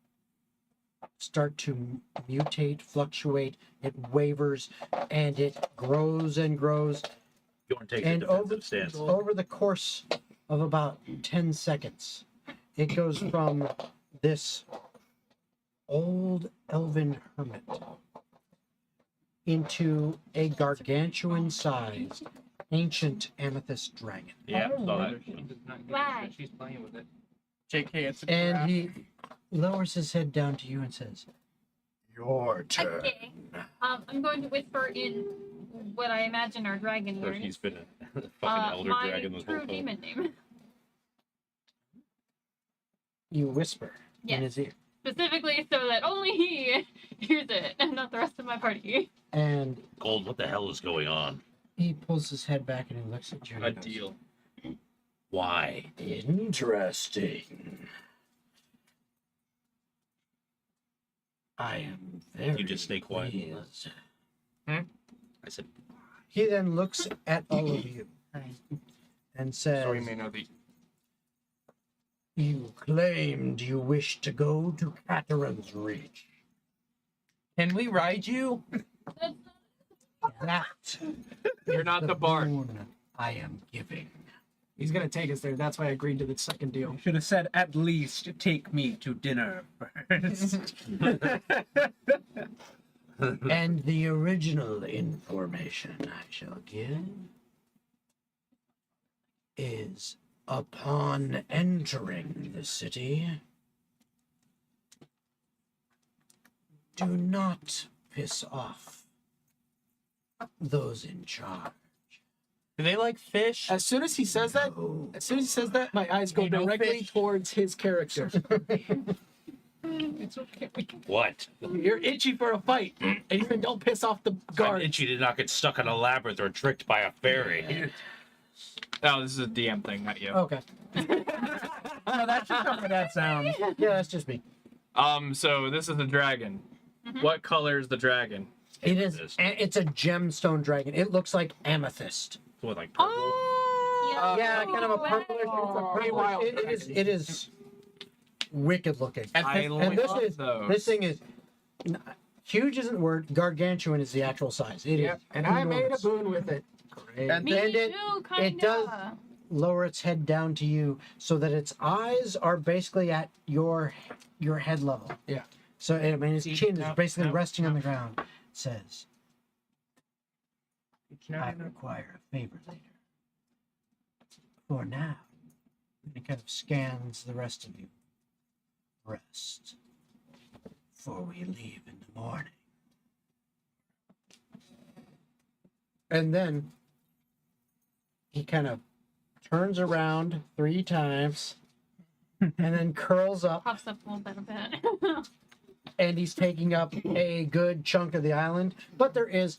start to mutate, fluctuate. It wavers, and it grows and grows. Bjorn takes And a defensive stance. over the course of about 10 seconds, it goes from this old elven hermit into a gargantuan-sized ancient amethyst dragon. Yeah, saw that. She does not give a Why? shit. She's playing with it. JK, it's a And giraffe. he lowers his head down to you and says, "Your turn." Okay. I'm going to whisper in what I imagine are dragon So words. he's been a fucking elder my dragon this true whole time. demon name. You whisper in Yes. his ear. Specifically so that only he hears it and not the rest of my party. And Gold, what the hell is going on? he pulls his head back and he looks at you. and A he goes, deal. Why? Interesting. I am very You just stay quiet. pleased. I said, He then looks at all of you and says, So we may know the. "You claimed you wished to go to Cateran's Reach. Can we ride you? That You're not the bard. boon I am giving." He's gonna take us there. That's why I agreed to the second deal. You should have said, at least take me to dinner first. And the original information I shall give is upon entering the city, do not piss off those in charge. Do they like fish? As soon as he says that, my eyes go Hey, no directly fish. towards his character. It's okay. what? You're itchy for a fight, and even don't piss off the I'm guards. itchy to not get stuck in a labyrinth or tricked by a fairy. Oh, this is a DM thing, not you. Okay. Oh, that's just not what that sounds. Yeah, that's just me. So this is the dragon. What color is the dragon? It is. Amethyst. It's a gemstone dragon. It looks like amethyst. So what, like purple? Oh, Yeah, kind of a purplish. Feywild It is wicked looking. I And this love is those. this thing is huge isn't the word. Gargantuan is the actual size. It is. Yep, and I made a enormous. boon with it. Great. And Me then it too, kinda. does- lower its head down to you so that its eyes are basically at your head level. Yeah. So I mean, its See, chin is no, basically no, resting on no. the ground. It says, "I require a favor later. For now," and it kind of scans the rest of you. "Rest, for we leave in the morning." And then he kind of turns around 3 times and then curls up, Puffs up a little bit a bit. and he's taking up a good chunk of the island. But there is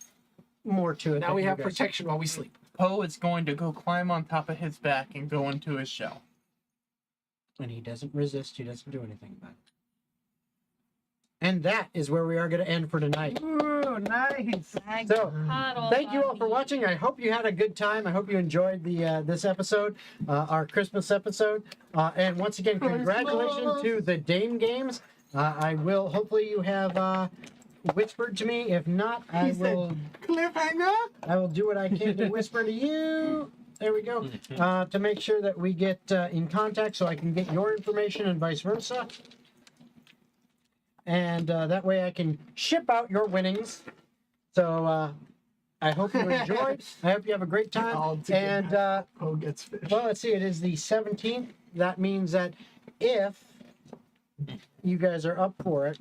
more to it. Now that we you have guys- protection while we sleep. Poe is going to go climb on top of his back and go into his shell. And he doesn't resist. He doesn't do anything about it. And that is where we are going to end for tonight. Ooh, nice. So, Cuddle thank you all for buddy. watching. I hope you had a good time. I hope you enjoyed the this episode, our Christmas episode. And once again, congratulations to the Dame Games. I will. Hopefully, you have whispered to me. If not, I will. Cliffhanger? I will do what I can to whisper to you. There we go. To make sure that we get in contact, so I can get your information and vice versa. And that way I can ship out your winnings. So I hope you enjoyed. I hope you have a great All time. together. And Poe gets fish. well, let's see. It is the 17th. That means that if you guys are up for it,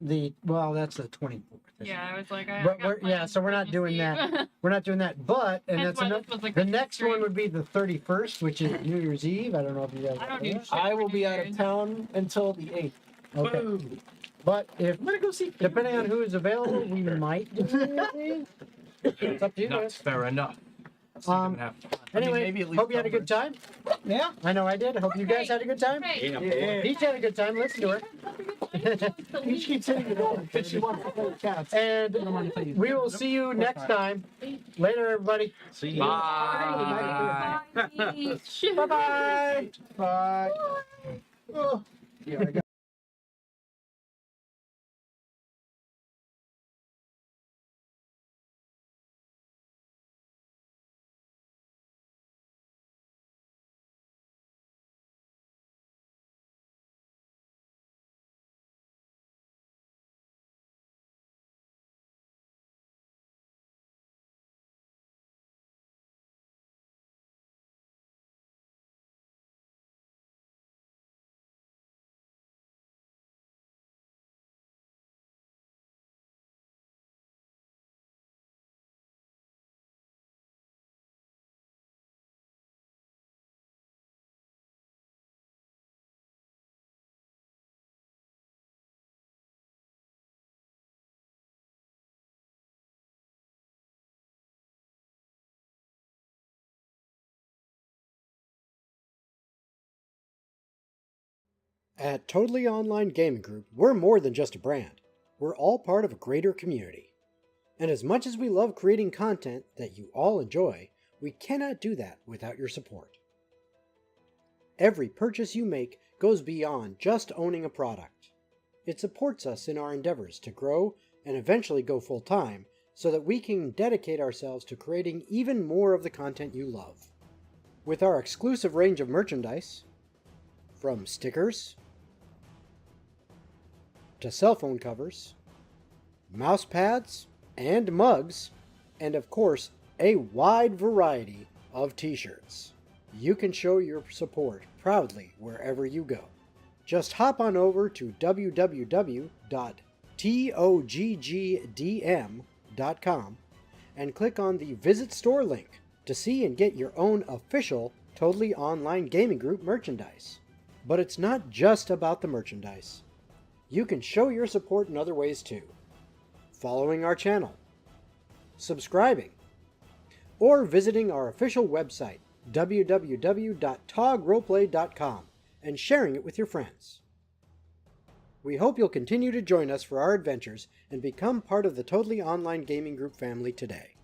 that's the 24th. isn't Yeah, it? I was like, I But got we're- yeah, plans so we're for not this doing Eve. that. We're not doing that. But and Hence that's why enough. this was like The a next stream. one would be the 31st, which is New Year's Eve. I don't know if you guys. I don't do know shit. I for will New be out of Year's. town until the 8th. that. Okay. But if I'm gonna go see. depending on who is available, we might do New Year's Eve. It's up to you That's guys. fair enough. Um, Anyway, maybe at least hope you had a good time. Yeah. I know I did. I hope you guys had a good time. Hey, Yeah, Peach had a good time. Listen to her. Peach keeps hitting the door because she wants to play with cats. And we will see you next time. Later, everybody. See you. Bye. Bye-bye. Bye. Oh. Yeah, I got At Totally Online Gaming Group, we're more than just a brand. We're all part of a greater community. And as much as we love creating content that you all enjoy, we cannot do that without your support. Every purchase you make goes beyond just owning a product. It supports us in our endeavors to grow and eventually go full-time so that we can dedicate ourselves to creating even more of the content you love. With our exclusive range of merchandise, from stickers to cell phone covers, mouse pads, and mugs, and of course, a wide variety of t-shirts. You can show your support proudly wherever you go. Just hop on over to www.toggdm.com and click on the Visit Store link to see and get your own official Totally Online Gaming Group merchandise. But it's not just about the merchandise. You can show your support in other ways too. Following our channel, subscribing, or visiting our official website, www.toggroleplay.com, and sharing it with your friends. We hope you'll continue to join us for our adventures and become part of the Totally Online Gaming Group family today.